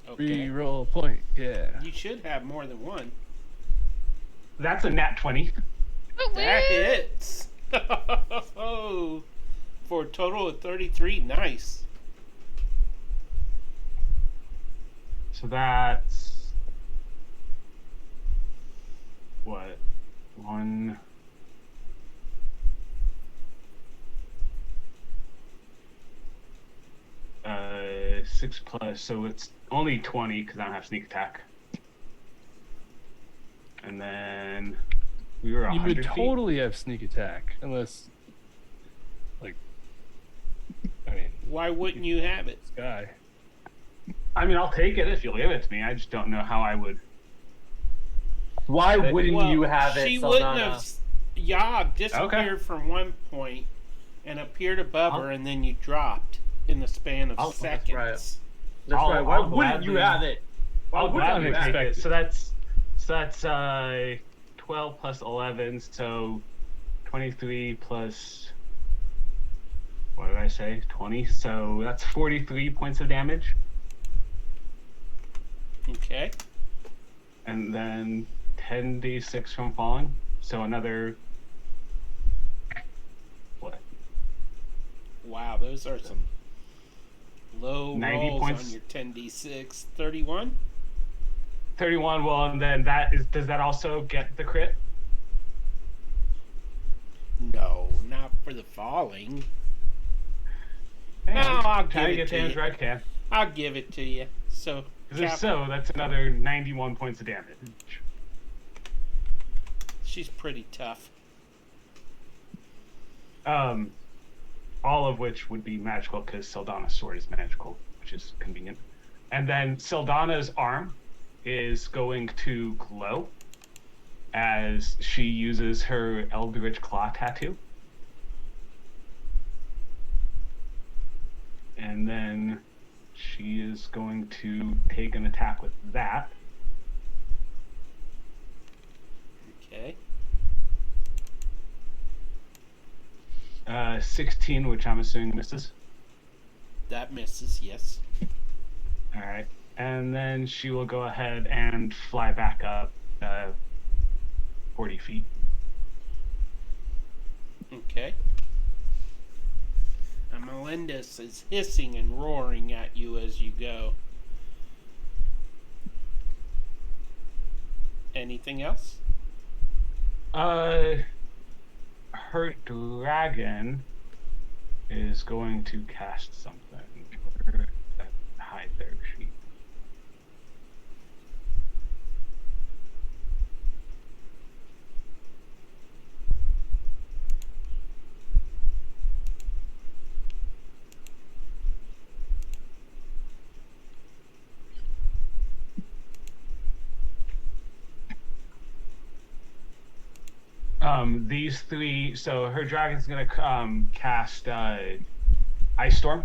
Okay. Reroll a point. Yeah. You should have more than one. That's a nat 20. That hits. For a total of 33. Nice. So that's what? One. Uh, 6 plus, so it's only 20 because I don't have sneak attack. And then we were You 100 would feet. totally have sneak attack, unless, like, I mean, Why wouldn't you have it? this guy. I mean, I'll take it if you give it to me. I just don't know how I would. Why wouldn't Well, you have it, she wouldn't Saldana? have. Yog disappeared from one point and appeared above her, and then you dropped in the span of seconds. right. That's right. Why I'll wouldn't you gladly- have it? Why I'll wouldn't gladly you have take it? it. So that's 12 plus 11, so 23 plus, what did I say? 20. So that's 43 points of damage, Okay. and then 10d6 from falling. So another, what? Wow, those are some low 90 rolls points. on your 10d6. 31? 31. Well, and then does that also get the crit? No, not for the falling. Hey, No, I'm I'll trying to give get it to damage you. where I can. I'll give it to you. So, 'Cause if Cap- so, that's another 91 points of damage. she's pretty tough. All of which would be magical because Saldana's sword is magical, which is convenient. And then Saldana's arm is going to glow as she uses her Eldritch Claw tattoo. And then she is going to take an attack with that. Okay. 16, which I'm assuming misses. That misses, yes. All right. And then she will go ahead and fly back up 40 feet. Okay. And Melendez is hissing and roaring at you as you go. Anything else? Her dragon is going to cast something. Where did that hide their sheet? These three. So her dragon's gonna cast Ice Storm.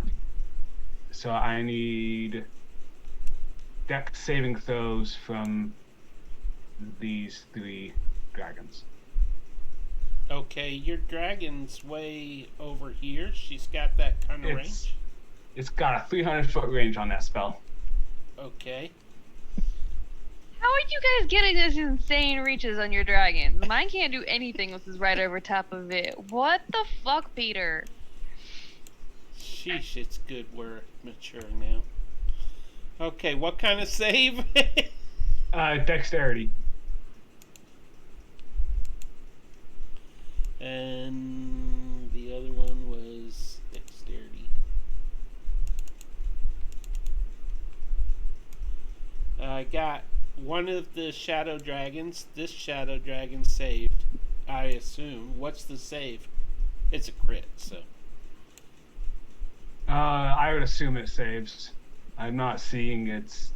So I need dex saving throws from these 3 dragons. Okay, your dragon's way over here. She's got that kind of range. It's got a 300-foot range on that spell. Okay. How are you guys getting this insane reaches on your dragon? Mine can't do anything with this right over top of it. What the fuck, Peter? Sheesh, it's good we're mature now. Okay, what kind of save? Dexterity. And the other one was dexterity. I got one of the shadow dragons. This shadow dragon saved, I assume. What's the save? It's a crit, so. I would assume it saves. I'm not seeing its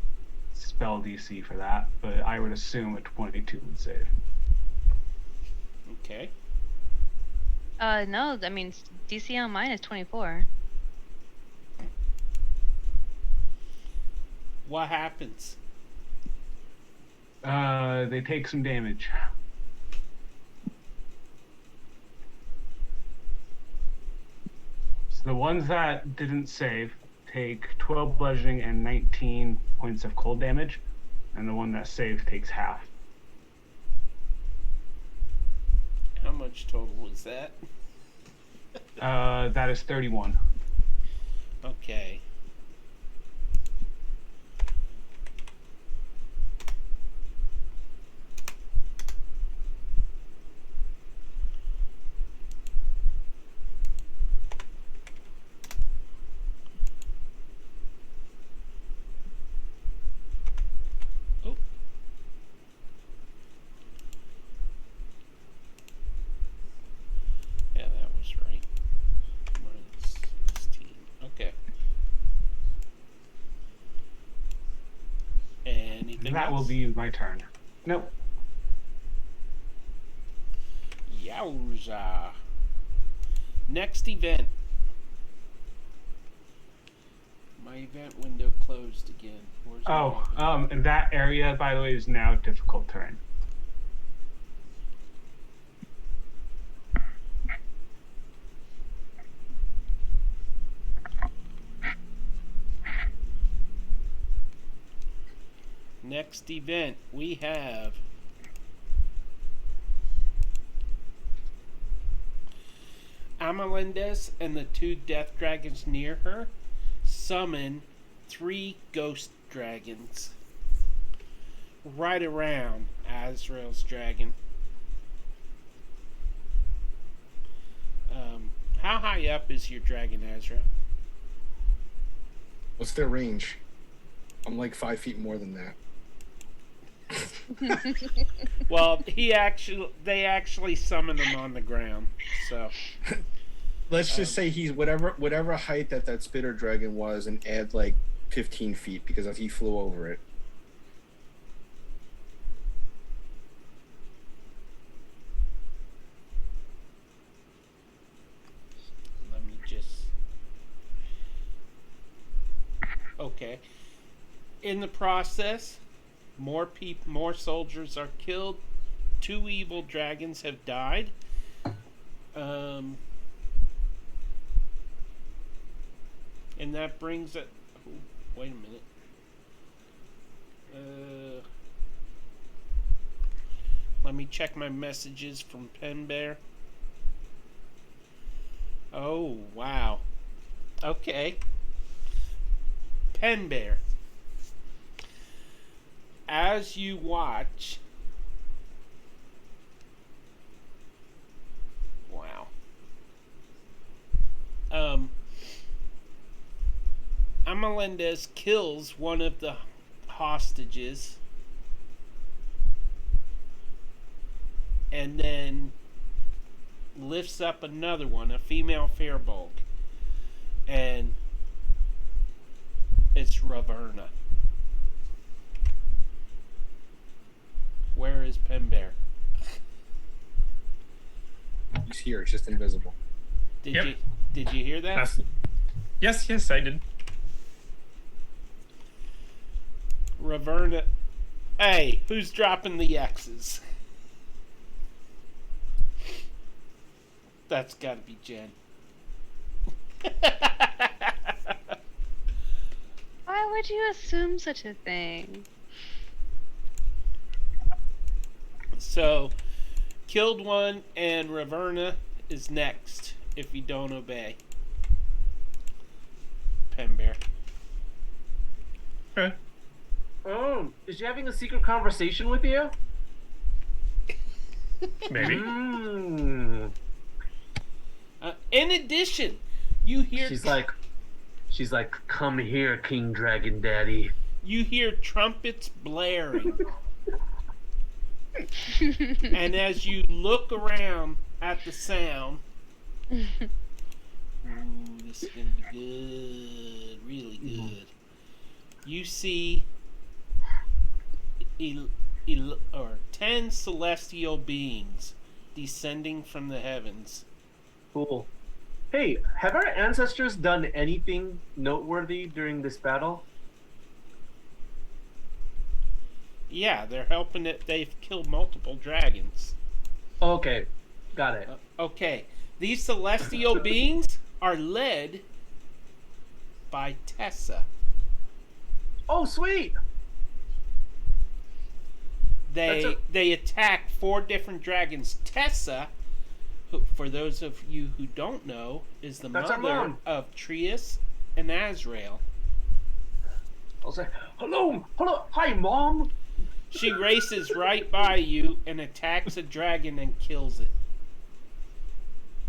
spell DC for that, but I would assume a 22 would save. Okay. No, I mean, DC on mine is 24. What happens? They take some damage. So the ones that didn't save take 12 bludgeoning and 19 points of cold damage, and the one that saved takes half. How much total is that? That is 31. Okay. Oh. Yeah, that was right. Minus 16. Okay. Anything That else? will be my turn. Nope. Yowza. Next event. My event window closed again. Where's my event? And that area, by the way, is now difficult terrain. Next event, we have Amelindes and the 2 death dragons near her summon 3 ghost dragons right around Azrael's dragon. How high up is your dragon, Azrael? What's their range? I'm like 5 feet more than that. Well, they actually summoned him on the ground. So Let's just say he's whatever height that spitter dragon was, and add like 15 feet because he flew over it. let me just. Okay. In the process, more soldiers are killed. 2 evil dragons have died. And that brings it. Oh, wait a minute. Let me check my messages from Pen Bear. Oh, wow. Okay. Pen Bear. As you watch. Wow. Amelindes kills one of the hostages. And then lifts up another one, a female Firbolg. And it's Raverna. Where is Pen Bear? He's here. He's just invisible. Did you hear that? Yes, I did. Raverna. Hey, who's dropping the X's? That's gotta be Jen. Why would you assume such a thing? So, killed one, and Raverna is next if you don't obey. Pen Bear. Okay. Oh, is she having a secret conversation with you? Maybe. In addition, you hear She's like, come here, King Dragon Daddy. you hear trumpets blaring. And as you look around at the sound, ooh, this is gonna be good, really good. You see 10 celestial beings descending from the heavens. Cool. Hey, have our ancestors done anything noteworthy during this battle? Yeah, they're helping it. They've killed multiple dragons. Okay, got it. Okay, these celestial beings are led by Tessa. Oh, sweet. They attack 4 different dragons. Tessa, who, for those of you who don't know, is the That's our mother mom. of Trius and Azrael. I'll say, hello, hi, Mom. She races right by you and attacks a dragon and kills it.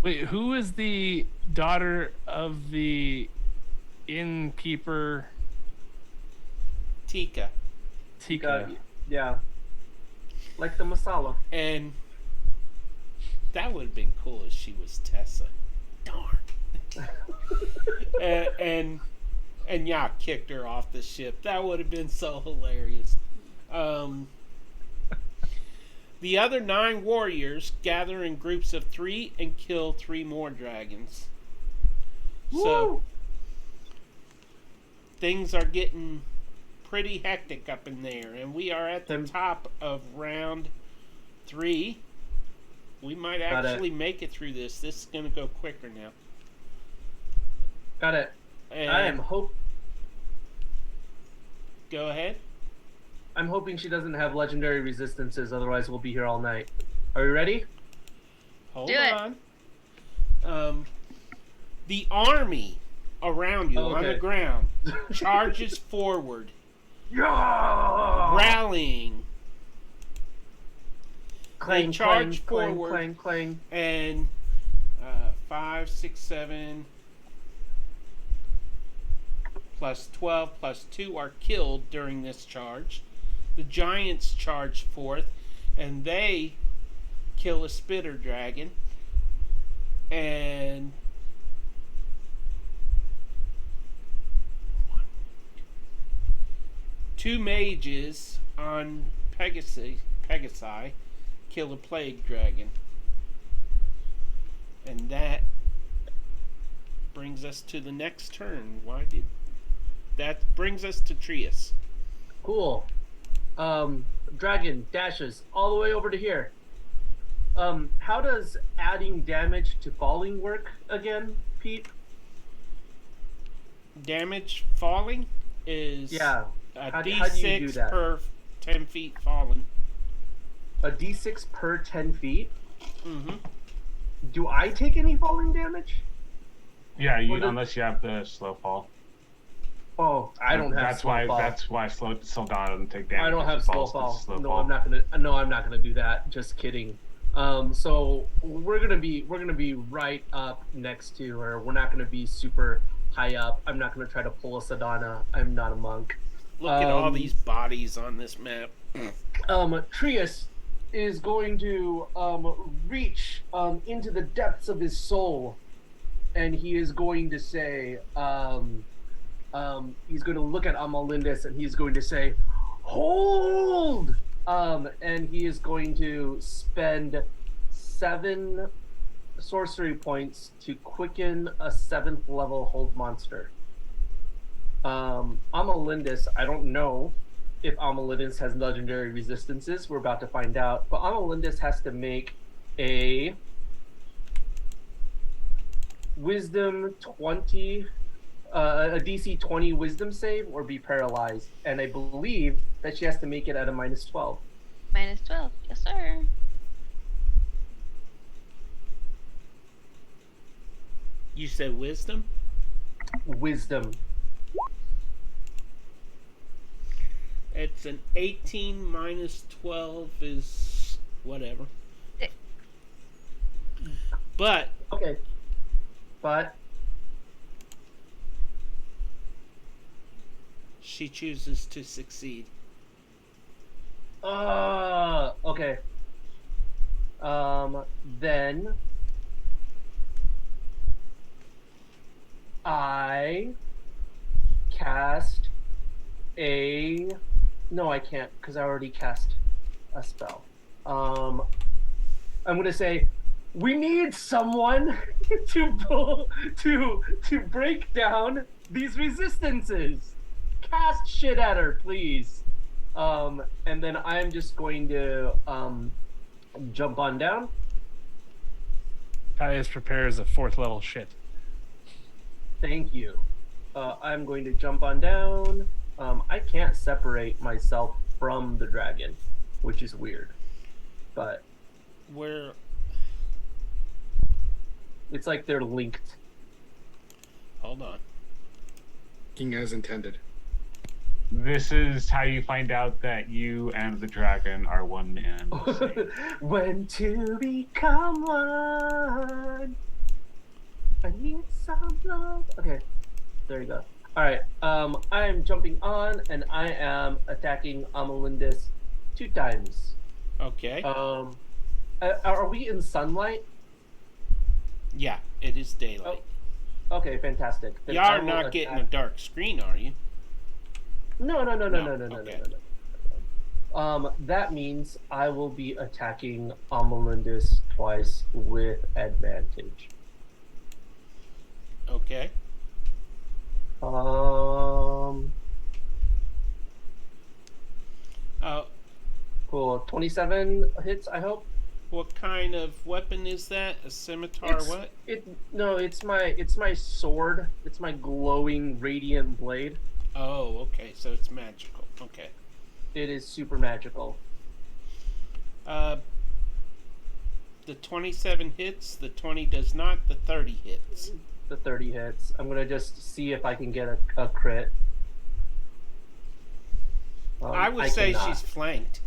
Wait, who is the daughter of the innkeeper Tika. Tika? Yeah. Like the masala. And that would have been cool if she was Tessa. Darn. and yeah, kicked her off the ship. That would have been so hilarious. The other 9 warriors gather in groups of 3 and kill 3 more dragons. So Woo! things are getting pretty hectic up in there, and we are at the top of round 3. We might Got it. actually make it through this. This is going to go quicker now. Got it. And I'm go ahead. hoping she doesn't have legendary resistances, otherwise we'll be here all night. Are we ready? Hold Do it. on. The army around you on the Okay. ground charges forward, Yeah! rallying, Clang, charge clang, forward. clang, clang, and 5, 6, 7 plus 12 plus 2 are killed during this charge. The giants charge forth, and they kill a spitter dragon, and two mages on Pegasi kill a plague dragon. And that brings us to the next turn. That brings us to Trius. Cool. Dragon dashes all the way over to here. How does adding damage to falling work again, Pete? Damage falling is Yeah. a How do you do d6 that? per 10 feet fallen. A d6 per 10 feet? Mm-hmm. Do I take any falling damage? Yeah, What is- unless you have the slow fall. Oh, I don't have That's slow why. fall. That's why Soldana doesn't take damage. I don't if have she slow falls, 'cause fall. it's slow No, fall. I'm not gonna. No, I'm not gonna do that. Just kidding. So we're gonna be right up next to her. We're not gonna be super high up. I'm not gonna try to pull a Sadana. I'm not a monk. Look at all Um, these bodies on this map. Trius is going to reach into the depths of his soul, and he is going to say, he's going to look at Amalindis, and he's going to say, "Hold!" And he is going to spend 7 sorcery points to quicken a 7th level hold monster. Amalindis, I don't know if Amalindis has legendary resistances. We're about to find out. But Amalindis has to make a Wisdom 20, a DC 20 Wisdom save or be paralyzed. And I believe that she has to make it at a -12. -12. Yes, sir. You said wisdom? Wisdom. It's an 18 minus 12 is whatever. Six. But Okay. But she chooses to succeed. okay. Then I cast a. No, I can't because I already cast a spell. I'm gonna say we need someone to break down these resistances. Cast shit at her, please. And then I'm just going to jump on down. Caius prepares a 4th level shit. Thank you. I'm going to jump on down. I can't separate myself from the dragon, which is weird. But Where it's like they're linked. hold on. King as intended. This is how you find out that you and the dragon are one man. When to become one. I need some love. Okay, there you go. All right. I am jumping on, and I am attacking Amalindis 2 times. Okay. Are we in sunlight? Yeah, it is daylight. Okay, fantastic. Then You I are will not getting a attack- dark screen, are you? No. Okay. That means I will be attacking Amalindis twice with advantage. Okay. Cool. 27 hits, I hope. What kind of weapon is that? A scimitar? What? It's my sword. It's my glowing radiant blade. Oh, okay. So it's magical. Okay. It is super magical. The 27 hits. The 20 does not. The 30 hits. The 30 hits. I'm gonna just see if I can get a crit. I would say cannot. she's flanked,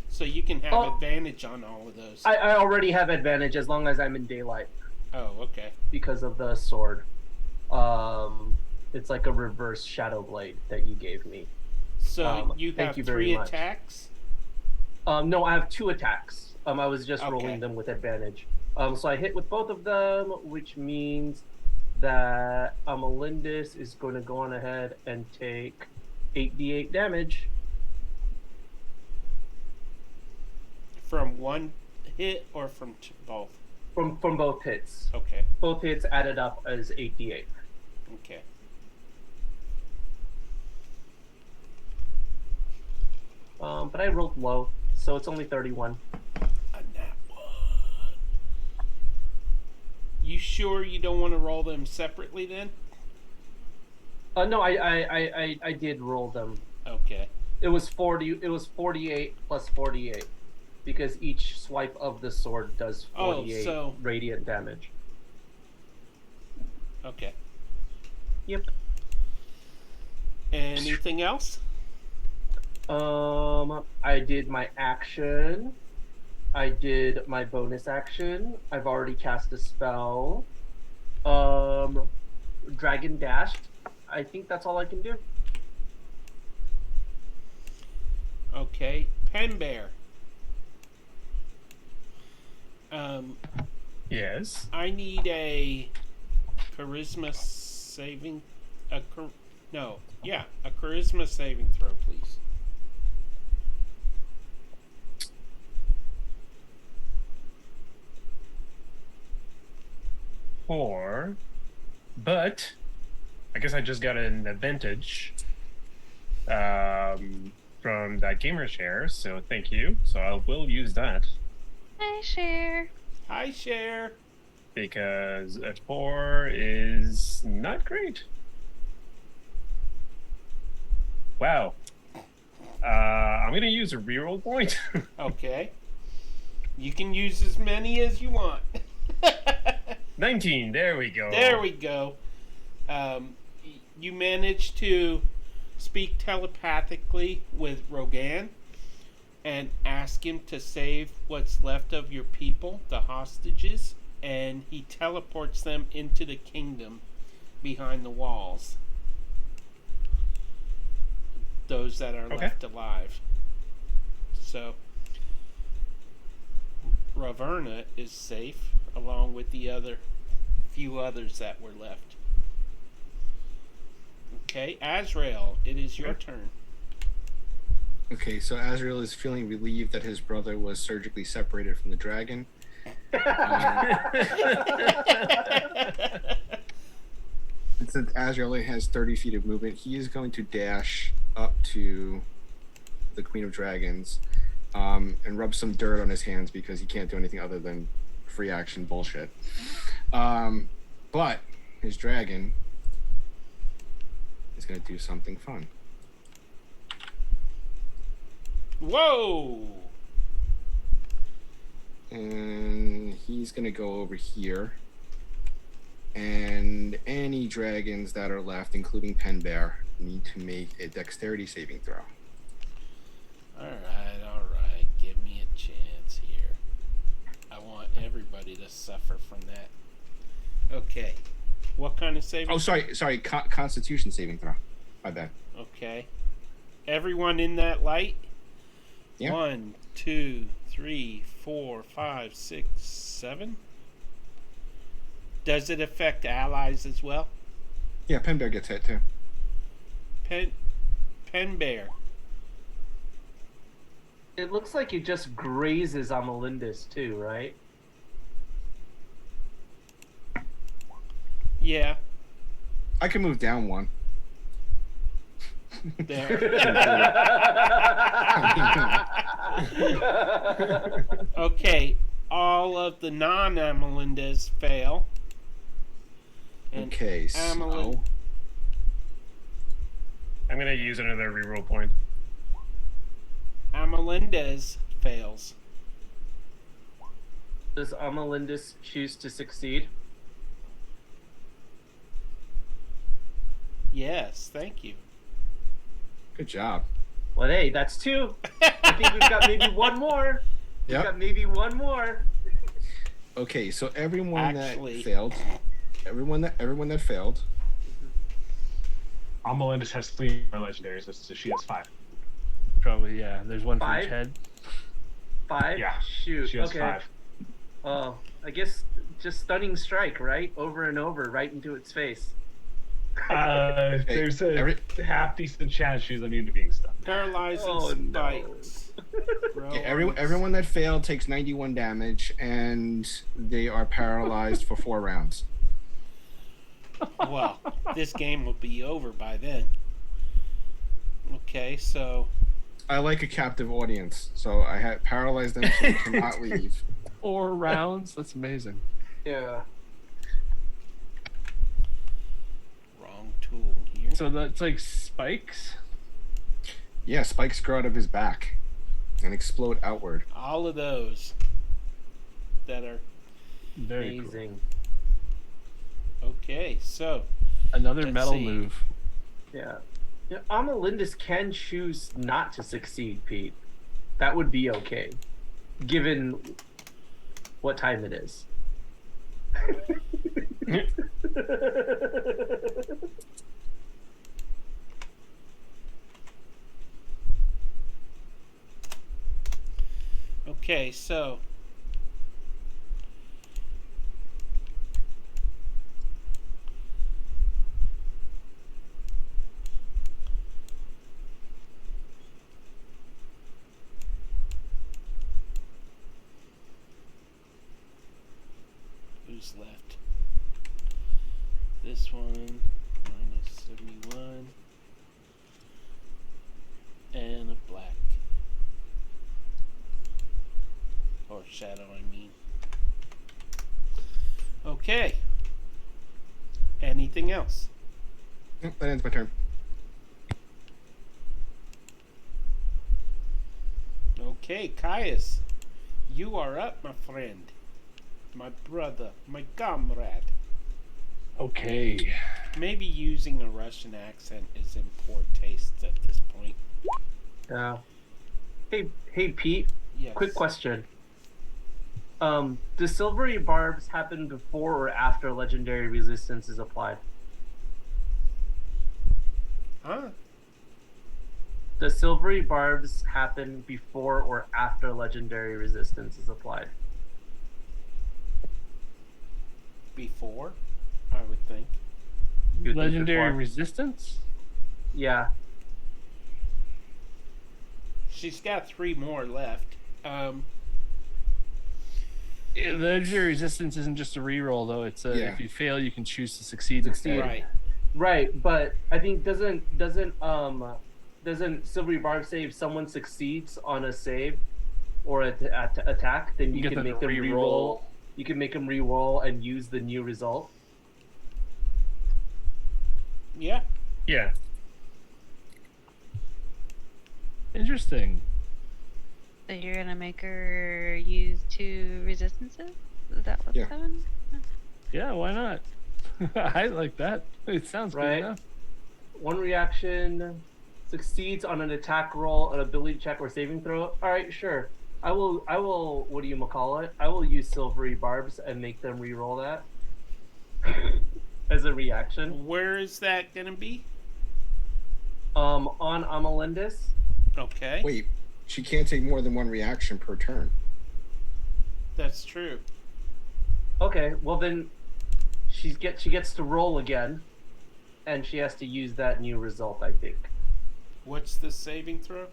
so you can have advantage on all of those. I already have advantage as long as I'm in daylight Oh, okay. because of the sword. It's like a reverse shadow blade that you gave me. So you thank have you very 3 much. attacks. No, I have 2 attacks. I was just Okay. rolling them with advantage. So I hit with both of them, which means that Amalindis is going to go on ahead and take 8d8 damage. From one hit or from both? From both hits. Okay. Both hits added up as 8d8. Okay. But I rolled low, so it's only 31. A nat 1. You sure you don't want to roll them separately then? No, I did roll them. Okay. It was 40. It was 48 plus 48, because each swipe of the sword does 48 so- radiant damage. Okay. Yep. Anything else? I did my action. I did my bonus action. I've already cast a spell. Dragon dashed. I think that's all I can do. Okay. Pen Bear. Yes. I need a charisma saving. A charisma saving throw, please. 4, but I guess I just got an advantage from that gamer share, so thank you. So I will use that Hi, share. Hi, Cher. because a 4 is not great. Wow. I'm going to use a reroll point. Okay. You can use as many as you want. 19, there we go. There we go. You managed to speak telepathically with Rogan and ask him to save what's left of your people, the hostages, and he teleports them into the kingdom behind the walls. Those that are left alive. So, Raverna is safe, along with the few others that were left. Okay, Azrael, it is your turn. Okay, so Azrael is feeling relieved that his brother was surgically separated from the dragon. And since Azrael has 30 feet of movement, he is going to dash up to the Queen of Dragons and rub some dirt on his hands because he can't do anything other than free action bullshit. But his dragon is going to do something fun. Whoa! And he's going to go over here. And any dragons that are left, including Pen Bear, need to make a dexterity saving throw. Alright. Give me a chance here. I want everybody to suffer from that. Okay. What kind of saving? Oh, sorry. Constitution saving throw. My bad. Okay. Everyone in that light? Yeah. 1, 2, 3, 4, 5, 6, 7. Does it affect allies as well? Yeah, Pen Bear gets hit too. Pen Bear. It looks like it just grazes Amelindis too, right? Yeah. I can move down one. There. Okay. All of the non-Amelindas fail. And Okay, so Amelin- I'm going to use another reroll point. Amelindes fails. Does Amelindis choose to succeed? Yes, thank you. good job. Well, hey, that's 2. I think we've got maybe one more. We've Yep. got maybe one more. Okay, so everyone Actually- that failed, everyone that failed. Amelindis has 3 more legendaries, so she has 5. Probably, yeah. There's one for 5? each head. 5? Yeah, Shoot. she has okay. 5. Oh, I guess just stunning strike, right? Over and over, right into its face. There's a half decent chance she's immune to being stunned. Paralyzing Oh, no. spikes. Yeah, everyone that failed takes 91 damage, and they are paralyzed for 4 rounds. Well, this game will be over by then. Okay, so I like a captive audience, so I had paralyzed them so they cannot leave. 4 rounds? That's amazing. Yeah. wrong tool here. So that's like spikes? Yeah, spikes grow out of his back and explode outward. All of those that are Very cool. Amazing. okay. So Another Let's metal see. move. Yeah. Yeah, Amelindis can choose not to succeed, Pete. That would be okay, given what time it is. okay, so who's left? This one minus 71. And a black. Or shadow, I mean. Okay. Anything else? Yep, that ends my turn. Okay, Caius. You are up, my friend. My brother. My comrade. Okay. Maybe using a Russian accent is in poor taste at this point. Yeah. Hey, Pete. Yes. Quick question. Do silvery barbs happen before or after legendary resistance is applied? Huh? Does silvery barbs happen before or after legendary resistance is applied? Before, I would think. You'd think Legendary before. resistance? Yeah. She's got 3 more left. Yeah, legendary resistance isn't just a reroll though. It's a Yeah. if you fail, you can choose to succeed instead. Right. Right, but I think doesn't silvery barb say if someone succeeds on a save or attack, then you get can them make to them re-roll. reroll. You can make them re-roll and use the new result. Yeah. Yeah. Interesting. So you're gonna make her use 2 resistances? Is that what's Yeah. happening? Yeah, why not? I like that. It sounds Right. good enough. One reaction succeeds on an attack roll, an ability check, or saving throw. All right, sure. I will. What do you call it? I will use silvery barbs and make them re-roll that as a reaction. Where is that gonna be? On Amalindis. Okay. Wait, she can't take more than 1 reaction per turn. That's true. Okay, well then, she gets to roll again, and she has to use that new result. I think. What's the saving throw?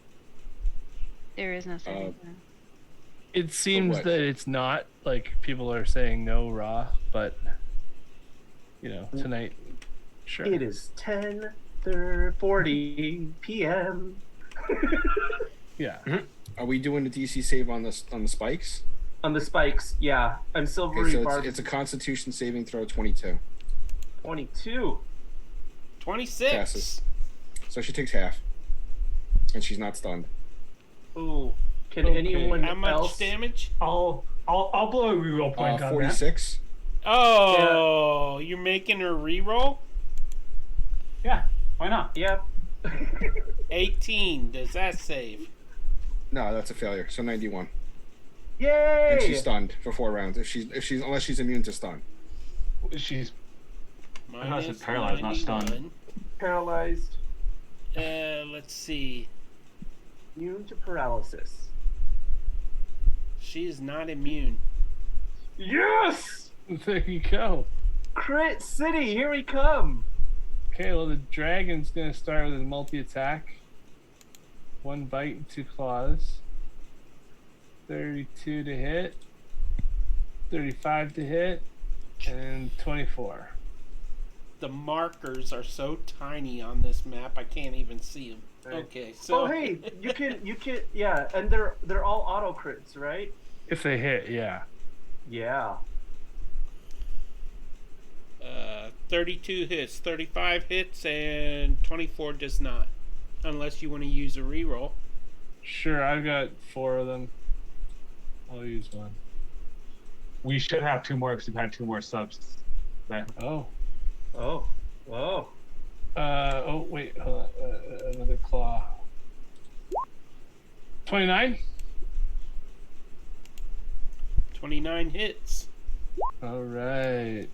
There is no saving throw. It seems what? that it's not like people are saying no raw, but tonight, sure. It is 10:40 p.m. Yeah. Are we doing the DC save on the spikes? On the spikes, yeah. I'm Okay, silvery so barb. it's a Constitution saving throw 22. 22. 26. Passes. So she takes half, and she's not stunned. Ooh. Can Okay. anyone How much else? damage? I'll blow a reroll point on that. 46. Oh, you're making her reroll? Yeah, why not? Yep. 18. Does that save? No, that's a failure. So 91. Yay! And she's stunned for 4 rounds. Unless she's immune to stun. She's I thought it said Minus paralyzed, not stunned. 91. Paralyzed. Let's see. Immune to paralysis. She is not immune. Yes! There you go. Crit City, here we come. Okay, well the dragon's gonna start with a multi-attack. 1 bite and 2 claws. 32 to hit. 35 to hit. And 24. The markers are so tiny on this map, I can't even see them. Right. Okay, so Oh hey, you can yeah, and they're all auto crits, right? If they hit, yeah. Yeah. 32 hits, 35 hits, and 24 does not. Unless you want to use a reroll. Sure, I've got 4 of them. I'll use 1. We should have 2 more because we've had 2 more subs. Oh. Oh. Whoa. Oh, wait. Hold on. Another claw. 29? 29 hits. All right.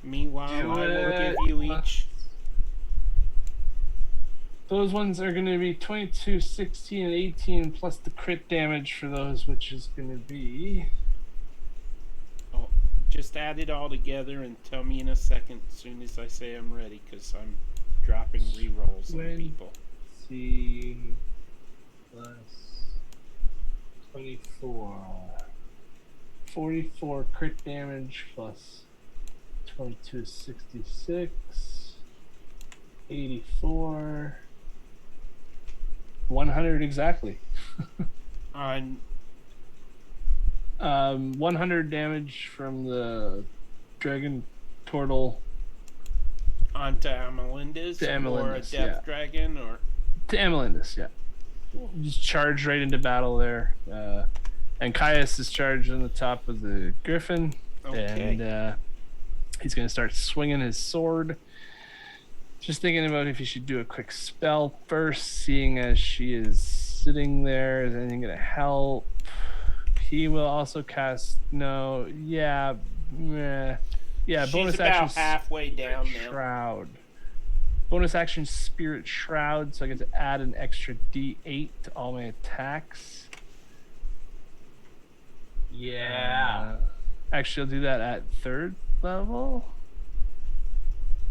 Meanwhile, Do I will it. give you each. Those ones are going to be 22, 16, and 18 plus the crit damage for those, which is going to be... Just add it all together and tell me in a second as soon as I say I'm ready, because I'm dropping rerolls on people. C plus 24. 44 crit damage plus 22 is 66. 84. 100 exactly. On 100 damage from the dragon turtle onto Amelindis, To or a Amelindis, death yeah. dragon, or to Amelindis, yeah. Just charge right into battle there. And Caius is charged on the top of the griffin. okay. And he's going to start swinging his sword. Just thinking about if he should do a quick spell first, seeing as she is sitting there. Is anything going to help? He will also cast. No, yeah. Meh. Yeah, She's bonus about action. halfway down now. Shroud. Bonus action Spirit Shroud, so I get to add an extra D8 to all my attacks. Yeah. Actually, I'll do that at 3rd level.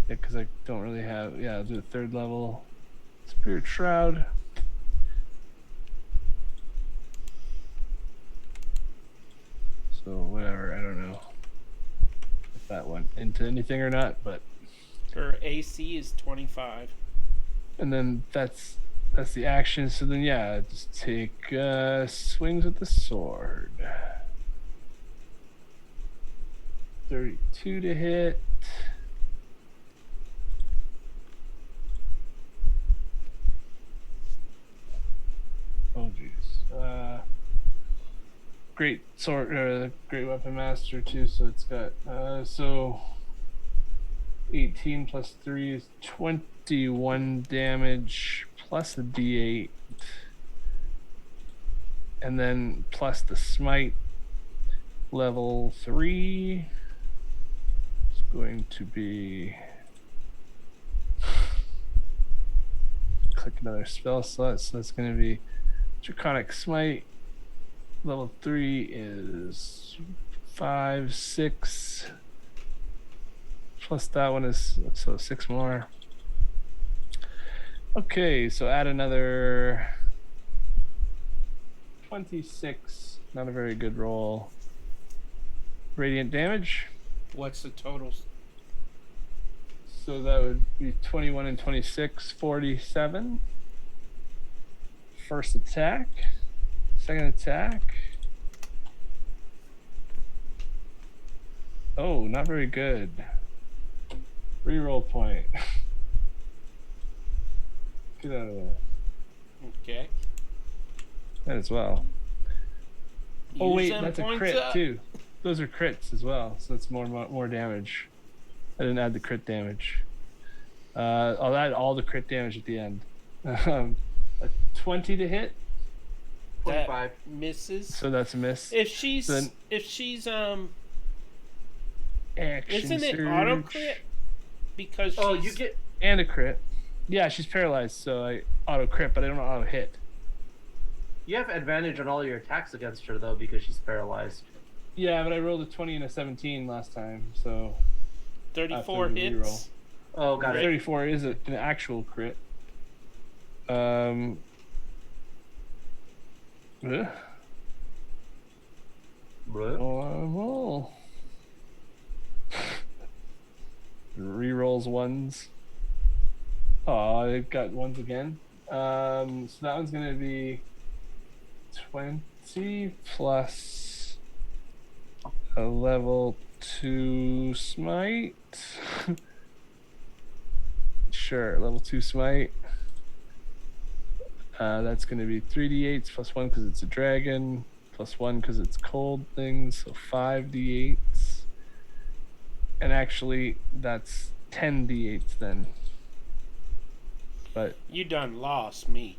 Yeah, because I don't really have. Yeah, I'll do it 3rd level. Spirit Shroud. So whatever, I don't know if that went into anything or not, but Her AC is 25. and then that's the action. So then yeah, just take swings with the sword. 32 to hit. Oh jeez. Great sword, great weapon master too. So it's got so 18 plus 3 is 21 damage plus a D8, and then plus the smite. Level 3 is going to be. Click another spell slot, so that's going to be Draconic Smite. Level 3 is 5, 6. Plus that one is so 6 more. Okay, so add another 26. Not a very good roll. Radiant damage. What's the total? So that would be 21 and 26, 47. First attack. Second attack. Oh, not very good. Reroll point. Get out of there. Okay. That as well. Oh Use wait, them that's a points crit up. too. Those are crits as well, so that's more damage. I didn't add the crit damage. I'll add all the crit damage at the end. A 20 to hit, That 25. misses. so that's a miss. If she's Then- Action isn't it surge. auto crit? Because Oh, she's, you get. And a crit. Yeah, she's paralyzed, so I auto crit, but I don't auto hit. You have advantage on all your attacks against her though because she's paralyzed. Yeah, but I rolled a 20 and a 17 last time, so 34 after the hits. reroll. Oh, got it. 34 is an actual crit. Ugh. Bruh. Well. Rerolls ones. Oh, I've got ones again. So that one's gonna be 20 plus a level 2 smite. Sure, level 2 smite. That's gonna be 3d8s plus 1 because it's a dragon, plus 1 because it's cold things, so 5d8s. And actually, that's 10d8s then. But You done lost me.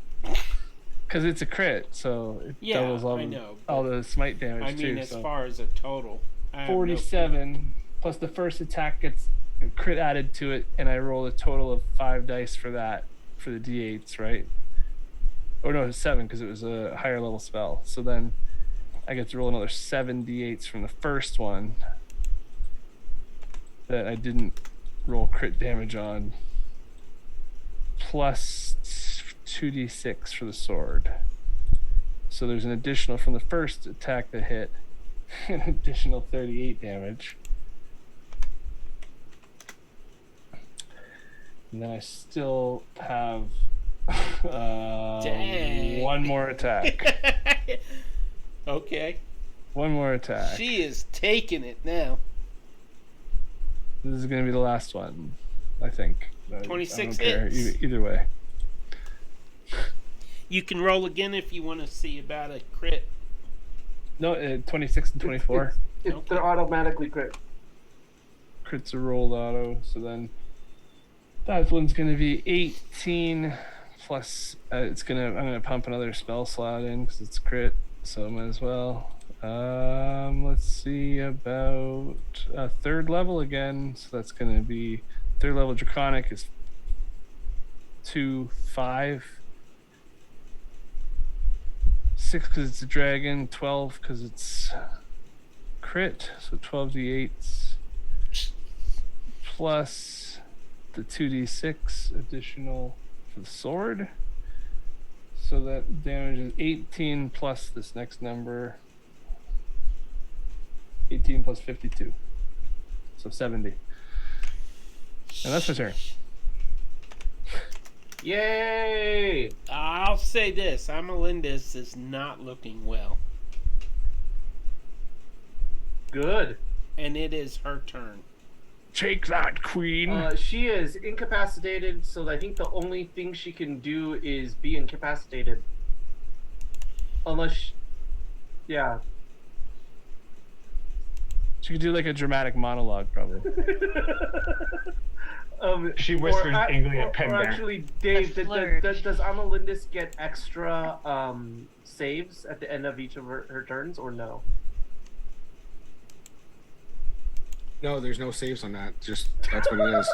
because it's a crit, so it Yeah, doubles all, I know. all but the smite damage I mean, too. as So far as a total, I have no clue. 47 plus the first attack gets a crit added to it, and I roll a total of 5 dice for that for the d8s, right? Or no, 7 because it was a higher level spell. So then I get to roll another 7 d8s from the first one that I didn't roll crit damage on, plus 2d6 for the sword. So there's an additional from the first attack that hit, an additional 38 damage. And then I still have Dang. one more attack. Okay. One more attack. She is taking it now. This is going to be the last one, I think. I 26 don't care. hits. Either way. You can roll again if you want to see about a crit. No, 26 and 24. They're automatically crit. Crits are rolled auto, so then that one's going to be 18 plus. I'm going to pump another spell slot in because it's crit, so might as well. Let's see about third level again. So that's going to be third level Draconic is 2, 5, 6 because it's a dragon, 12 because it's crit, so 12d8s plus the 2d6 additional for the sword. So that damage is 18 plus this next number. 18 plus 52. So 70. And that's my turn. Yay! I'll say this: Amalindis is not looking well, Good. and it is her turn. Take that, queen. She is incapacitated, so I think the only thing she can do is be incapacitated. Unless, yeah. She could do like a dramatic monologue, probably. She whispers or angrily at or Penbear. actually, Dave, A flirt. does Amalindis get extra saves at the end of each of her turns, or no? No, there's no saves on that. Just that's what it is.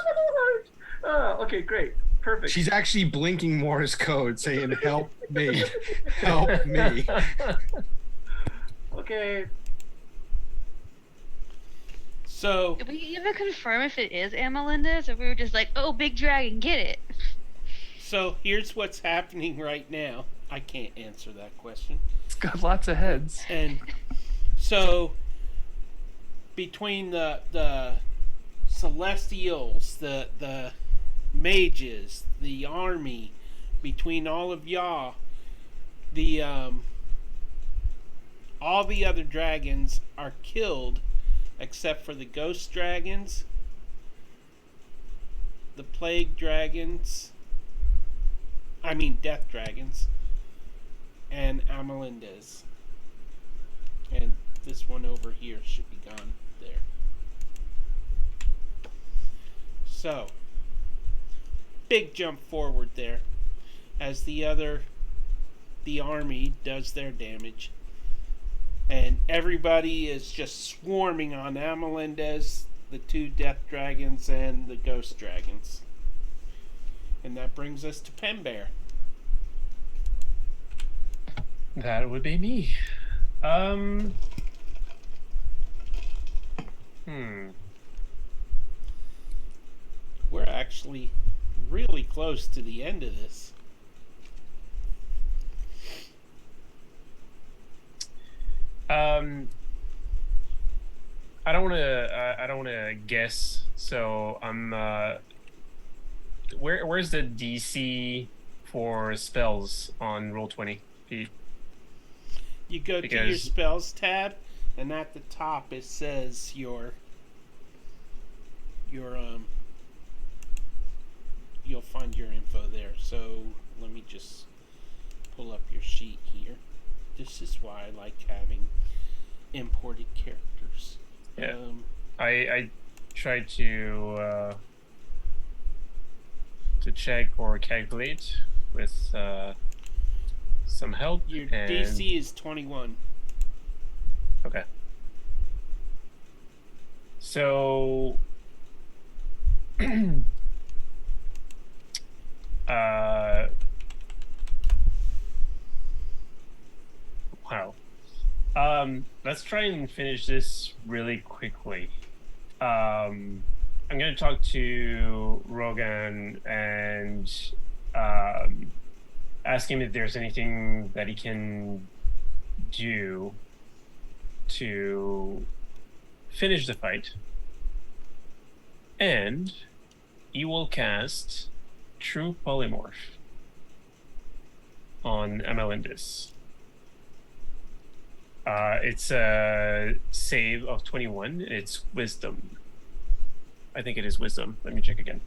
Oh, okay, great. Perfect. She's actually blinking Morse code saying, "Help me. Help me." Okay. So Did we even confirm if it is Amalindis, or we were just like, oh, big dragon, get it? So here's what's happening right now. I can't answer that question. It's got lots of heads. And so between the celestials, the mages, the army, between all of y'all, the all the other dragons are killed except for the ghost dragons, the plague dragons, death dragons, and Amalindis. And this one over here should be gone there. So, big jump forward there as the army does their damage. And everybody is just swarming on Amalindis, the 2 death dragons, and the ghost dragons. And that brings us to Penbear. That would be me. We're actually really close to the end of this. I don't want to guess. So I'm. Where's the DC for spells on Roll20, Pete? You go to your spells tab, and at the top it says your you'll find your info there. So let me just pull up your sheet here. This is why I like having imported characters. Yeah. I tried to check or calculate with some help. Your and... DC is 21. Okay. So wow. Let's try and finish this really quickly. I'm going to talk to Rogan and ask him if there's anything that he can do to finish the fight. And you will cast True Polymorph on Amalindis. It's a save of 21. It's Wisdom. I think it is Wisdom. Let me check again.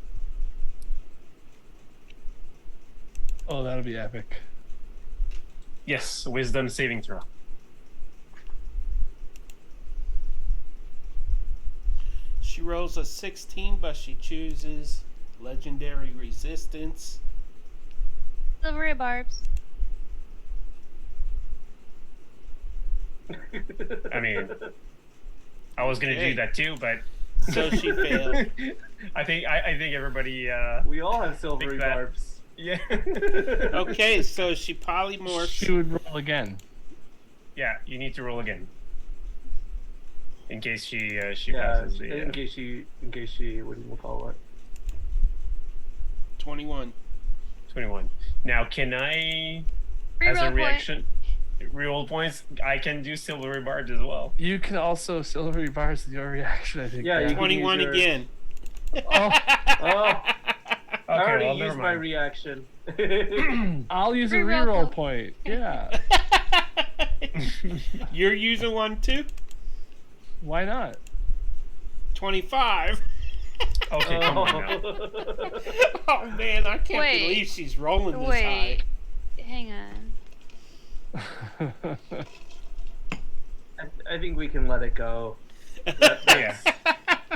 Oh, that'll be epic. Yes, Wisdom saving throw. She rolls a 16, but she chooses Legendary Resistance. Silvery barbs. I mean, I was gonna Okay. do that too, but So she failed. I think everybody. We all have silvery Think that- barbs. Yeah. Okay, so she polymorphs. She would roll again. Yeah, you need to roll again. In case she Yeah, passes the. in case she, what do you call it? 21. 21. Now, can I, Reroll as a point. reaction, reroll points? I can do silvery barbs as well. You can also silvery bars with your reaction, I think. Yeah, you can 21 use your- again. Oh, Oh, I already well, never used my mind. reaction. I'll use a Reroll reroll point. Yeah. You're using one too? Why not? 25. Okay, come on now. Oh man, I can't Wait. believe she's rolling this Wait. high. Hang on. I think we can let it go. Yeah.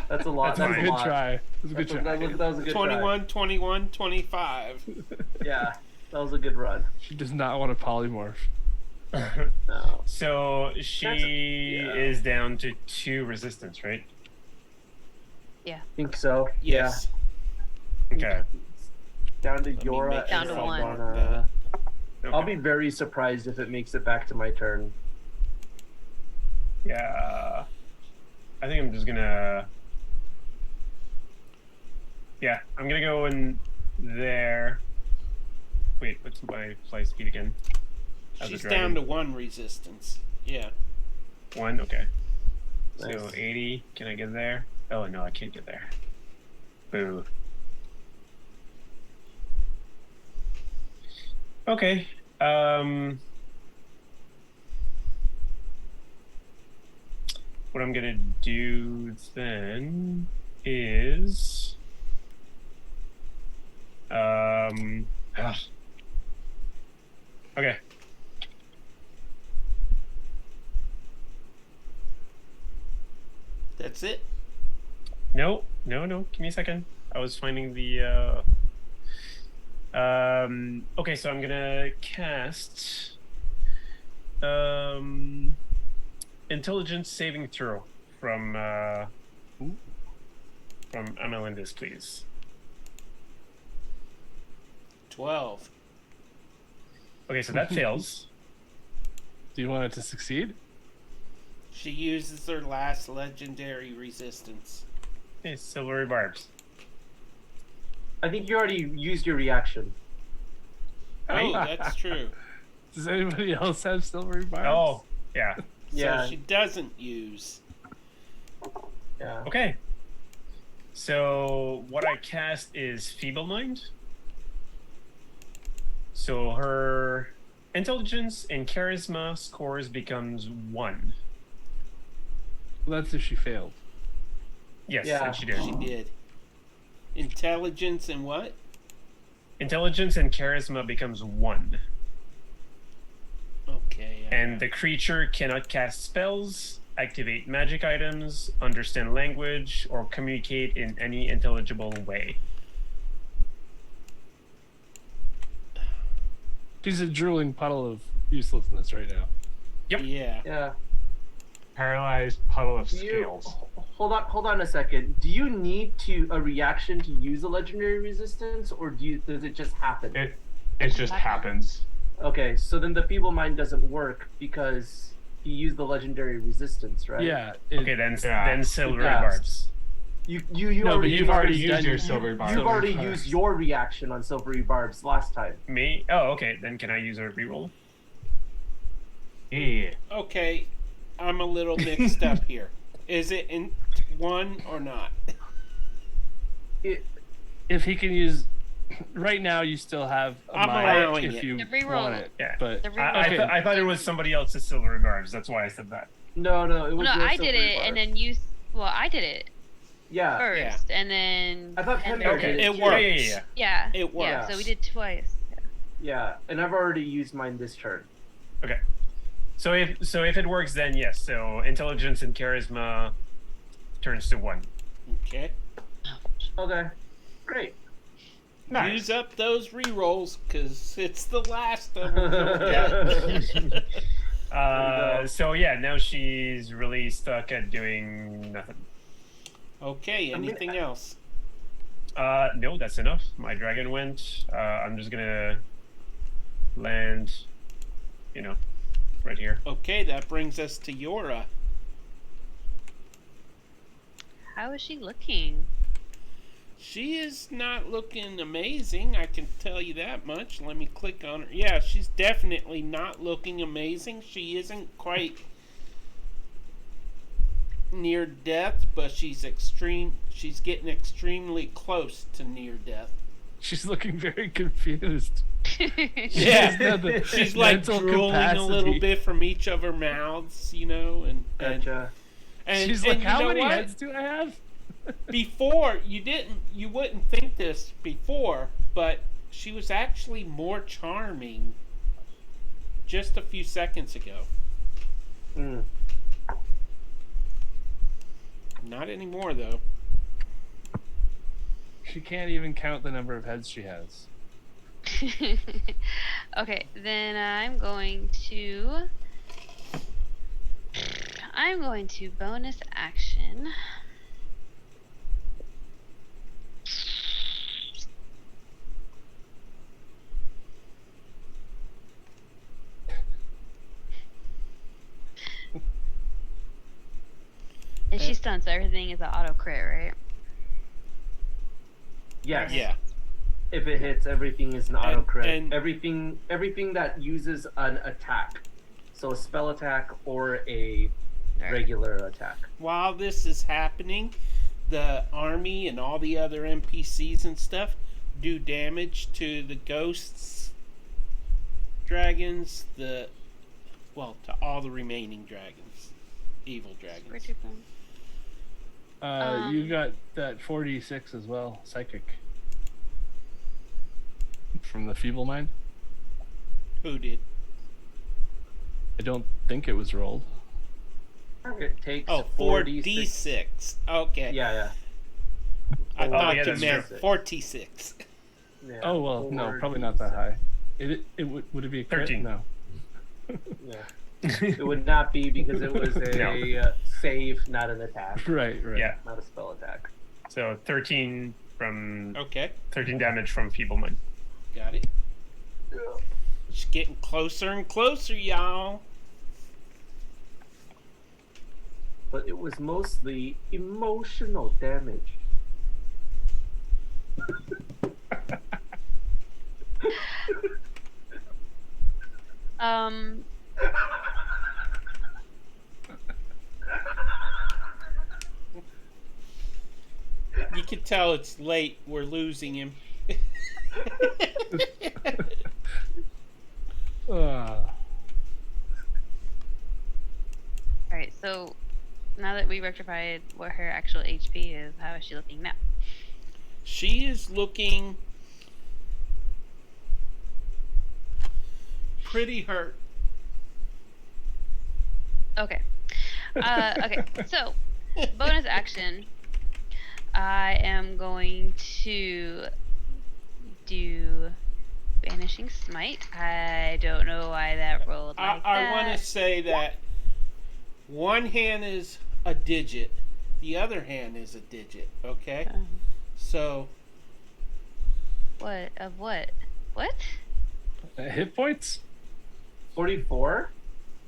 That's a lot. That's That's a a good lot. try. That's a good That try. was a good 21, 21, 25. try. Yeah, that was a good run. She does not want to polymorph. No. So she yeah. is down to 2 resistance, right? I think so. Yes. Okay. Yeah. Down to me Yora. make and Down to sure one. mark Saldana. that. Okay. I'll be very surprised if it makes it back to my turn. Yeah. I think I'm just gonna. Yeah, I'm gonna go in there. Wait, what's my fly speed again? As a She's dragon. down to 1 resistance. Yeah. 1, okay. So Nice. 80, can I get there? Oh no, I can't get there. Boo. Okay. What I'm gonna do then is okay. That's it. No. Give me a second. I was finding the. Okay, so I'm gonna cast. Intelligence saving throw from Amalindis, please. 12. Okay, so that fails. Do you want it to succeed? She uses her last legendary resistance. Okay, silvery barbs. I think you already used your reaction. Oh, that's true. Does anybody else have silvery bars? Oh, yeah. Yeah. So she doesn't use. Yeah. Okay. So what I cast is Feeble Mind. So her intelligence and charisma scores becomes 1. Well, that's if she failed. Yes, Yeah. and she did. She did. Intelligence and what? Intelligence and charisma becomes 1. Okay. And the creature cannot cast spells, activate magic items, understand language, or communicate in any intelligible way. She's a drooling puddle of uselessness right now. Yep. Yeah. Yeah. Paralyzed puddle of Do you, scales. hold on a second. Do you need a reaction to use a legendary resistance, or does it just happen? It just happens. Okay, so then the feeble mind doesn't work because you used the legendary resistance, right? Yeah. Okay, then silvery Yeah. barbs. You No, but you've already used done your your silvery barbs. You've already barbs. used your reaction on silvery barbs last time. Me? Oh, okay. Then can I use a reroll? Yeah. Okay. I'm a little mixed up here. Is it in 1 or not? if he can use. Right now, you still have a I'm mine allowing if it. you The reroll. want it. Yeah. But The Okay. I thought it was somebody else's silver guards. That's why I said that. No, it was. Well, no, your I did silver it, bar. and then you. Well, I did it Yeah. first, and then. I thought and Pender then- did It too. works. Yeah. Yeah. It Yeah. works. So we did twice. Yeah, and I've already used mine this turn. Okay. So if it works, then yes. So intelligence and charisma turns to 1. Okay. Okay, great. Nice. Use up those rerolls because it's the last of them. Don't get. So yeah, now she's really stuck at doing nothing. Okay. Anything else? No, that's enough. My dragon went. I'm just gonna land, right here. Okay, that brings us to Yora. How is she looking? She is not looking amazing, I can tell you that much. Let me click on her. Yeah, she's definitely not looking amazing. She isn't quite near death, but she's getting extremely close to near death. she's looking very confused. Yeah, not the she's like mental drooling a little capacity. bit from each of her mouths, and Gotcha. She's and like, you how know many what? heads do I have? Before you wouldn't think this before, but she was actually more charming just a few seconds ago. Mm. Not anymore though. She can't even count the number of heads she has. Okay, then I'm going to bonus action. And she's stunned, so everything is an auto crit, right? Yes. Yeah. If it hits, everything is an auto crit. and- Everything that uses an attack, so a spell attack or a Right. regular attack. While this is happening, the army and all the other NPCs and stuff do damage to the ghosts, dragons, to all the remaining dragons, evil dragons. Where'd you go? You got that 4d6 as well, psychic. From the feeble mind? Who did? I don't think it was rolled. It takes Oh, 4d6. Okay. Yeah. I Oh, thought yeah, you that's meant true. 46. Yeah. Oh well, no, probably not that high. It would it be a crit? 13. No. Yeah. It would not be because it was a No. save, not an attack, Right. Yeah. not a spell attack. So 13 Okay, damage from feeble mind. got it. It's getting closer and closer, y'all. But it was mostly emotional damage. Um, You can tell it's late. We're losing him. Alright, so now that we rectified what her actual HP is, how is she looking now? She is looking pretty hurt. Okay. Okay, so bonus action. I am going to do Banishing Smite. I don't know why that rolled like I that. want to say that one hand is a digit, the other hand is a digit. Okay, so What? Of what? What? Hit points? 44?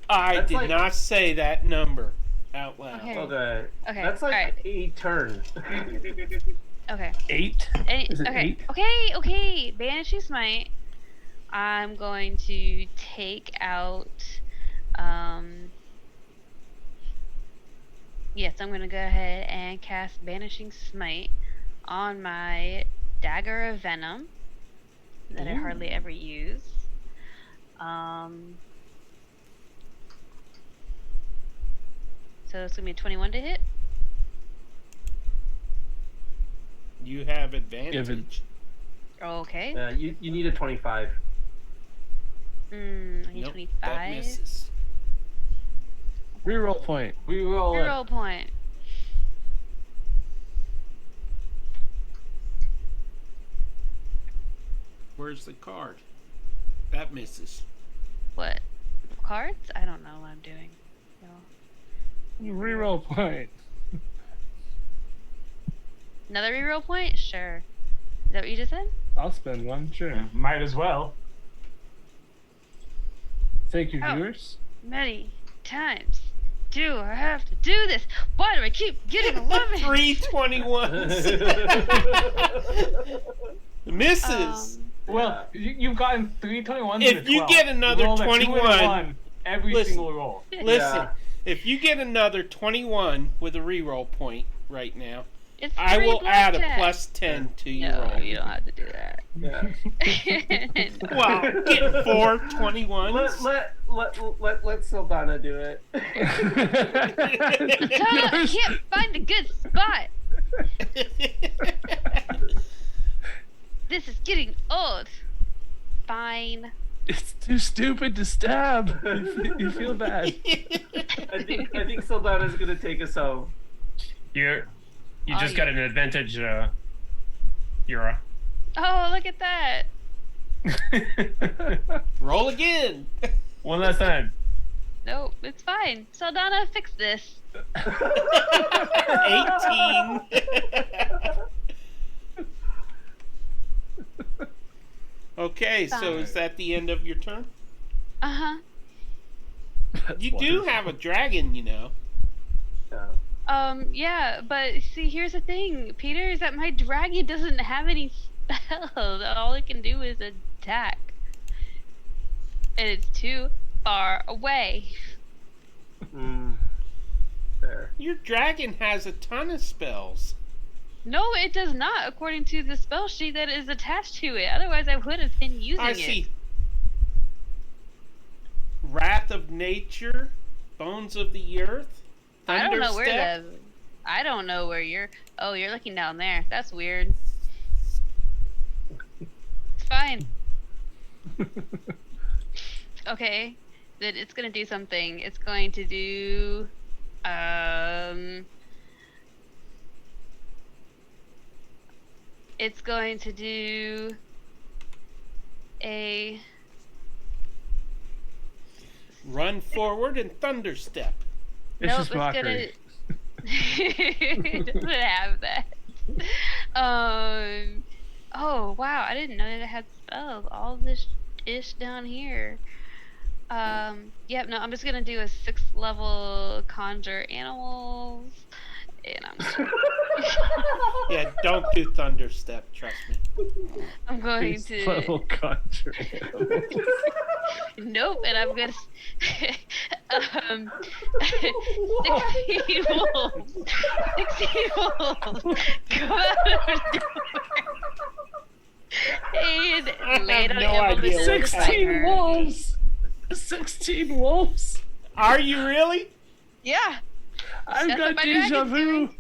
I That's did like- not say that number out loud. Okay. Okay. Okay, That's like alright. a turn. Okay. 8? Is it okay. 8? Okay. Banishing Smite. I'm going to take out. Yes, I'm going to go ahead and cast Banishing Smite on my Dagger of Venom that I hardly ever use. So it's gonna be a 21 to hit. You have advantage. Okay. You need a 25. I need Nope, 25. that misses. Reroll point. Reroll it. Reroll point. Where's the card? That misses. What? Cards? I don't know what I'm doing. No. Reroll point. Another reroll point? Sure. Is that what you just said? I'll spend one. Sure. Might as well. Thank you, Oh. viewers. Many times do I have to do this? Why do I keep getting a woman? 3 21s. Misses. Well, you've gotten 3 21s. If and a you 12. get another Roll a 2 and a 21, 1 every listen. single roll. Listen, Yeah. if you get another 21 with a reroll point right now, It's I free will add a blackjack. plus 10 to your No, roll. you don't have to do that. Yeah. Well, get 4 21s. Let Sildana do it. Tell I can't find a good spot. This is getting old. Fine. It's too stupid to stab. You feel bad. I think Sildana's gonna take us home. You Oh, just yeah. got an advantage, Yura. Oh, look at that. Roll again. One last time. Nope, it's fine. Saldana, fix this. 18. Okay, so is that the end of your turn? Uh-huh. You do have a dragon, you know. Yeah. Yeah, but see, here's the thing, Peter, is that my dragon doesn't have any spells. All it can do is attack. And it's too far away. Fair. Your dragon has a ton of spells. No, it does not, according to the spell sheet that is attached to it. Otherwise, I would have been using I it. see. Wrath of Nature, Bones of the Earth, I don't know where Thunderstep. I don't know where you're. Oh, you're looking down there. That's weird. It's fine. Okay, then it's gonna do something. It's going to do, it's going to do a. Run forward and Thunderstep. It's Nope, just mockery. gonna. It doesn't have that. Oh wow! I didn't know that it had spells. All this ish down here. Yep. No, I'm just gonna do a 6th level conjure animals, and Yeah, don't do Thunderstep, trust me. I'm going Base to. level conjure. Nope, and I'm gonna 16 wolves. 16 wolves. Come out of the door. And land on no Evelyn idea what beside 16 her. wolves. 16 wolves. Are you really? Yeah. I've That's got what my deja dragon's vu. doing.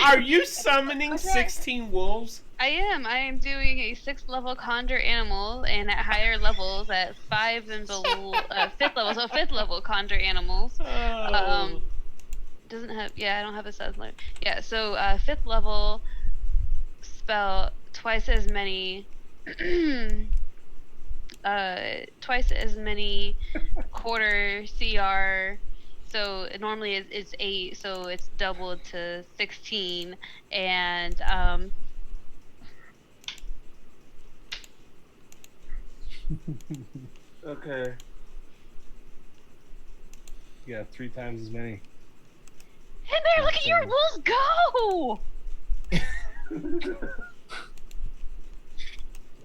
Are you summoning 16 wolves? I am. I am doing a 6th level conjure animal, and at higher levels, at 5 and below, 5th level, so 5th level conjure animals. Oh. Doesn't have. Yeah, I don't have a 7th level. Yeah, so 5th level spell twice as many. Twice as many quarter CR. So normally it's 8, so it's doubled to 16, and Okay. Yeah, 3 times as many. and there, look at your wolves go!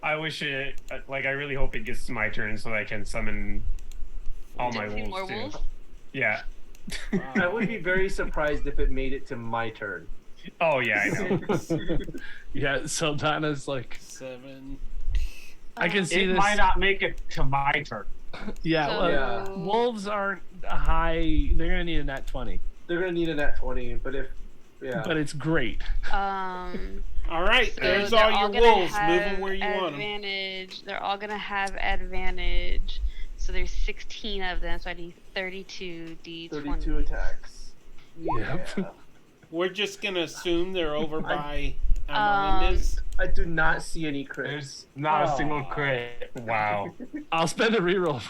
I wish it. I really hope it gets to my turn so that I can summon all my 16 wolves more too. wolves? Yeah. I would be very surprised if it made it to my turn. Oh yeah, I know. Yeah, Saldana's like, 7. I can see It this. might not make it to my turn. Yeah, So- well, Yeah. wolves aren't high. They're gonna need a nat 20, They're gonna need a nat 20, but if but it's great. All right, So there's they're all your gonna wolves. Move have them where you want them. advantage. They're all gonna have advantage. So there's 16 of them. So I need 32 d20. 32 attacks. Yep. Yeah. We're just gonna assume they're over by Um, Amalinda's. I do not see any crits. There's not a single Aw. crit. Wow. I'll spend a reroll.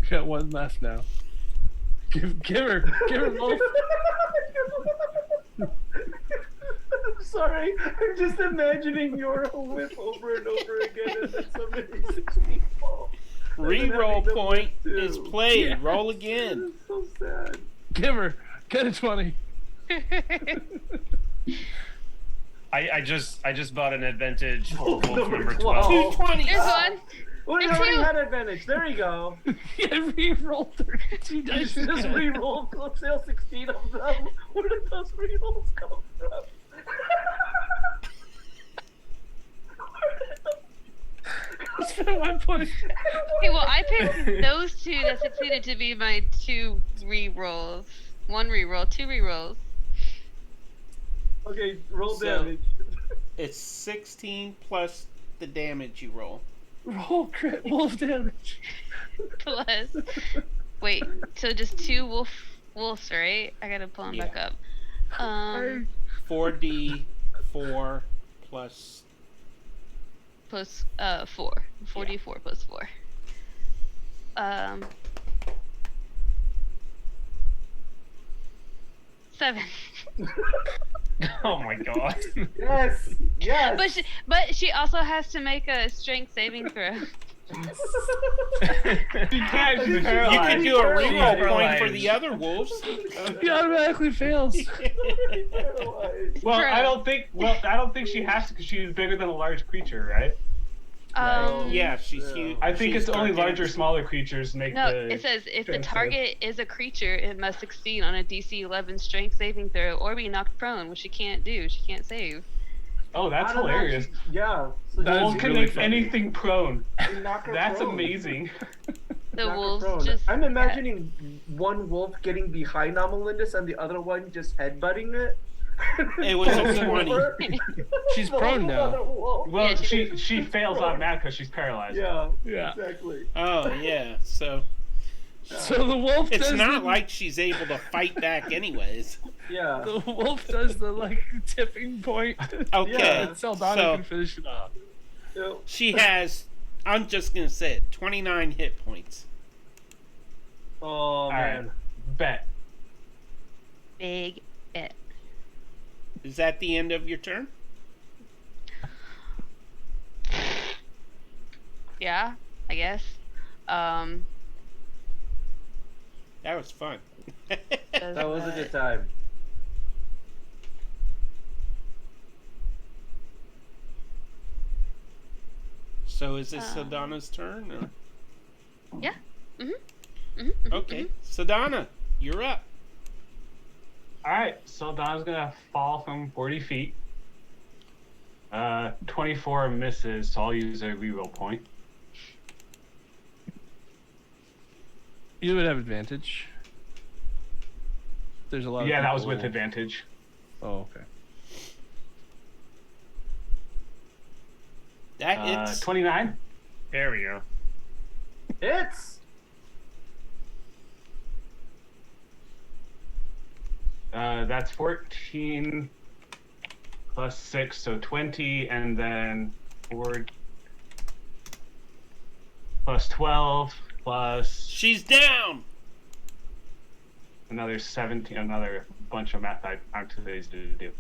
I got one left now. Give her wolf. I'm sorry. I'm just imagining your whip over and over again and then somebody 16 fall. Reroll having them point too. is played. Yeah. Roll again. It's so sad. Give her. Get a 20. I just bought an advantage for wolf Number number 12. 12. 220. There's one. Well, you Me already too. had advantage. There you go. Yeah, reroll 32 dice. Just again. re-roll. Let's say all 16 of them. Where did those re-rolls come from? Spend 1 point. Okay, well, I picked those two that succeeded to be my 2 re-rolls. 1 re-roll, 2 re-rolls. Okay, roll So- damage. It's 16 plus the damage you roll. Roll crit wolf damage. Plus. Wait, so just 2 wolves, right? I gotta pull them back Yeah. up. 4d4 plus. Plus 4. 4d4 plus 4. 7. Oh my god. Yes. Yes. But she also has to make a strength saving throw. You can't. She's You paralyzed. can do a reroll point for paralyzed. the other wolves. He automatically fails. Well, True. I don't think. Well, I don't think she has to because she's bigger than a large creature, right? Yeah, she's Yeah. huge. I think She's it's only gargantuan. larger, smaller creatures make No, the. it says if the strength save. target is a creature, it must succeed on a DC 11 strength saving throw or be knocked prone, which she can't do. She can't save. Oh, that's I don't know, hilarious. Yeah. So That Wolf is can really make funny. anything prone. you knock her That's prone. amazing. The Knock her wolves prone. just. I'm imagining one wolf getting behind Amalindis and the other one just headbutting it. It was a 20. She's prone now. Well, Yeah, she fails automatic because she's paralyzed. Yeah. Yeah. Exactly. Oh, yeah. So So the wolf it's does not the, like she's able to fight back, anyways. Yeah. the wolf does the like tipping point. Okay. Yeah. And Saldana So- can finish it off. Yeah. She has, I'm just going to say it, 29 hit points. Oh All right. man. Bet. Big bet. Is that the end of your turn? Yeah, I guess. That was fun. That was a good time. So is this Saldana's turn? Or? Yeah. Okay. Saldana, you're up. Alright, so Donna's gonna fall from 40 feet. 24 misses, so I'll use a reroll point. You would have advantage. There's a lot of Yeah, that was with people- advantage. Oh, okay. That hits. 29. There we go. It's That's 14 plus 6, so 20, and then 4 plus 12 plus She's down. another 17, another bunch of math I'm too lazy to do.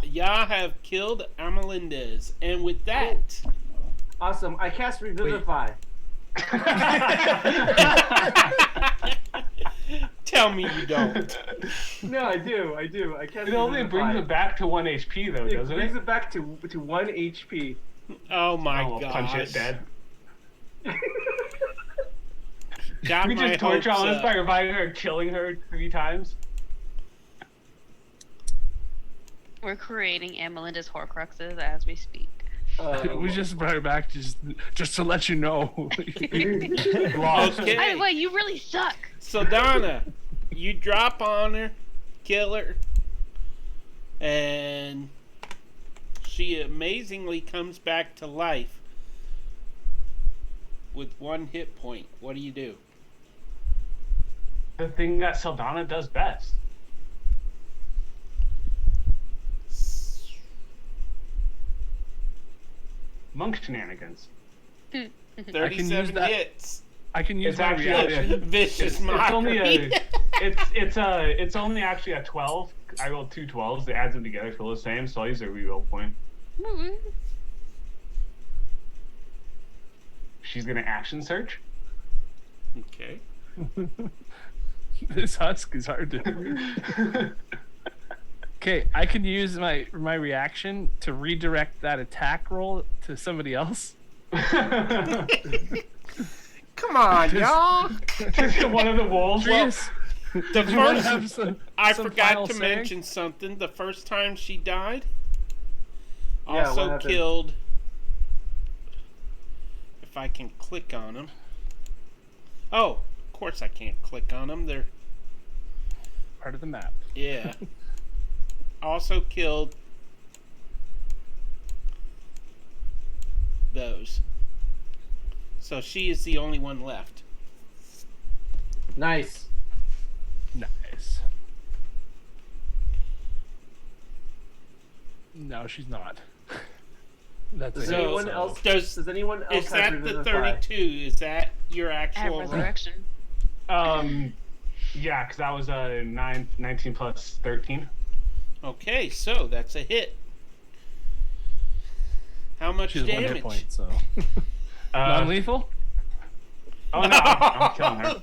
Ya have killed Amalindez. And with that, awesome. I cast Revivify. tell me you don't. No, I do. I do. I cast It only brings it back to 1 HP, though, It doesn't brings it? it back to 1 HP. Oh my I'll gosh. punch it dead. got We my just torture hopes Alice up. by reviving her, killing her 3 times. We're creating Amelinda's Horcruxes as we speak. We just brought her back just to let you know. Lost. Okay. Hey, wait, you really suck. So Donna, you drop on her, kill her, and she amazingly comes back to life with 1 hit point. What do you do? The thing that Saldana does best. Monk shenanigans. 37 that. hits. I can use It's my actually reaction. Vicious it's mockery. only it's only actually a 12. I rolled 2 12s. It adds them together, feel the same. So I'll use a reroll point. She's gonna action search. Okay. This husk is hard to. Okay, I can use my reaction to redirect that attack roll to somebody else. Come on, y'all. One of the wolves. Trius, The you wanna first, have some I some forgot final to saying? mention something. The first time she died, Yeah, what also happened? killed. If I can click on them. Oh, of course I can't click on them. They're part of the map. yeah. Also killed those. So she is the only one left. Nice. Nice. No, she's not. That's Does it. anyone So, else? Does anyone else is have that the Revivify? 32? Is that your I have actual? resurrection. Yeah, because that was a 19 plus 13. Okay, so that's a hit. How much She has 1 hit damage? point, so Uh, non-lethal. oh no, I'm killing her.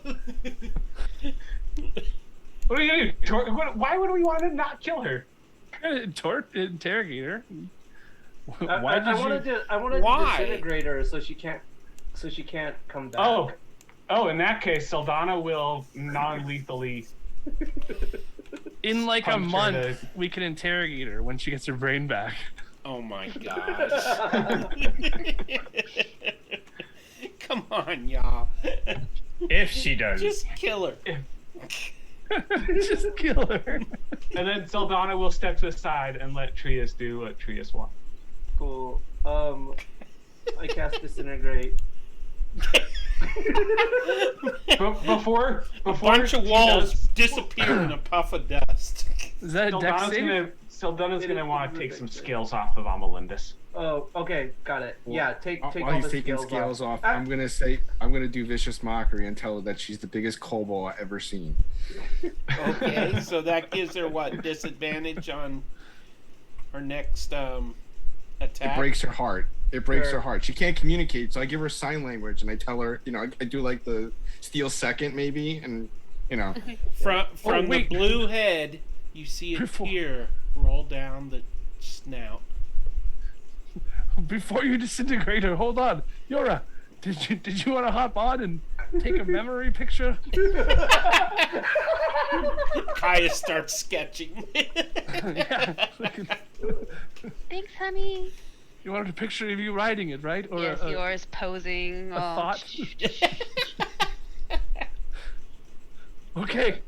What are you gonna do? Why would we want to not kill her? Interrogate her. I Why did you? wanted to Why? disintegrate her so she can't come back. Oh, in that case, Saldana will non-lethally. In like a Puncture month, the- we can interrogate her when she gets her brain back. Oh my gosh. Come on, y'all. If she does. Just kill her. Just kill her. And then Saldana will step to the side and let Trius do what Trius wants. Cool. I cast disintegrate. Before A bunch of she walls does- disappear in a puff of dust. Is that a dex save? Saldana's It gonna is want to a take dex some save. skills off of Amalindis. Oh, okay, got it. Yeah, take While all he's the taking scales off, I'm gonna do vicious mockery and tell her that she's the biggest kobold I've ever seen. Okay, so that gives her what disadvantage on her next attack. It breaks her heart. It breaks Sure. her heart. She can't communicate, so I give her sign language and I tell her, I do like the steel second maybe, and From the wait. blue head, you see a Before- tear roll down the snout. Before you disintegrate her, hold on, Yora. Did you want to hop on and take a memory picture? Kaya starts sketching. Yeah. Thanks, honey. You wanted a picture of you riding it, right? Or Yes, a- yours posing. a thought? Okay.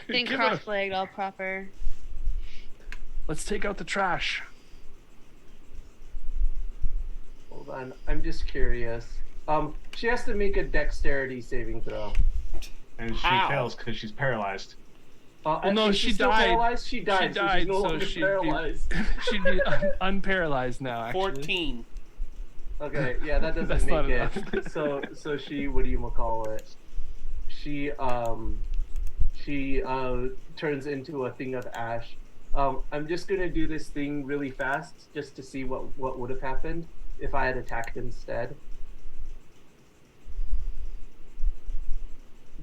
Then Give her- cross-legged, all proper. Let's take out the trash. Hold on, I'm just curious. She has to make a dexterity saving throw. And she How? fails because she's paralyzed. And no, is she still died. Paralyzed? She died. So died, she's no so longer she'd be- paralyzed. She'd be unparalyzed now. Actually. 14. Okay, yeah, that doesn't That's not make it. enough. So she, what do you call it? She turns into a thing of ash. I'm just gonna do this thing really fast, just to see what would have happened if I had attacked instead.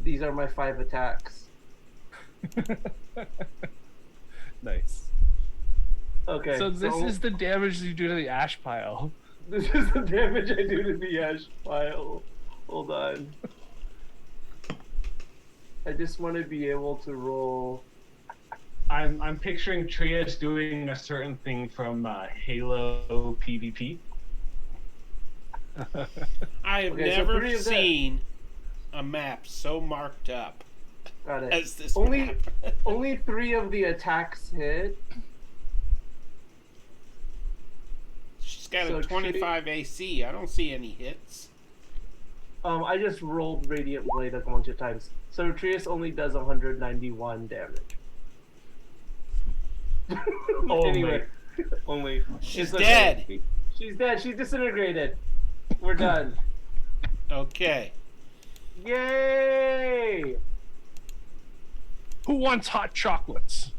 These are my 5 attacks. Nice. Okay. So this is the damage you do to the ash pile. This is the damage I do to the ash pile. Hold on. I just want to be able to roll. I'm picturing Trius doing a certain thing from Halo PvP. I have Okay, so never three of them. seen a map so marked up Got it. as this Only, map. only 3 of the attacks hit. She's got So a 25 AC. I don't see any hits. I just rolled Radiant Blade a bunch of times. So Trius only does 191 damage. Anyway, only. She's It's okay. dead. She's dead. She's disintegrated. We're done. Okay. Yay! Who wants hot chocolates?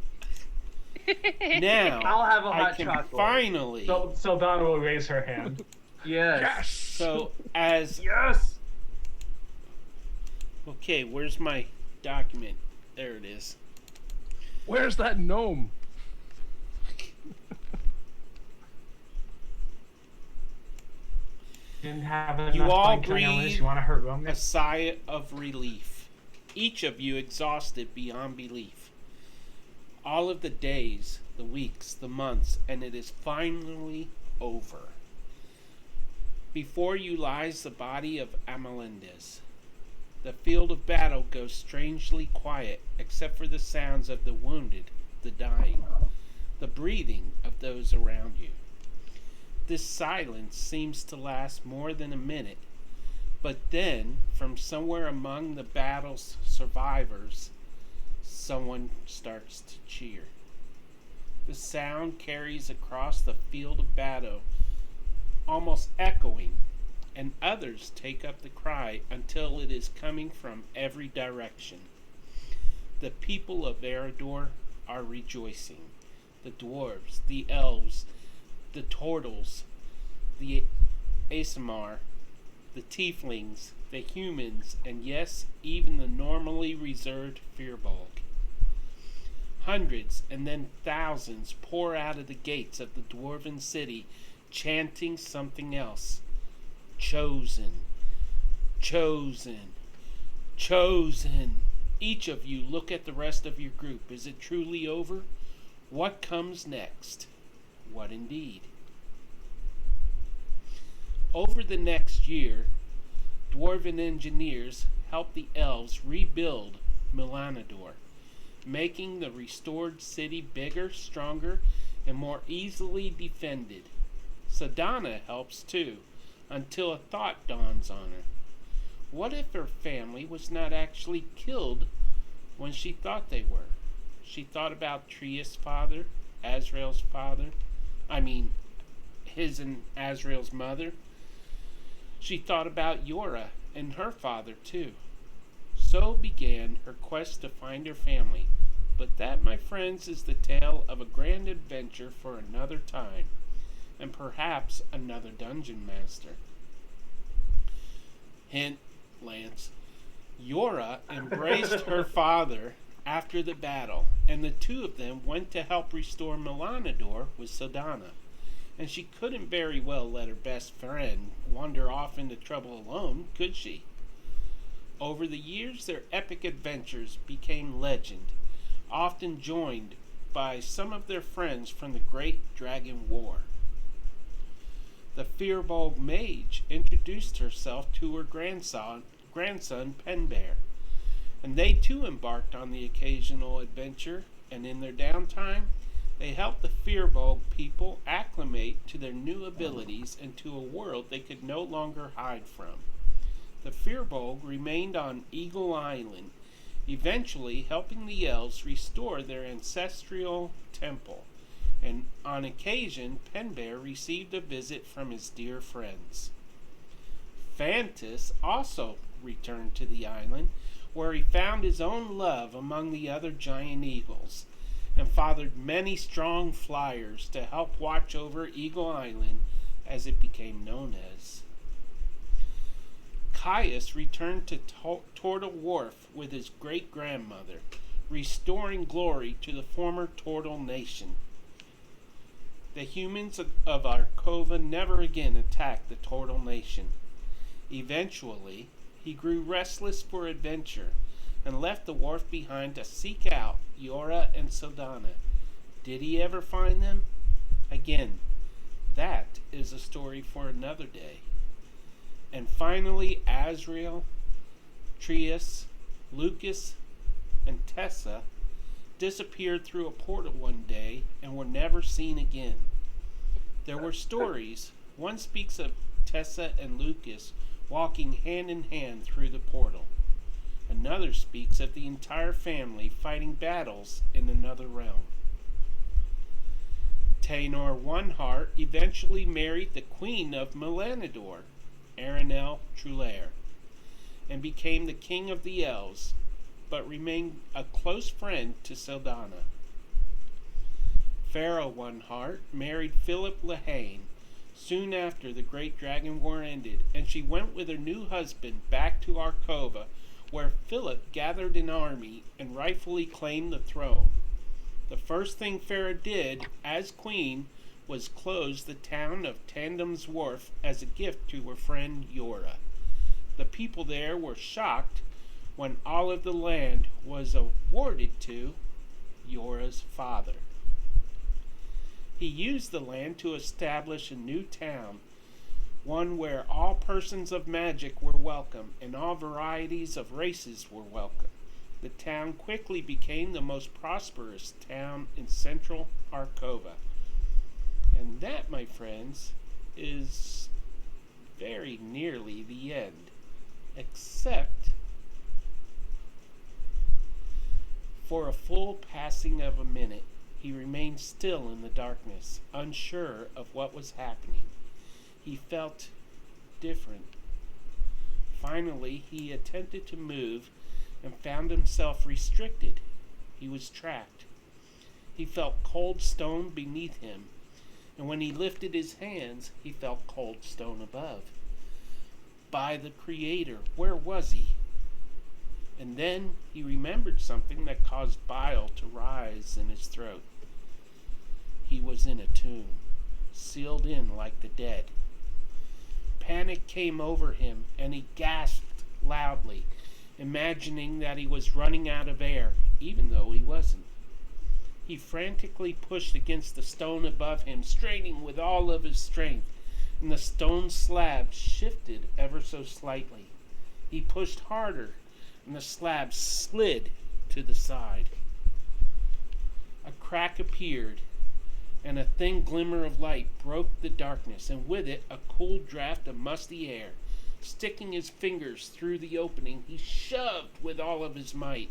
Now I'll have a I hot can chocolate. finally. So Saldana will raise her hand. Yes. Yes. So as Yes. okay, where's my document? There it is. Where's that gnome? Didn't have enough You all blank on this. breathe You want to hurt A Roman? sigh of relief. Each of you exhausted beyond belief. All of the days, the weeks, the months, and it is finally over. Before you lies the body of Amelendez. The field of battle goes strangely quiet, except for the sounds of the wounded, the dying, the breathing of those around you. This silence seems to last more than a minute, but then, from somewhere among the battle's survivors, someone starts to cheer. The sound carries across the field of battle, almost echoing, and others take up the cry until it is coming from every direction. The people of Eridor are rejoicing. The dwarves, the elves, the turtles, the Asimar, the tieflings, the humans, and yes, even the normally reserved Firbolg. Hundreds and then thousands pour out of the gates of the dwarven city, chanting something else. Chosen, chosen, chosen. Each of you look at the rest of your group. Is it truly over? What comes next? What indeed? Over the next year, dwarven engineers helped the elves rebuild Milanador, making the restored city bigger, stronger, and more easily defended. Sadana helps too, until a thought dawns on her. What if her family was not actually killed when she thought they were? She thought about Trius' father, Azrael's father, his and Azrael's mother. She thought about Yora and her father too. So began her quest to find her family. But that, my friends, is the tale of a grand adventure for another time, and perhaps another dungeon master. Hint, Lance. Yora embraced her father after the battle, and the two of them went to help restore Milanador with Sodana. And she couldn't very well let her best friend wander off into trouble alone, could she? Over the years, their epic adventures became legend, often joined by some of their friends from the Great Dragon War. The Firbolg mage introduced herself to her grandson Penbear, and they too embarked on the occasional adventure, and in their downtime, they helped the Firbolg people acclimate to their new abilities and to a world they could no longer hide from. The Firbolg remained on Eagle Island, eventually helping the elves restore their ancestral temple, and on occasion Penbear received a visit from his dear friends. Fantis also returned to the island, where he found his own love among the other giant eagles, and fathered many strong flyers to help watch over Eagle Island as it became known as. Caius returned to Turtle Wharf with his great-grandmother, restoring glory to the former Turtle nation. The humans of Arkova never again attacked the Turtle nation. Eventually, he grew restless for adventure and left the wharf behind to seek out Yora and Sildana. Did he ever find them? Again, that is a story for another day. And finally, Azrael, Trius, Lucas, and Tessa disappeared through a portal one day and were never seen again. There were stories. One speaks of Tessa and Lucas walking hand in hand through the portal. Another speaks of the entire family fighting battles in another realm. Tainor Oneheart eventually married the queen of Melanidor, Aranel Trulaire, and became the king of the elves, but remained a close friend to Sildana. Pharaoh Oneheart married Philip Lehane soon after the Great Dragon War ended, and she went with her new husband back to Arkova, where Philip gathered an army and rightfully claimed the throne. The first thing Farah did, as queen, was close the town of Tandem's Wharf as a gift to her friend Yora. The people there were shocked when all of the land was awarded to Yora's father. He used the land to establish a new town, one where all persons of magic were welcome and all varieties of races were welcome. The town quickly became the most prosperous town in central Arkova. And that, my friends, is very nearly the end. Except for a full passing of a minute, he remained still in the darkness, unsure of what was happening. He felt different. Finally, he attempted to move and found himself restricted. He was trapped. He felt cold stone beneath him, and when he lifted his hands, he felt cold stone above. By the Creator, where was he? And then he remembered something that caused bile to rise in his throat. He was in a tomb, sealed in like the dead. Panic came over him, and he gasped loudly, imagining that he was running out of air, even though he wasn't. He frantically pushed against the stone above him, straining with all of his strength, and the stone slab shifted ever so slightly. He pushed harder, and the slab slid to the side. A crack appeared, and a thin glimmer of light broke the darkness, and with it a cool draft of musty air. Sticking his fingers through the opening, he shoved with all of his might,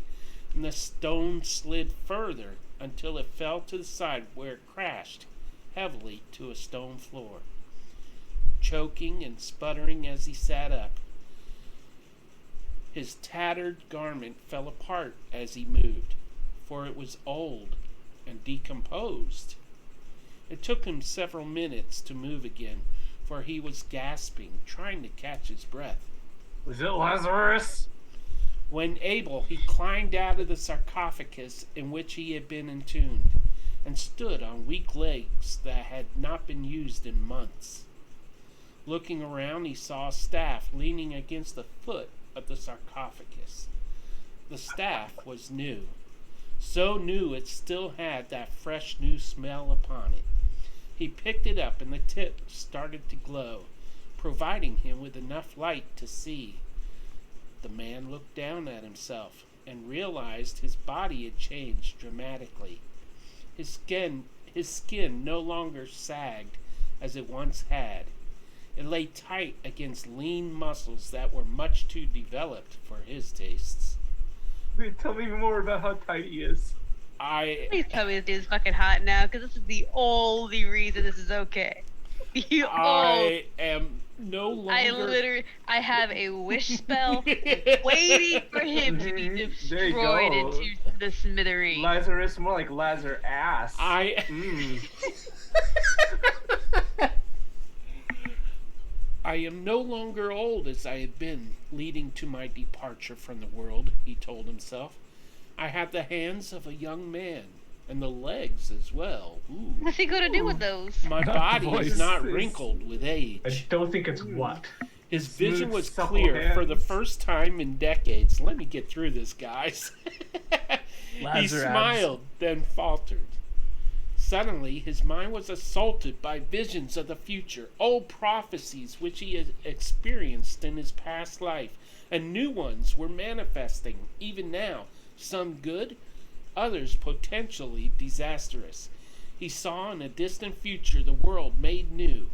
and the stone slid further until it fell to the side, where it crashed heavily to a stone floor. Choking and sputtering as he sat up, his tattered garment fell apart as he moved, for it was old and decomposed. It took him several minutes to move again, for he was gasping, trying to catch his breath. Was it Lazarus? When able, he climbed out of the sarcophagus in which he had been entombed, and stood on weak legs that had not been used in months. Looking around, he saw a staff leaning against the foot of the sarcophagus. The staff was new, so new it still had that fresh new smell upon it. He picked it up, and the tip started to glow, providing him with enough light to see. The man looked down at himself and realized his body had changed dramatically. His skin no longer sagged as it once had. It lay tight against lean muscles that were much too developed for his tastes. Tell me more about how tight he is. Please tell me this dude's fucking hot now, because this is the only reason this is okay. I am no longer... I have a wish spell waiting for him to be destroyed into the smithereens. Lazarus, more like Lazar ass. I am no longer old as I had been, leading to my departure from the world, he told himself. I have the hands of a young man, and the legs as well. Ooh. What's he gonna do with those? My body is not wrinkled with age. I don't think it's what. His vision Smooth, was supple clear for the hands. first time in decades. Let me get through this, guys. He Lazarus. smiled, then faltered. Suddenly, his mind was assaulted by visions of the future, old prophecies which he had experienced in his past life, and new ones were manifesting, even now, some good, others potentially disastrous. He saw in a distant future the world made new,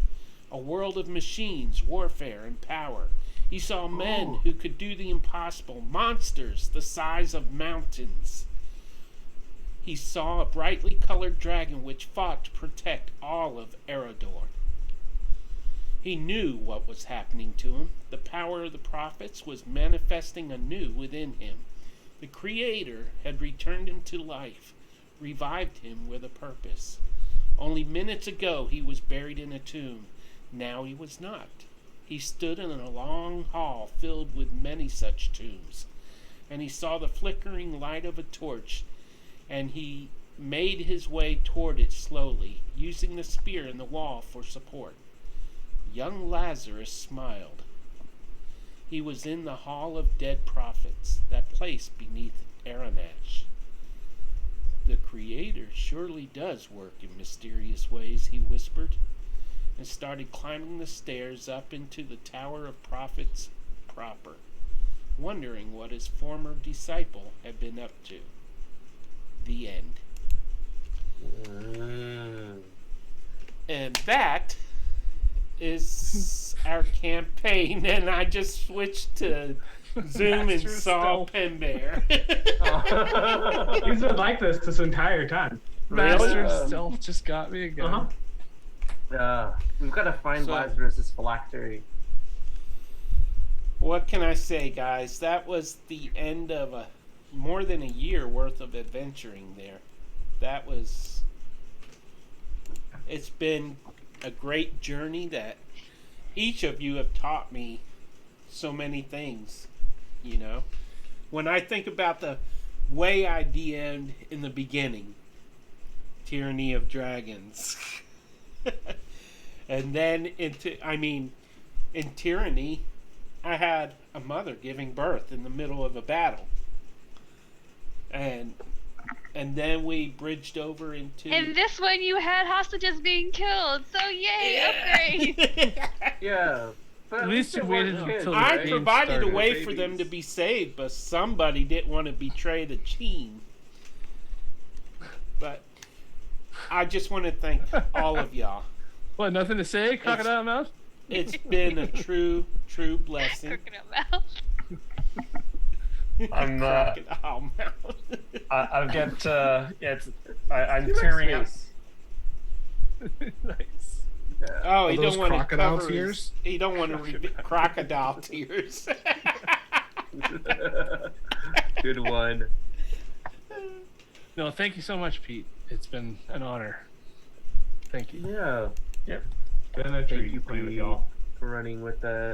a world of machines, warfare, and power. He saw men who could do the impossible, monsters the size of mountains. He saw a brightly colored dragon which fought to protect all of Eredor. He knew what was happening to him. The power of the prophets was manifesting anew within him. The Creator had returned him to life, revived him with a purpose. Only minutes ago he was buried in a tomb. Now he was not. He stood in a long hall filled with many such tombs, and he saw the flickering light of a torch, and he made his way toward it slowly, using the spear in the wall for support. Young Lazarus smiled. He was in the Hall of Dead Prophets, that place beneath Aranash. The Creator surely does work in mysterious ways, he whispered, and started climbing the stairs up into the Tower of Prophets proper, wondering what his former disciple had been up to. The end. And that is our campaign, and I just switched to Zoom and Master saw Stealth. Pen Bear. He's been like this entire time. Master Really? Stealth just got me again. Uh-huh. We've got to find So- Lazarus's phylactery. What can I say, guys? That was the end of more than a year worth of adventuring there. That was... It's been a great journey that each of you have taught me so many things, you know. When I think about the way I DM'd in the beginning, Tyranny of Dragons, and then in Tyranny, I had a mother giving birth in the middle of a battle. And then we bridged over into... And this one you had hostages being killed, so yay, upgrade! Yeah. But At least you they weren't waited kids, until the I game provided a started. way for them to be saved, but somebody didn't want to betray the team. But I just want to thank all of y'all. What, nothing to say? Crocodile mouth? It's been a true blessing. Crocodile mouth. I'm Crocodile mouth. I'll get I'm T-Rex tearing up. face. Nice. Oh, he Are those don't want to crocodile cover tears? He don't want to crocodile tears. Good one. No, thank you so much, Pete. It's been an honor. Thank you. Yeah. Been a Thank treat you, playing with Pete, y'all. for running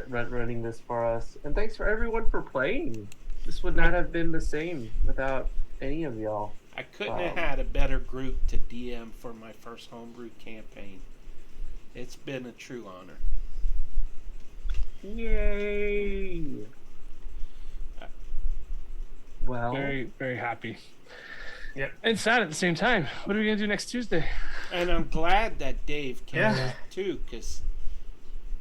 running this for us, and thanks for everyone for playing. This would not have been the same without any of y'all. I couldn't have had a better group to DM for my first homebrew campaign. It's been a true honor. Yay! Well, Very, very happy. Yep. And sad at the same time. What are we going to do next Tuesday? And I'm glad that Dave came Yeah. back too, because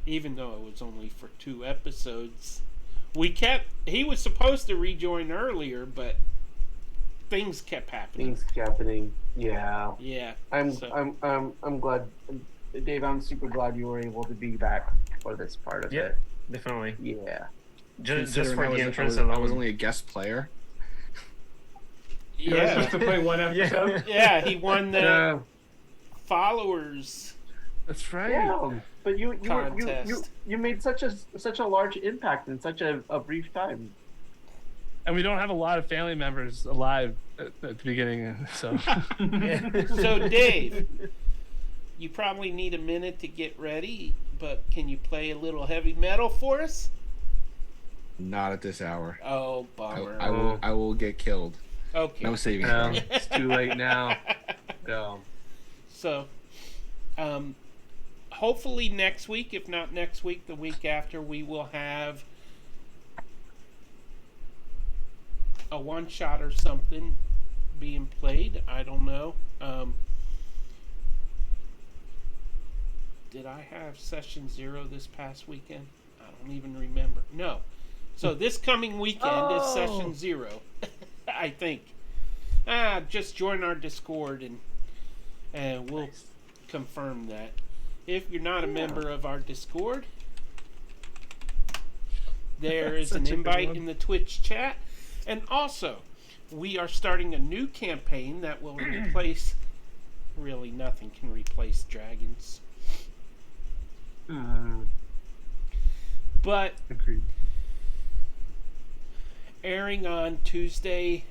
even though it was only for 2 episodes, he was supposed to rejoin earlier, but things kept happening. things happening. Yeah, Yeah. I'm So- I'm glad, Dave. I'm super glad you were able to be back for this part of Yeah. it. Definitely. Yeah. Just Considering for I the was- entrance I was alone. only a guest player. You were Yeah. supposed to play one episode. Yeah, he won the Yeah. followers That's right. Yeah. But you contest. you made such a large impact in such a brief time. And we don't have a lot of family members alive at the beginning, so. So, Dave, you probably need a minute to get ready, but can you play a little heavy metal for us? Not at this hour. Oh, bummer. I will get killed. Okay. No saving. It's too late now. Go. So, hopefully next week, if not next week, the week after, we will have a one shot or something being played. I don't know. Did I have session 0 this past weekend? I don't even remember. No. So this coming weekend is session 0, I think. Just join our Discord and we'll confirm that. If you're not a member of our Discord, there is an invite in the Twitch chat. And also, we are starting a new campaign that will replace... Really, nothing can replace dragons. But Agreed. airing on Tuesday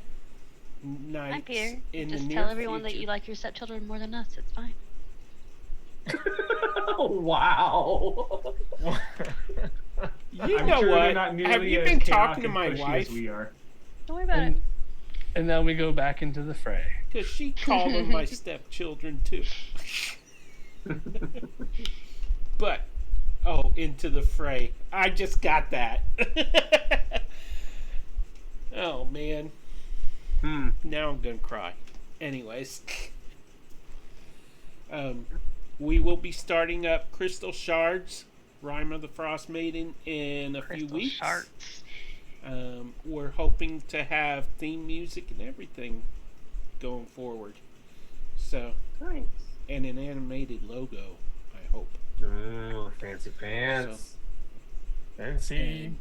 nights I'm here. in Just the tell near everyone that future. you like your stepchildren more than us. It's fine. Wow. You I'm know sure they're what? not Have nearly you as been chaotic talking to and my pushy wife? as we are. Don't worry about it. And now we go back into the fray. Because she called them my stepchildren too. But, into the fray. I just got that. Oh, man. Now I'm going to cry. Anyways. We will be starting up Crystal Shards, Rime of the Frost Maiden, in a few weeks. Sharks. We're hoping to have theme music and everything going forward. So, Nice. and an animated logo, I hope. Ooh, fancy pants. Fancy. And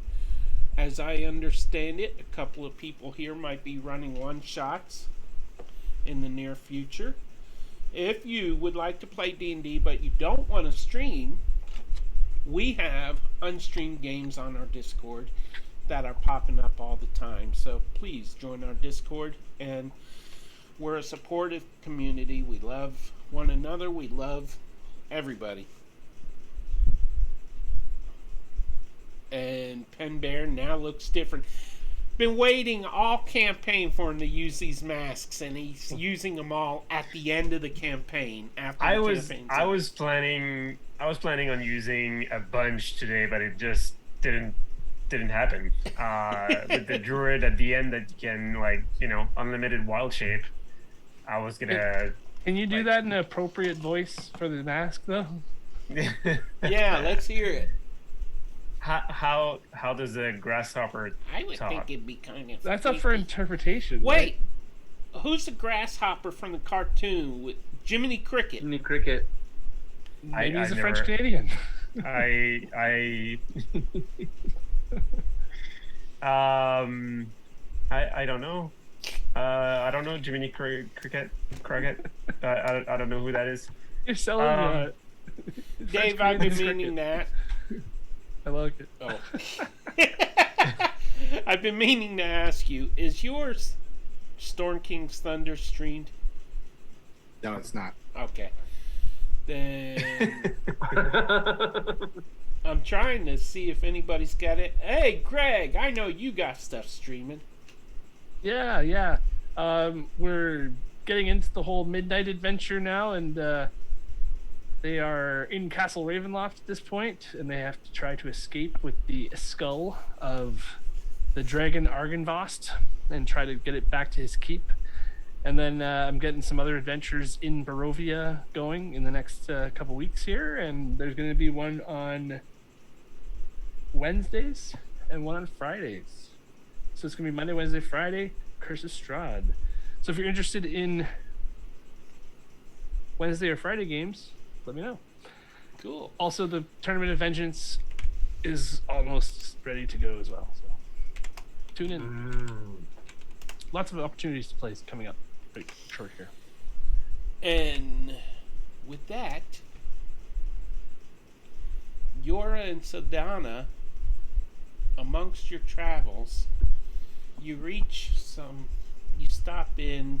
as I understand it, a couple of people here might be running one-shots in the near future. If you would like to play D&D but you don't want to stream, we have unstreamed games on our Discord that are popping up all the time. So please join our Discord, and we're a supportive community. We love one another. We love everybody. And Pen Bear now looks different. Been waiting all campaign for him to use these masks, and he's using them all at the end of the campaign. After I the was campaign's I up. was planning on using a bunch today, but it just didn't happen. With the druid at the end that can unlimited wild shape, I was gonna. Can you do that in an appropriate voice for the mask, though? Yeah, let's hear it. How does a grasshopper I would talk? think it'd be kind of. That's up for creepy. interpretation. Wait, who's the grasshopper from the cartoon with Jiminy Cricket? Jiminy Cricket. Maybe I he's a never- French Canadian. I don't know. I don't know Jiminy Cricket. I don't know who that is. You're selling French Dave, I've been Canadian meaning cricket. that. I like it. Oh. I've been meaning to ask you, is yours Storm King's Thunder streamed? No, it's not. Okay. Then I'm trying to see if anybody's got it. Hey, Greg, I know you got stuff streaming. Yeah. We're getting into the whole midnight adventure now, and they are in Castle Ravenloft at this point, and they have to try to escape with the skull of the dragon Argynvost and try to get it back to his keep. And then I'm getting some other adventures in Barovia going in the next couple weeks here, and there's going to be one on Wednesdays and one on Fridays. So it's going to be Monday, Wednesday, Friday, Curse of Strahd. So if you're interested in Wednesday or Friday games, let me know. Cool. Also, the Tournament of Vengeance is almost ready to go as well. So tune in. Lots of opportunities to play coming up pretty short here. And with that, Yora and Sadana, amongst your travels, you stop in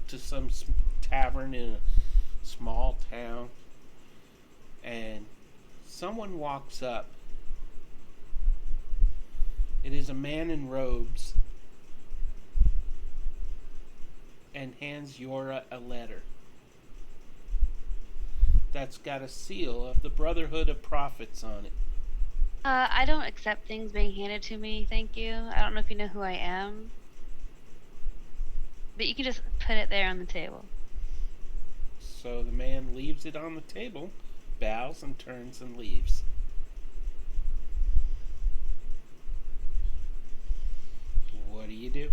to some tavern in a small town, and someone walks up. It is a man in robes and hands Yora a letter that's got a seal of the Brotherhood of Prophets on it. I don't accept things being handed to me, thank you. I don't know if you know who I am. But you can just put it there on the table. So the man leaves it on the table, bows and turns and leaves. What do you do?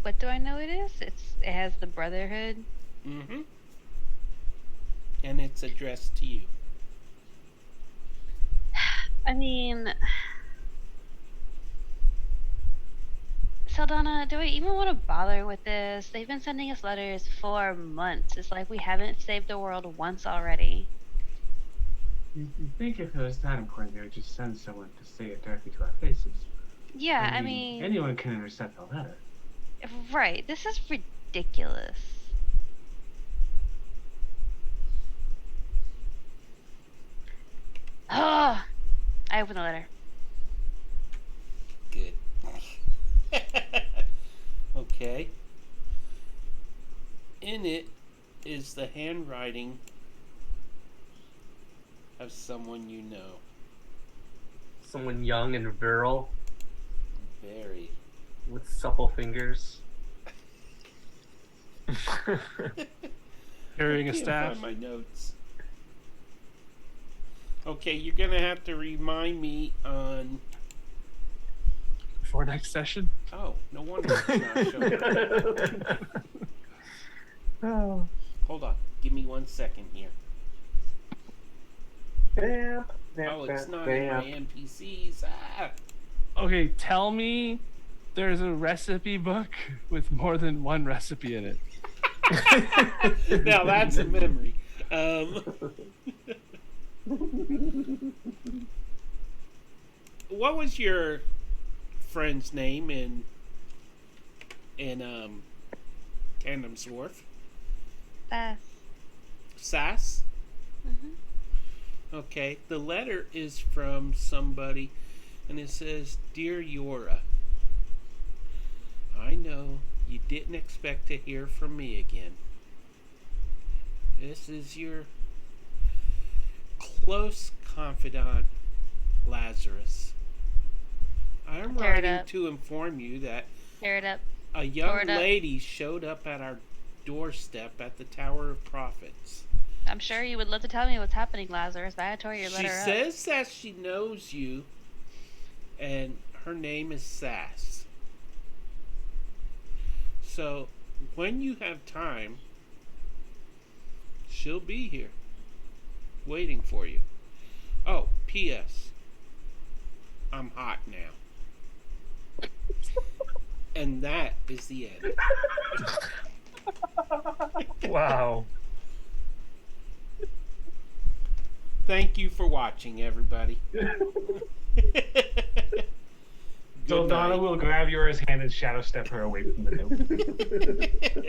What do I know it is? It has the Brotherhood. Mm-hmm. And it's addressed to you. I mean, Saldana, do I even want to bother with this? They've been sending us letters for months. It's like we haven't saved the world once already. You think if it was that important, they would just send someone to say it directly to our faces. Yeah, I mean, anyone can intercept a letter. right. This is ridiculous. Ah, I open the letter. Good. Okay. In it is the handwriting of someone you know. Someone young and virile Very. with supple fingers. Carrying a I can't staff. find my notes. Okay, you're gonna have to remind me on. Before next session. Oh, no wonder it's not showing. Hold on, give me 1 second here. Oh, it's not in my NPCs. Ah. Okay, tell me there's a recipe book with more than one recipe in it. Now that's a memory. What was your friend's name in Tandem's Wharf? Sass? Mhm. Okay, the letter is from somebody, and it says, "Dear Yora, I know you didn't expect to hear from me again. This is your close confidant, Lazarus. I am Tear it writing up. to inform you that Tear it up. a Tore young it up. lady showed up at our doorstep at the Tower of Prophets. I'm sure you would love to tell me what's happening, Lazarus, but I tore your She letter up. says that she knows you, and her name is Sass. So, when you have time, she'll be here, waiting for you. Oh, P.S. I'm hot now. And that is the end. Wow. Thank you for watching, everybody. So Good Donna night. will grab Yora's hand and shadow step her away from the note.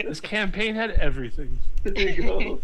This campaign had everything. There you go.